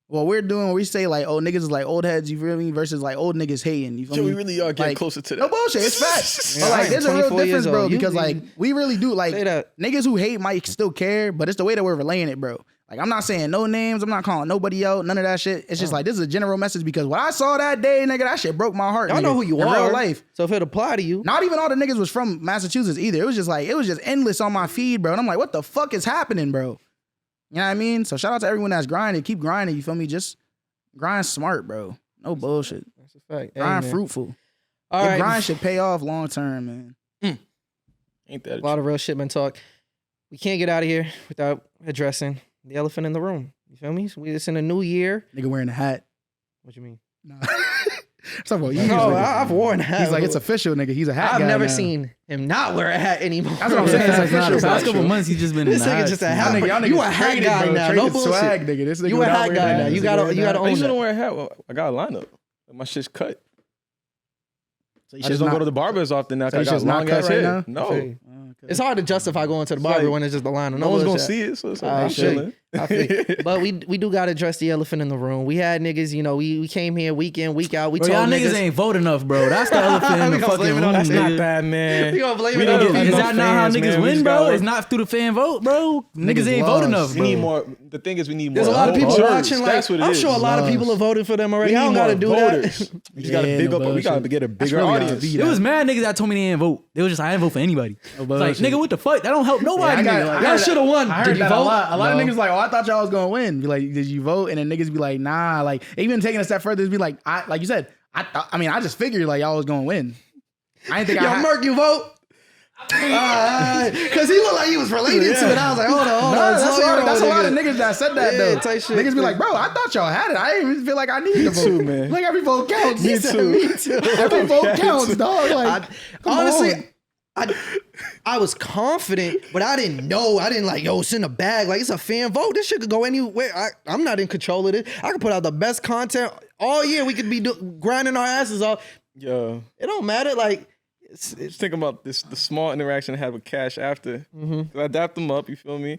what we're doing when we say, like, oh, niggas is like old heads, you feel me, versus like old niggas hating. You feel Yo, me? we really are getting Like, closer to that. No bullshit, it's facts. Yeah, But I like, am there's a real 24 years difference, bro, old. You- because like we really do, like, Say that. niggas who hate might still care, but it's the way that we're relaying it, bro. Like, I'm not saying no names, I'm not calling nobody out, none of that shit. It's just like, this is a general message, because what I saw that day, nigga, that shit broke my heart. Y'all know nigga, who you in are. real life. So if it apply to you, Not even all the niggas was from Massachusetts either. It was just like, it was just endless on my feed, bro. And I'm like, what the fuck is happening, bro? You know what I mean? So shout out to everyone that's grinding. Keep grinding, you feel me? Just grind smart, bro. No bullshit. that's a fact. Hey, Grind man. fruitful. All Your right, grind should pay off long term, man. Ain't that a lot of real shit been talk. We can't get out of here without addressing the elephant in the room. You feel me? So it's in a new year. Nigga wearing a hat. What you mean? Nah. Talking about you. No, I've worn a hat. He's like, it's official, nigga. He's a hat I've guy never now. seen him not wear a hat anymore. That's what I'm saying. It's Like, nah, the official, past bro. couple months, he's just been in This the nigga hats, just a man. hat. Y'all niggas You a hat traded, guy bro. now. Traded No bullshit. swag, nigga. This nigga You a without hat wearing guy hat. now. This You nigga gotta wearing you hat. gotta I own usually don't that. wear a hat. Well, I got a lineup. My shit's cut. So you I just don't go to the barber as often now. So 'cause you I just got not long cut ass right hair. now? No, It's hard to justify going to the barber like, when it's just the line. no one's gonna see it. So I I'm feel chilling. I feel- But we do gotta address the elephant in the room. We had niggas, you know, we came here week in, week out. We Bro, told y'all niggas ain't vote enough, bro. That's the elephant in We the gonna fucking blame it room, on that. It's not nigga. bad, man. We gonna blame We it don't on get the- Is enough that not how fans, niggas man. We win, just bro? gotta It's work. not through the fan vote, bro. Niggas Niggas ain't lost. vote enough, We bro. need more. The thing is, we need more. There's a lot of people voters. watching. Like, That's what it I'm is. sure a lot of Lost. people have voted for them already. We I need don't more gotta do voters. that. We just gotta Yeah, big no up. We gotta bullshit. get a That's bigger really gotta audience. be There was mad niggas that told me they didn't vote. They was just, I didn't vote for anybody. It's like, bullshit. nigga, what the fuck? That don't help nobody. Yeah, I nigga. got- Like, I Y'all heard should have won. I heard Did you that vote? a lot. A lot No. of niggas like, oh, I thought y'all was gonna win. Be like, did you vote? And then niggas be like, nah. Like, even taking a step further, be like, like you said, I just figured like y'all was gonna win. I didn't think Yo, I had. Merc, you vote? Because he looked like he was related to it. I was like, hold on, hold Nah, on. that's slow a lot, your that's a roll, lot of nigga. niggas that said that Yeah, though. tight shit. Niggas be like, bro, I thought y'all had it. I didn't even feel like I needed to vote. too, man. Like every vote counts. Me He said, too. Me too. Every vote counts, dog. Like, come Honestly, on. I was confident, but I didn't know. I didn't like, yo, it's in the bag. Like, it's a fan vote. This shit could go anywhere. I'm not in control of it. I could put out the best content all year. We could be grinding our asses off. Yo, It don't matter. Like, it's just think about this. The small interaction I had with Cash after. I dapped him up. You feel me?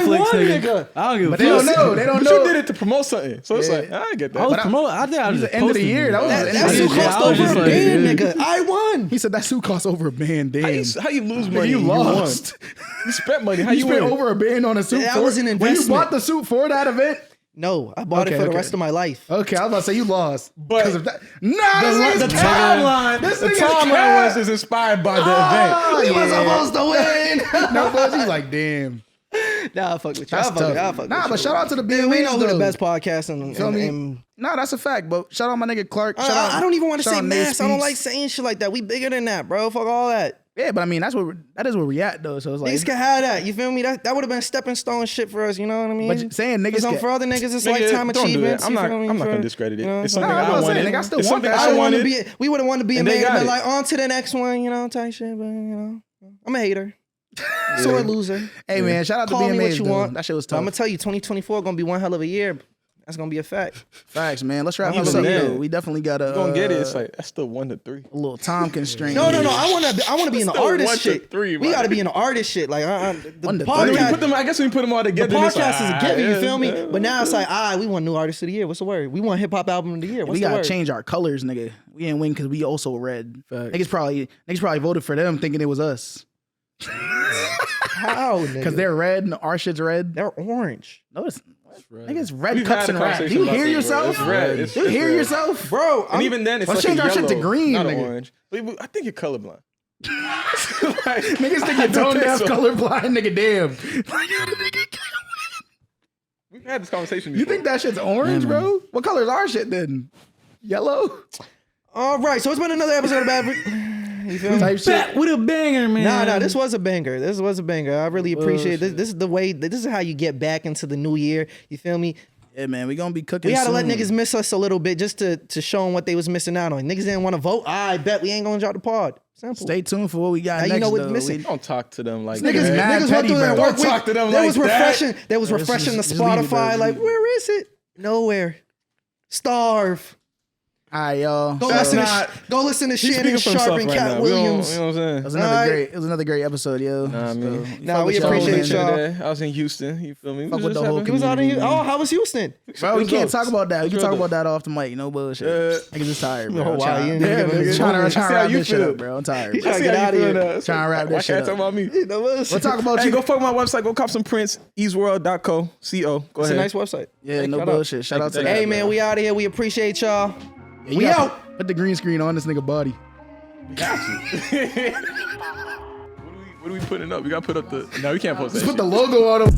Netflix, won, nigga. nigga. I don't give a But they don't fuck. know. They don't But know. you did it to promote something, so it's Yeah. like I get I was that. promoting. I think I was He's just the end of the posting year. it. That was That the end of the suit year. cost I was over just a like, band, dude. nigga. I won. He said that suit cost over a band. Damn. How you lose Nigga, money? you and lost. You spent money. How You you spent win? over a band on a suit. That for, was an When you investment. bought the suit for that event, No, I bought it Okay, for the okay. rest of my life. Okay, I was about to say you lost. But- 'Cause of that. Nah, The timeline, the timeline was inspired by the event. he was supposed to win. No, but he's like, damn. Nah, I fuck with you. That's I fuck with you. I tough. fuck Nah, with but you. shout out to the Man, we BMAs, know who the though. best podcast and, Feel me? and Nah, that's a fact. But shout out my nigga Clark. Shout out, I don't even want to shout say out Nate mass. I don't Speaks. like saying shit like that. We bigger than that, bro. Fuck all that. Yeah, but I mean, that is where we at though. So it's like, Niggas can have that. You feel me? That would have been stepping stone shit for us. You know what I mean? but saying niggas Because can, for other niggas, it's Nigga, lifetime don't do achievements. that. I'm you not. feel me? I'm not For- gonna discredit it. you know It's what I'm something saying? I Nah, I'm wanted. saying, nigga, I still It's want something that I I don't want to wanted. be. We wouldn't want to be a And they man and got been it. like on to the next one. You know, type shit. But you know, I'm a hater. Sore loser. hey man, shout out to Call me BMAs what you though. want. That shit was But I'm tough. gonna tell you, 2024 gonna be one hell of a year. That's gonna be a fact. Facts, man. Let's wrap Even this up then, though. We definitely got a Don't get it. It's like that's still 1 to 3. a little time constraint. No. here. I want to be in the Still 1 artist to shit. 3, We man. got to be in the artist shit. Like the 1 to 3. When we podcast. put them, I guess when we put them all The together, it's like, podcast is a given, you feel me? yeah. But now it's like, we want new artist of the year. What's the word? We want hip hop album of the year. What's we the gotta word? change our colors, nigga. We didn't win because we also red. Niggas probably voted for them thinking it was us How? because they're red and our shit's red. they're orange, No, it's niggas red We've cups had a and red. Do conversation you about hear this, bro. yourself? It's red. It's Do you hear red. yourself, bro. And even then, it's Let's like change a our shit to yellow, green, not nigga. orange. I think you're colorblind. Niggas think you're tone deaf, colorblind, nigga. Damn. We've had this conversation You before. think that shit's orange, bro? What color is our shit then? Yellow? All right, so it's been another episode of Bad. You feel me? Type shit. Back with a banger, man. Nah, this was a banger. This was a banger. I really appreciate this. This is the way. This is how you get back into the new year. You feel me? Yeah, man, we gonna be cooking. We gotta let soon. niggas miss us a little bit just to show them what they was missing out on. Niggas didn't want to vote. I bet we ain't gonna drop the pod. Simple. Stay tuned for what we got Now you next. know what's though. missing. Don't talk to them like Niggas that. mad Niggas petty, went through their bro. work Don't talk to them There like was that. refreshing. There was Just- refreshing the just leave it, bro. Spotify. Just Like, leave it. where is it? Nowhere. Starve. All right, y'all. Go So, listen. not- Go listen to He's Shannon speaking for Sharp himself and right Cat now. We don't- Williams. You know what I'm it was saying? another Alright. great. It was another great episode, yo. Nah, man. fuck Nah, we with y'all, appreciate man. y'all. Today, I was in Houston. You feel me? Fuck We with just the whole having- He was out in community, Houston. man. Oh, how was Houston? Bro, we It was can't dope. talk about that. We It can was talk dope. about that off the mic. No bullshit. Niggas just tired, bro. No, I'm why? trying- You ain't Yeah, giving nigga. us Trying a to See how wrap you this shit feel. up, bro. I'm tired. He bro. trying to See get how out you of feel here. now. Trying to wrap Why this shit can't talk up. about me? We'll talk about Hey, you. go fuck my website. Go cop some prints. Easeworld.co. Co. Go It's a ahead. nice website. Yeah, no shout out. bullshit. Shout out to Thank you. that. Hey man, we out of here. We appreciate y'all. Yeah, we you gotta out. Put the green screen on this nigga body. What are we putting up? We gotta put up the. No, we can't post that. Just put shit. the logo on him.